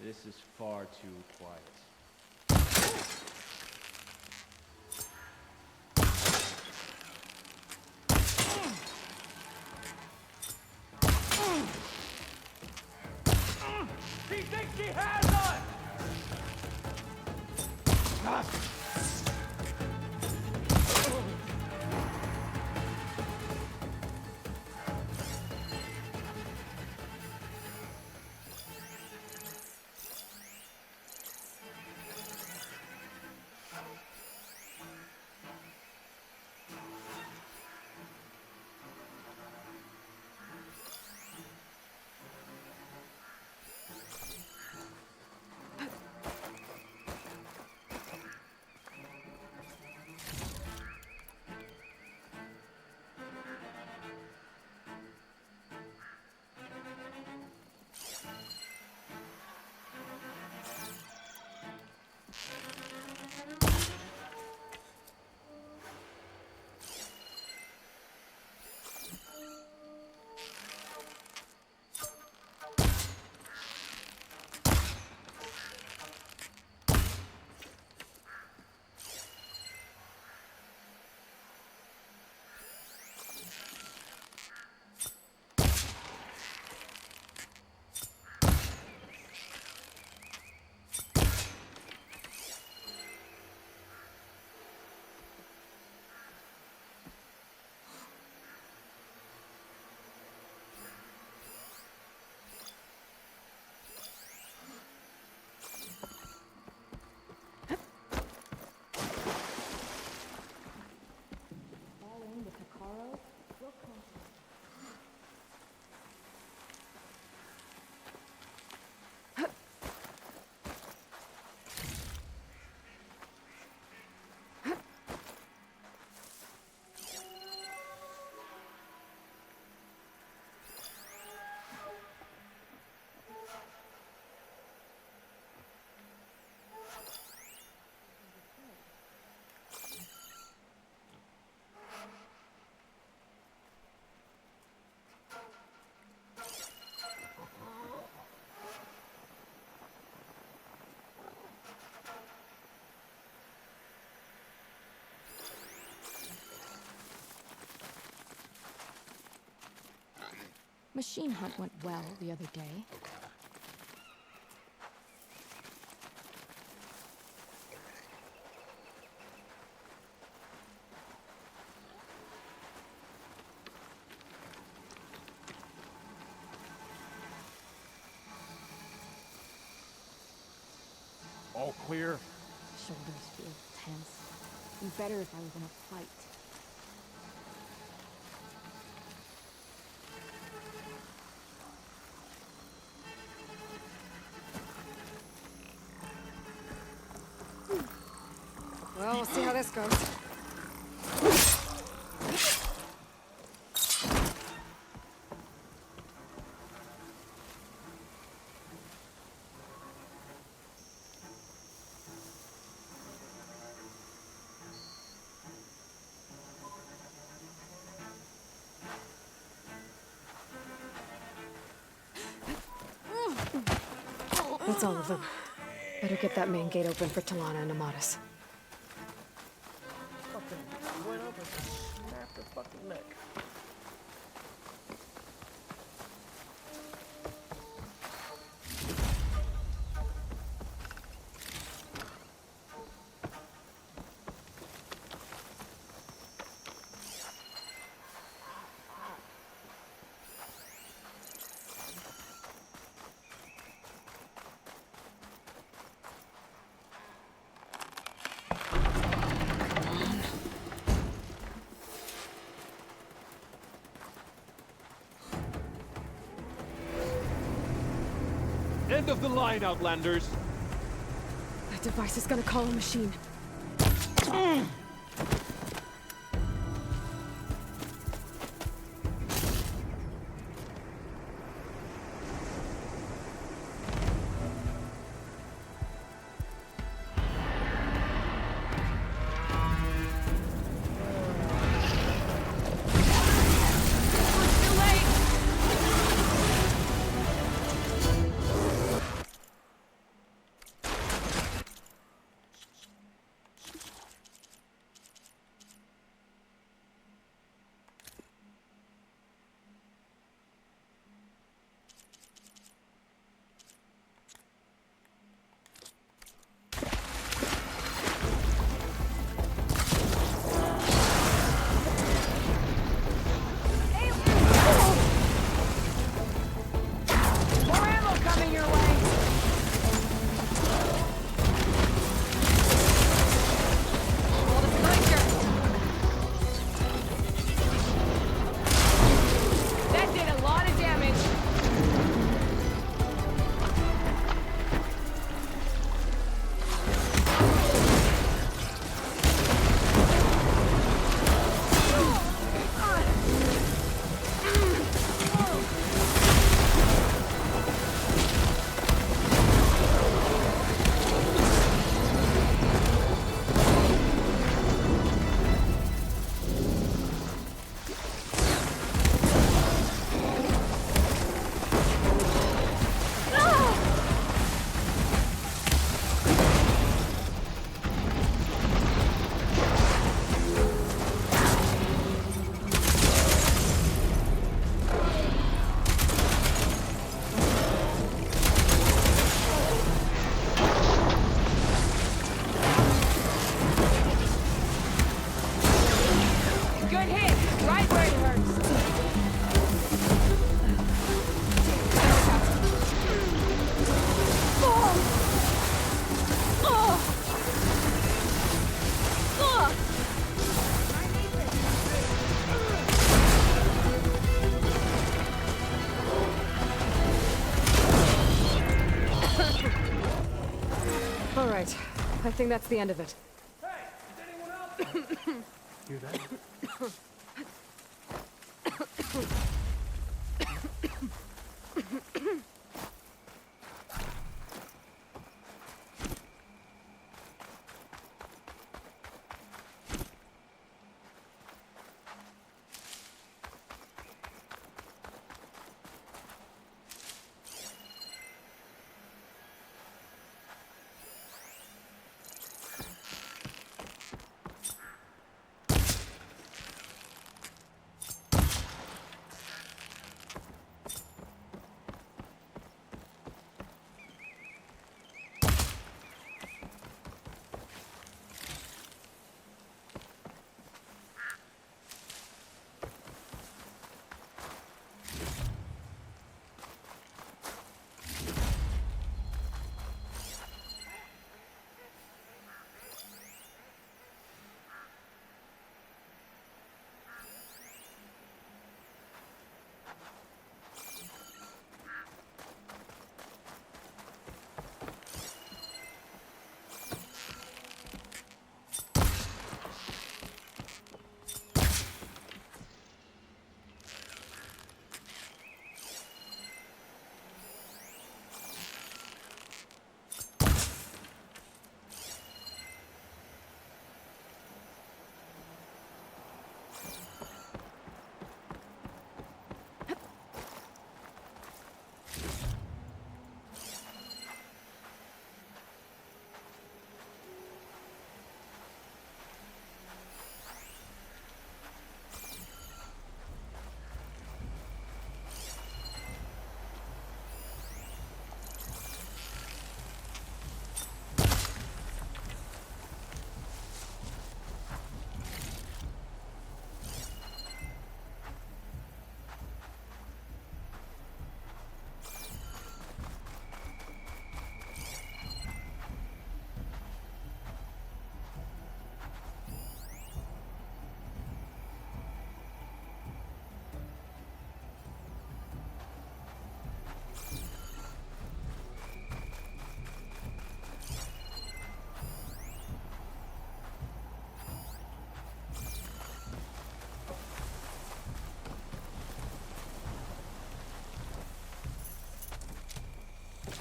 This is far too quiet. She thinks she has us! Machine hunt went well the other day. All clear? Shoulders feel tense. Be better if I was in a fight. how this goes. That's all of them. Better get that main gate open for Talana and Amatis. Fucking went up and snapped her fucking neck. End of the line, Outlanders! That device is gonna call a machine. Alright, I think that's the end of it. Hear that?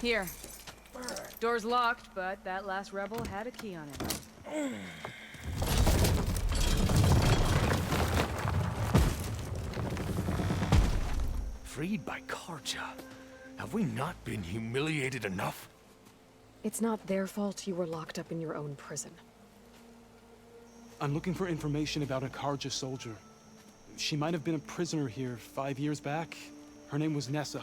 Here. Door's locked, but that last rebel had a key on it. Freed by Karja? Have we not been humiliated enough? It's not their fault you were locked up in your own prison. I'm looking for information about a Karja soldier. She might have been a prisoner here 5 years back. Her name was Nessa.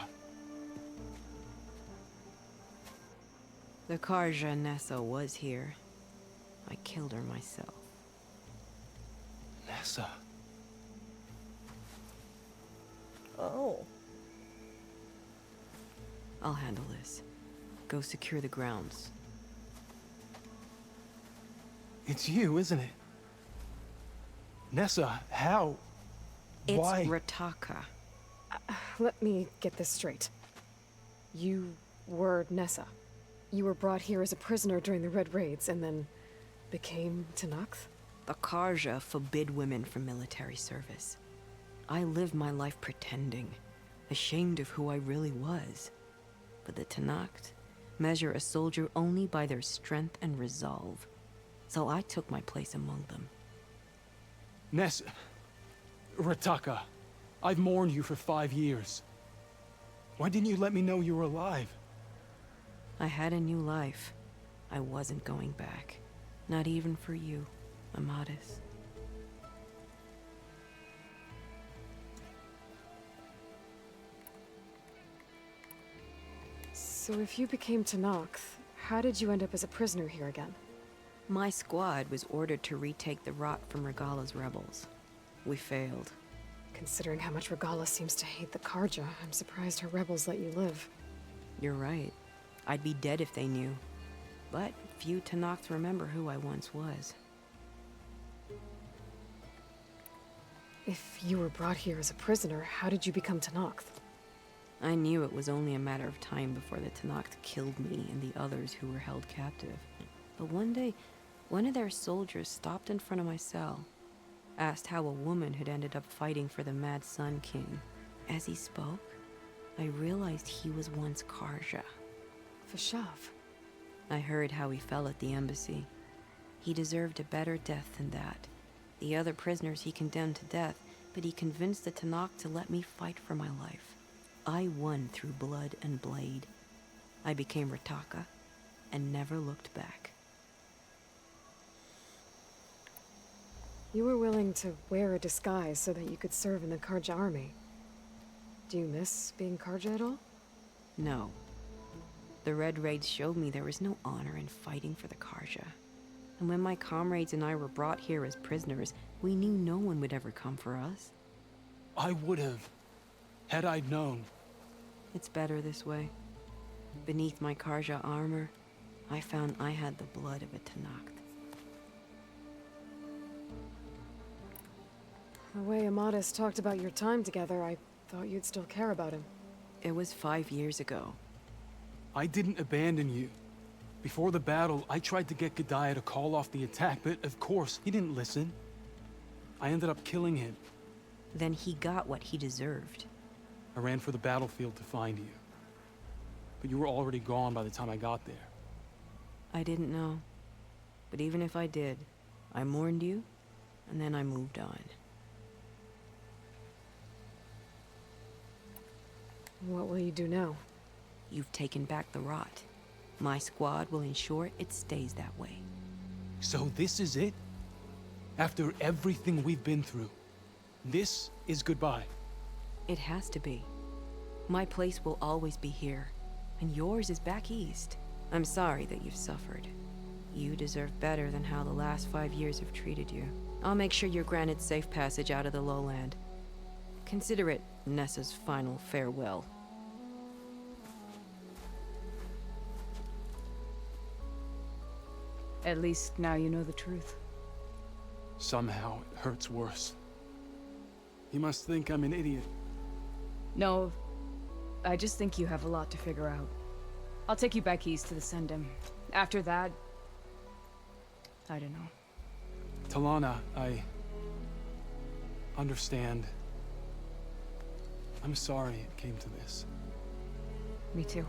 The Karja Nessa was here. I killed her myself. Nessa? Oh. I'll handle this. Go secure the grounds. It's you, isn't it? Nessa, how? It's Why? Rataka. Let me get this straight. You were Nessa. You were brought here as a prisoner during the Red Raids and then became Tenakth? The Karja forbid women from military service. I lived my life pretending, ashamed of who I really was. But the Tenakth measure a soldier only by their strength and resolve. So I took my place among them. Nessa. Rataka. I've mourned you for 5 years. Why didn't you let me know you were alive? I had a new life. I wasn't going back. Not even for you, Amadis. So if you became Tenakth, how did you end up as a prisoner here again? My squad was ordered to retake the Rot from Regala's rebels. We failed. Considering how much Regala seems to hate the Karja, I'm surprised her rebels let you live. You're right. I'd be dead if they knew. But few Tenakth remember who I once was. If you were brought here as a prisoner, how did you become Tenakth? I knew it was only a matter of time before the Tenakth killed me and the others who were held captive. But one day, one of their soldiers stopped in front of my cell, asked how a woman had ended up fighting for the Mad Sun King. As he spoke, I realized he was once Karja. Vashav. I heard how he fell at the embassy. He deserved a better death than that. The other prisoners he condemned to death, but he convinced the Tenakth to let me fight for my life. I won through blood and blade. I became Rataka and never looked back. You were willing to wear a disguise so that you could serve in the Karja army. Do you miss being Karja at all? No. The Red Raids showed me there was no honor in fighting for the Karja. And when my comrades and I were brought here as prisoners, we knew no one would ever come for us. I would have, had I known. It's better this way. Beneath my Karja armor, I found I had the blood of a Tenakth. The way Amadis talked about your time together, I thought you'd still care about him. It was 5 years ago. I didn't abandon you. Before the battle, I tried to get G'daiah to call off the attack, but of course, he didn't listen. I ended up killing him. Then he got what he deserved. I ran for the battlefield to find you. But you were already gone by the time I got there. I didn't know. But even if I did, I mourned you, and then I moved on. What will you do now? You've taken back the Rot. My squad will ensure it stays that way. So this is it? After everything we've been through, this is goodbye? It has to be. My place will always be here, and yours is back east. I'm sorry that you've suffered. You deserve better than how the last 5 years have treated you. I'll make sure you're granted safe passage out of the lowland. Consider it Nessa's final farewell. At least now you know the truth. Somehow it hurts worse. You must think I'm an idiot. No, I just think you have a lot to figure out. I'll take you back east to the Sendem. After that, I don't know. Talana, I understand. I'm sorry it came to this. Me too.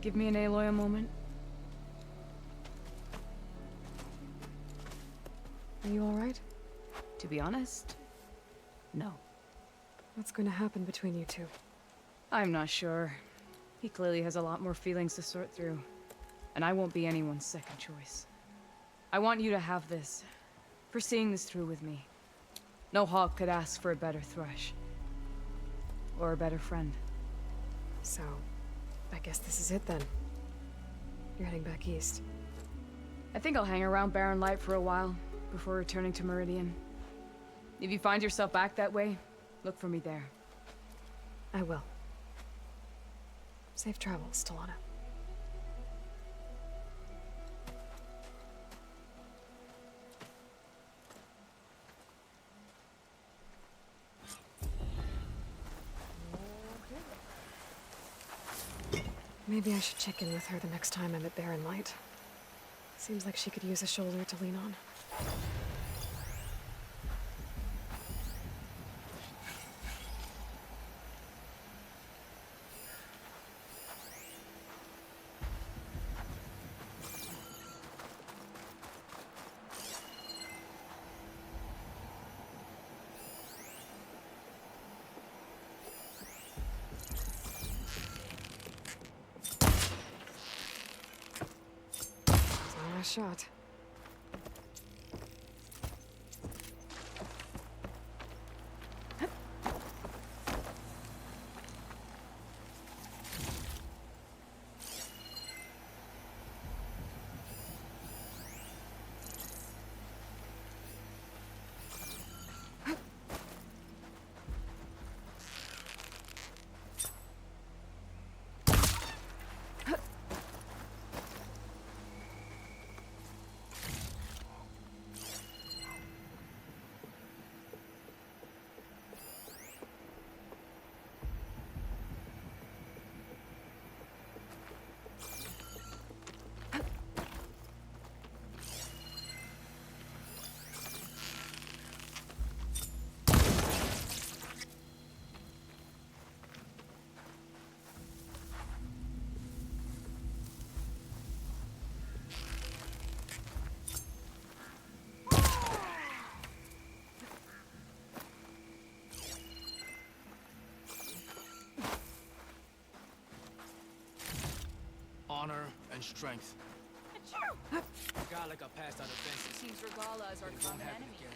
Give me an Aloy a moment. Are you alright? To be honest, no. What's going to happen between you two? I'm not sure. He clearly has a lot more feelings to sort through. And I won't be anyone's second choice. I want you to have this. For seeing this through with me. No hawk could ask for a better thrush. Or a better friend. So, I guess this is it then. You're heading back east. I think I'll hang around Barren Light for a while, before returning to Meridian. If you find yourself back that way, look for me there. I will. Safe travels, Talana. Maybe I should check in with her the next time I'm at Barren Light. Seems like she could use a shoulder to lean on. Nice shot. Honor and strength. God, like I passed out offenses. Seems Regala is our It won't common happen enemy. again.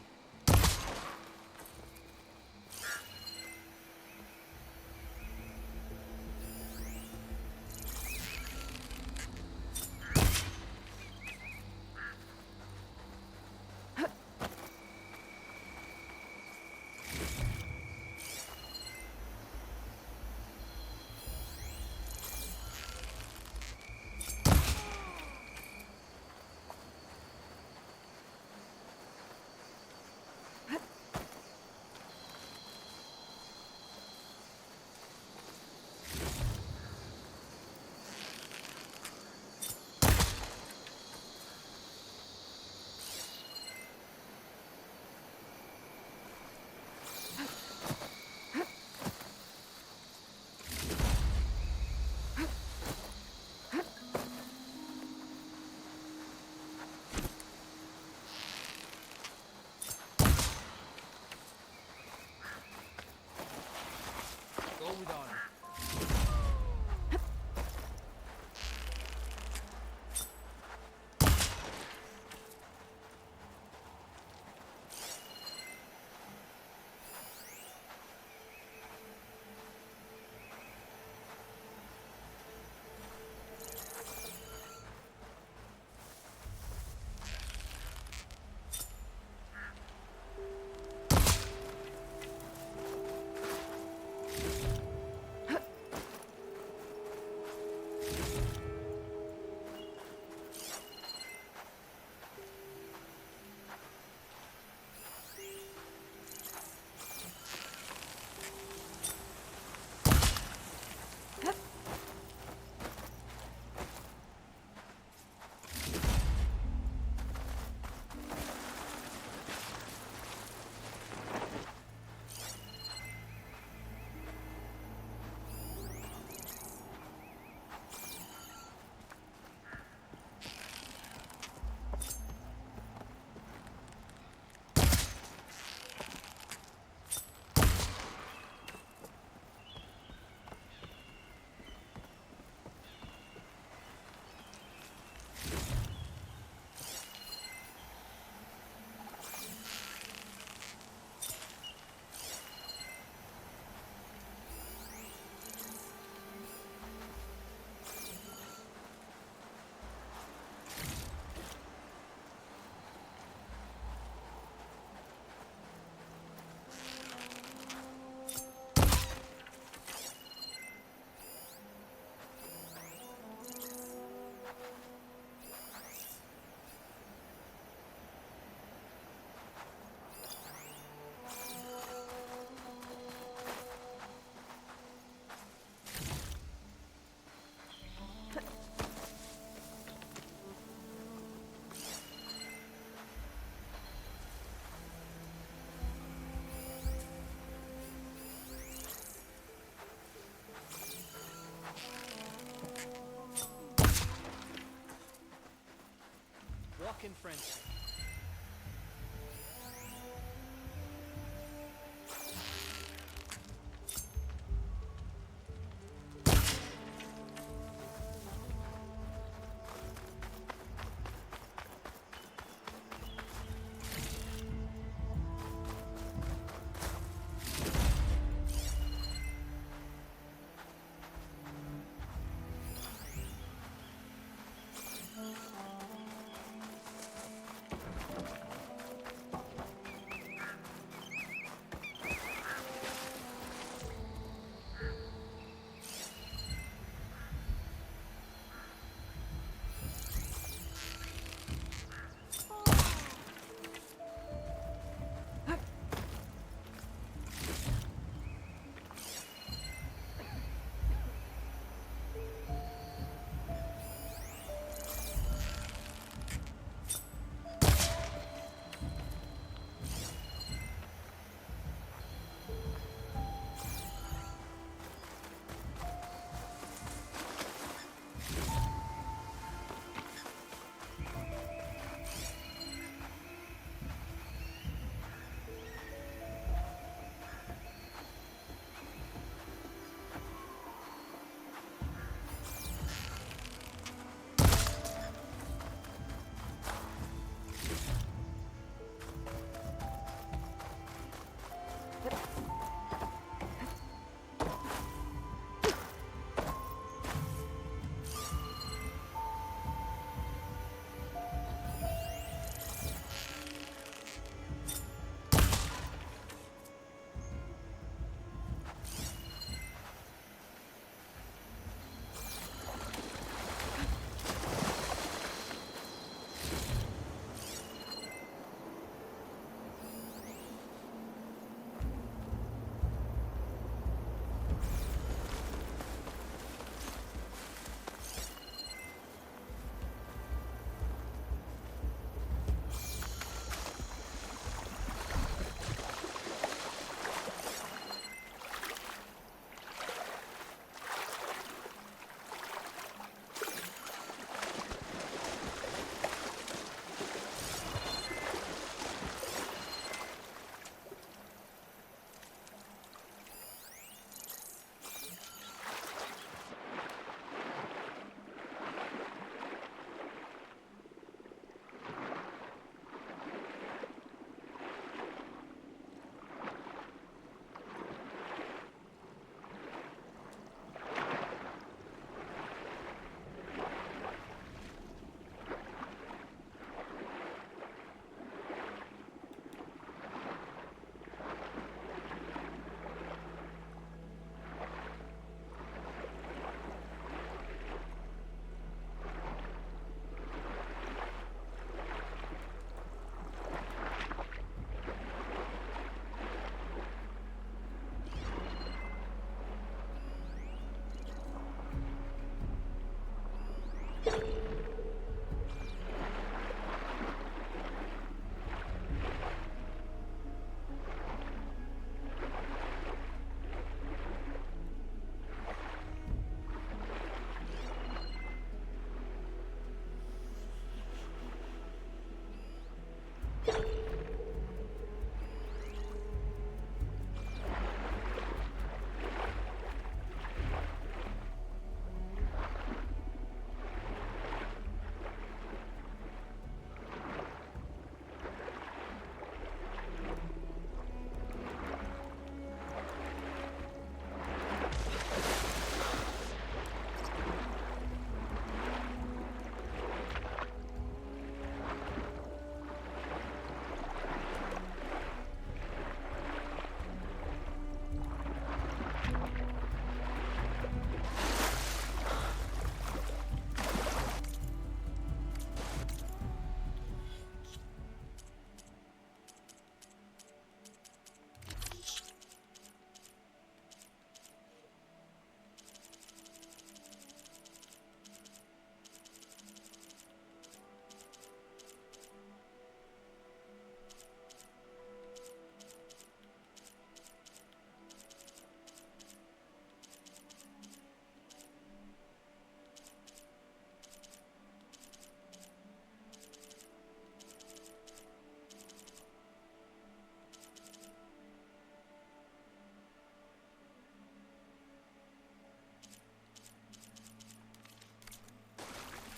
friends.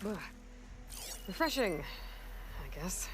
Ugh. Refreshing, I guess.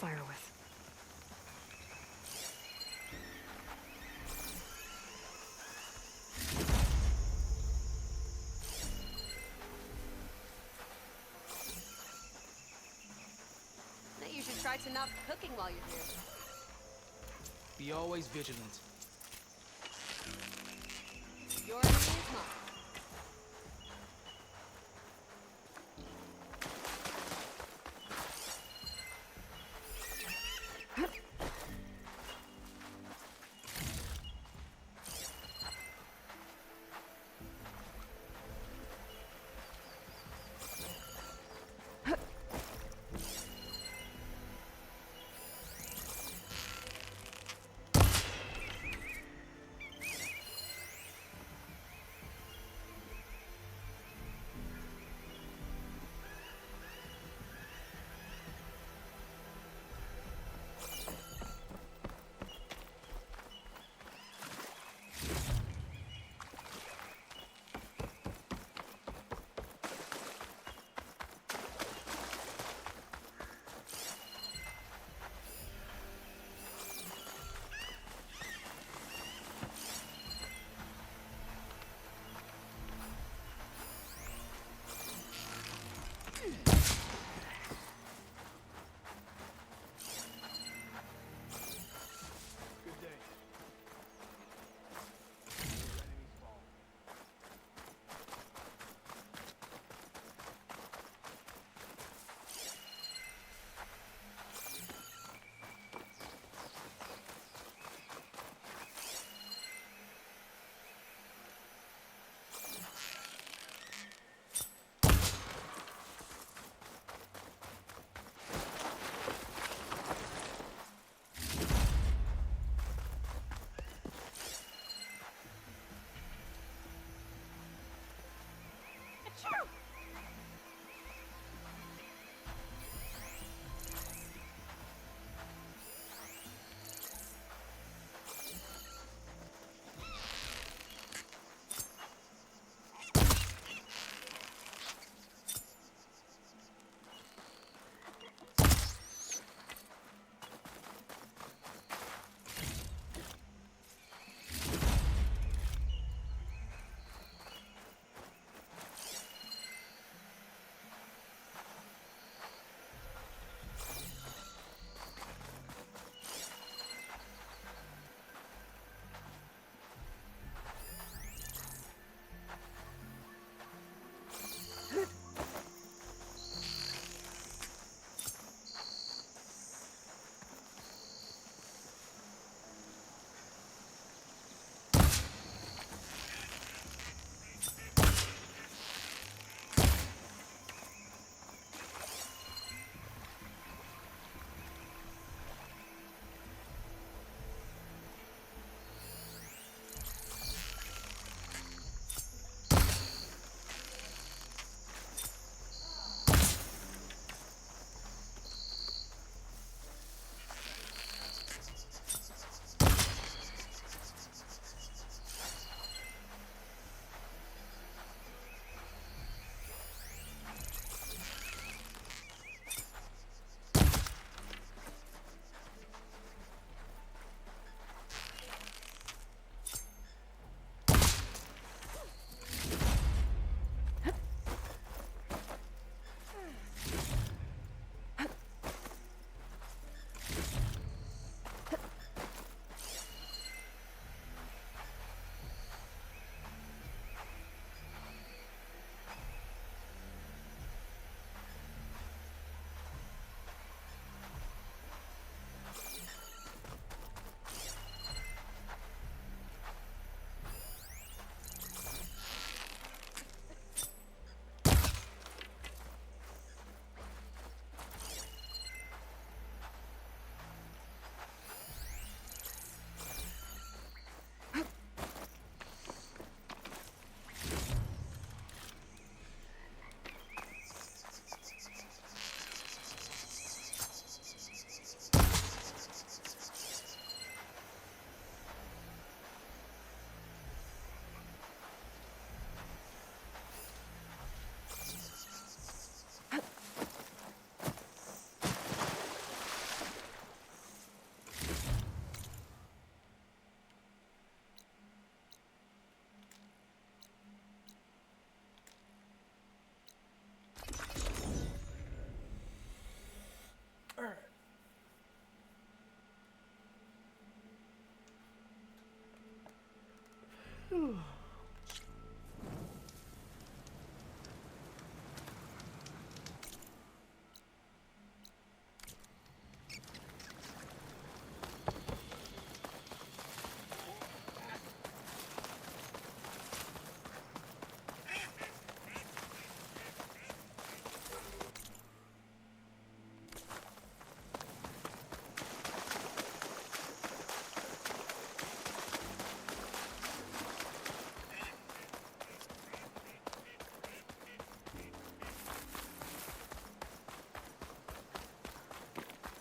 fire with. You should try to not cooking while you're here. Be always vigilant. Your enemy is mine.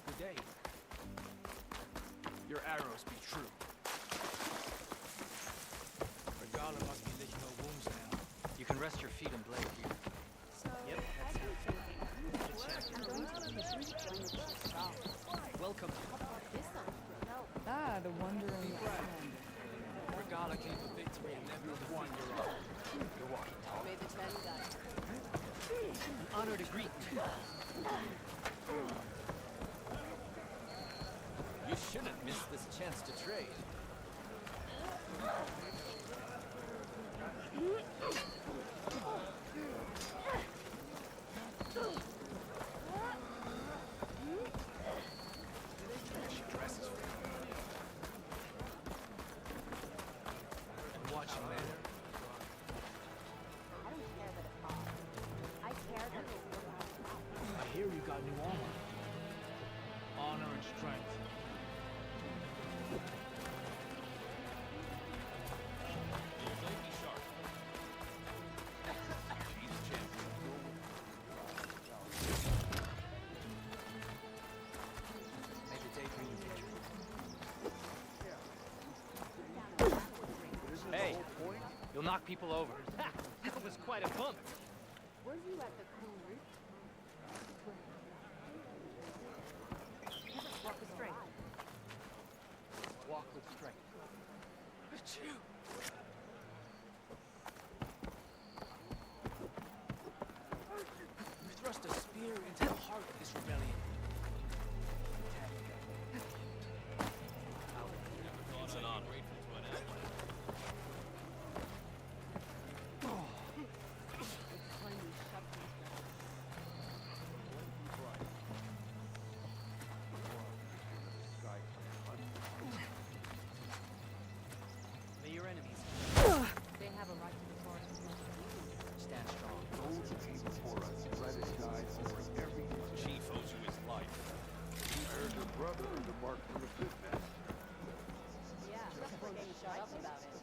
Good day. Your arrows be true. Regala must be licking her wounds now. You can rest your feet and blade here. So, Yep, I've been thinking. I'm going to the mission to join the Chief's Ball. Welcome. This sounds good. No. Ah, the wandering Outlander. Regala came for victory and never defeat your own. You're walking tall. May the 10 guide. An honor to greet you. You shouldn't miss this chance to trade. She dresses for you. And watching later. I don't care that it falls. I care that it's I hear you got new armor. Honor and strength. Don't be sharp. She's a champion. May the day bring you victory. Hey, you'll knock people over. That was quite a bump. Were you at the cool roof? Walk with strength. Walk with strength. Achoo! You thrust a spear into the heart of this rebellion. It's an honor. May your enemies They have a right to the forest. stand strong. Those who came before us, let it die for every Chief owes you his life. You heard your brother and the mark from the pit nest. Yeah, we're getting shut up about it.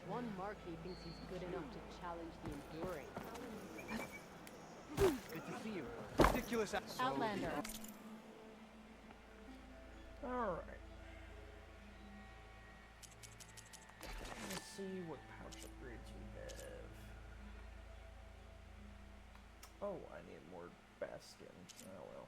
One Marquis thinks he's good enough to challenge the Enduring. Good to see you. Ridiculous. Outlander. Alright. Let's see what pouch upgrades we have. Oh, I need more baskin. Oh well.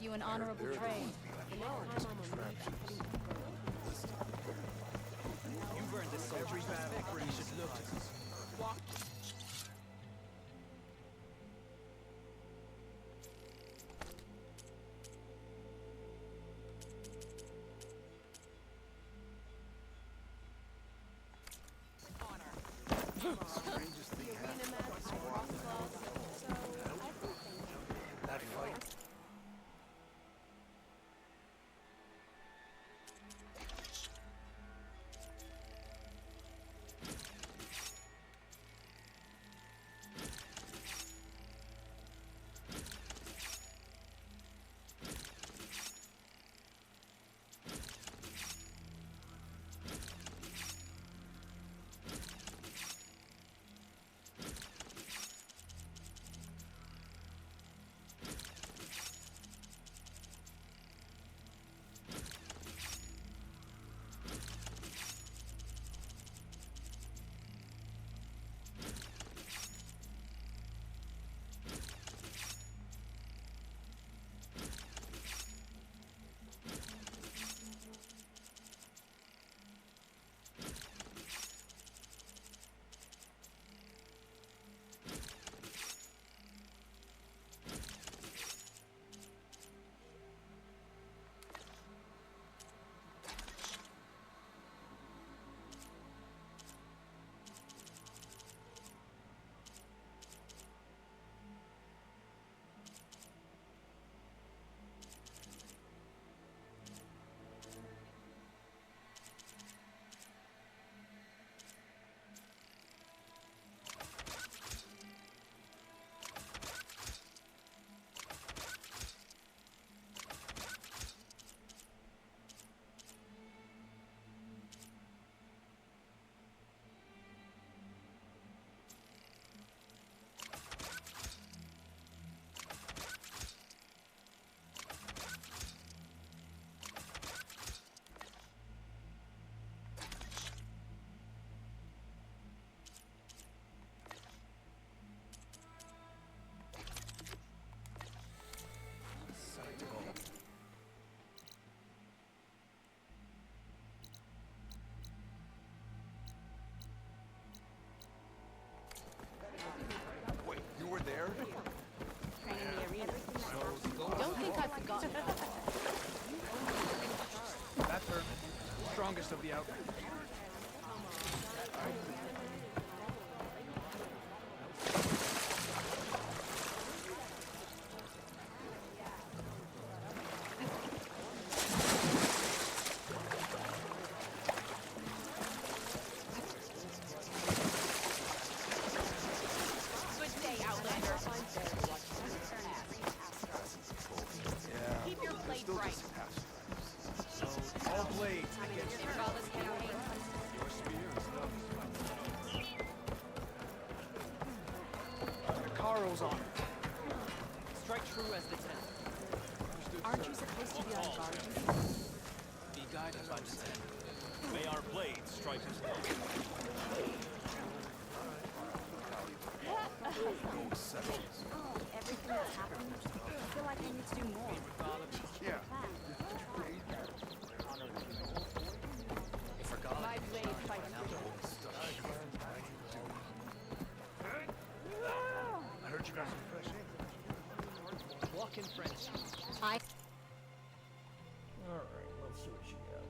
you an honorable trade. You've earned this soldier's respect. You should look to walk. Strangest thing happened. That fight. Wait, you were there? Don't think I've forgotten about that. That's her. Strongest of the outfit. Good day, Outlander. Keep your blade bright. All blades against AerosValos campaign. your spear is love. The Caro's on. Strike true as the ten. Aren't you supposed to be on guard? Be guided by the ten. May our blades strike as well. Everything that's happened, I feel like I need to do more. Yeah. My blade fights I heard you got some fresh ink. Walk in French. Alright, let's see what you got.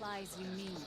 supplies you need.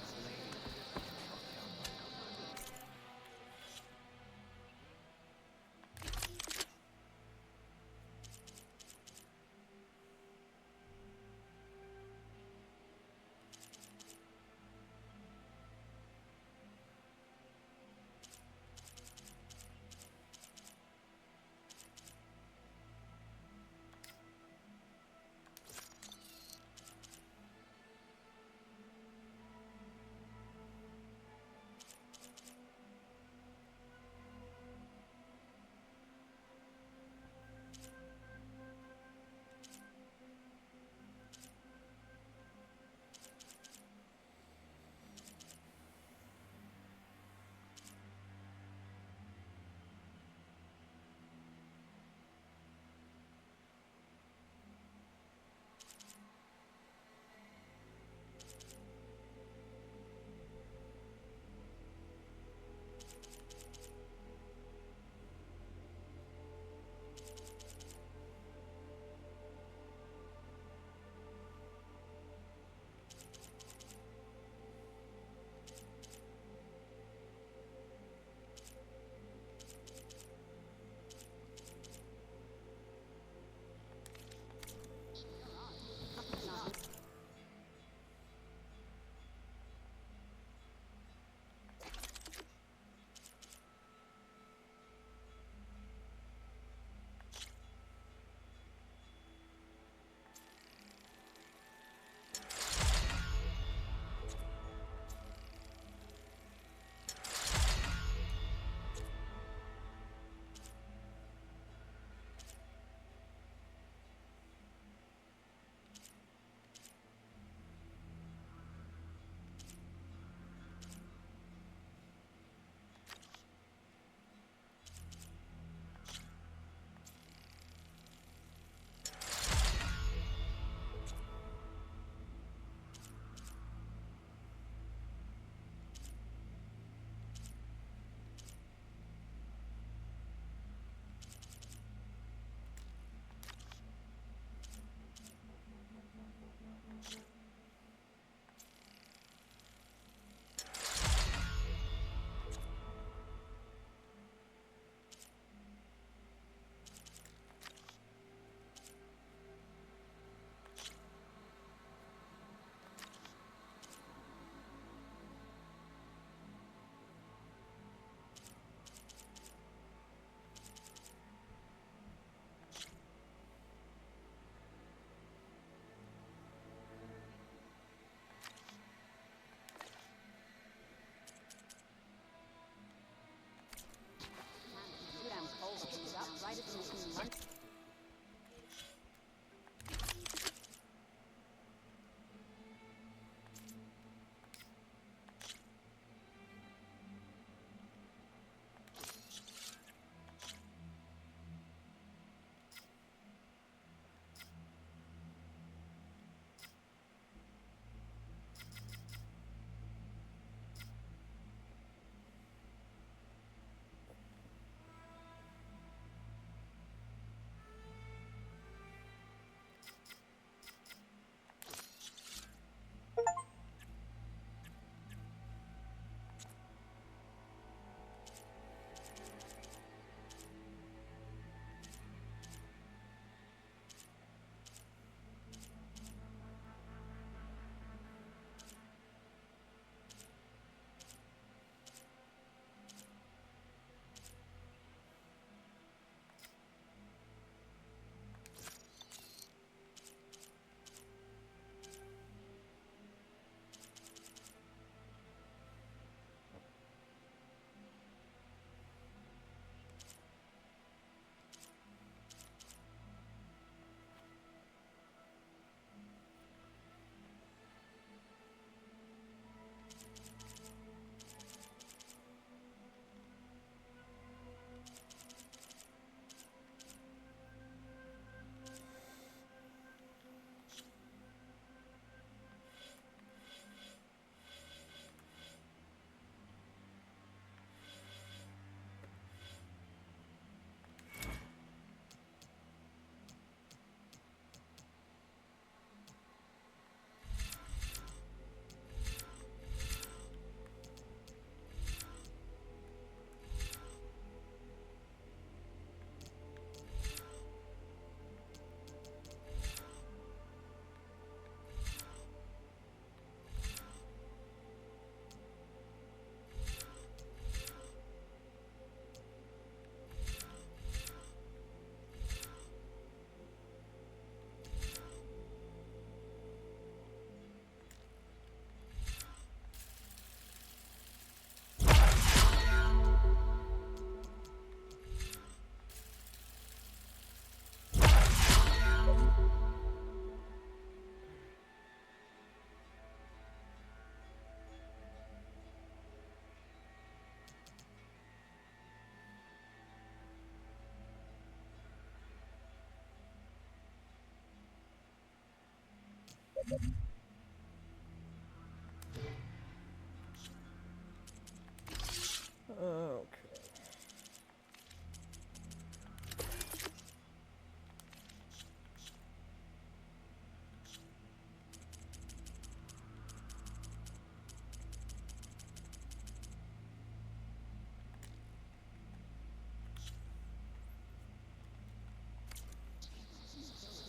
Okay.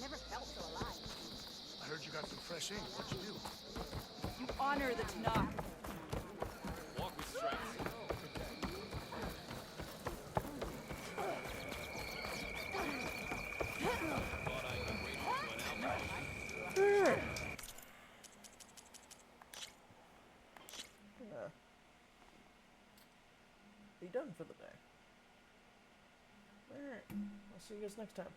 Never felt so alive. I heard you got some fresh ink. What'd you do? You honor the Tanakh. Walk with strength. Thought I could wait for an outbreak. Alright. Yeah. Be done for the day. Alright. I'll see you guys next time.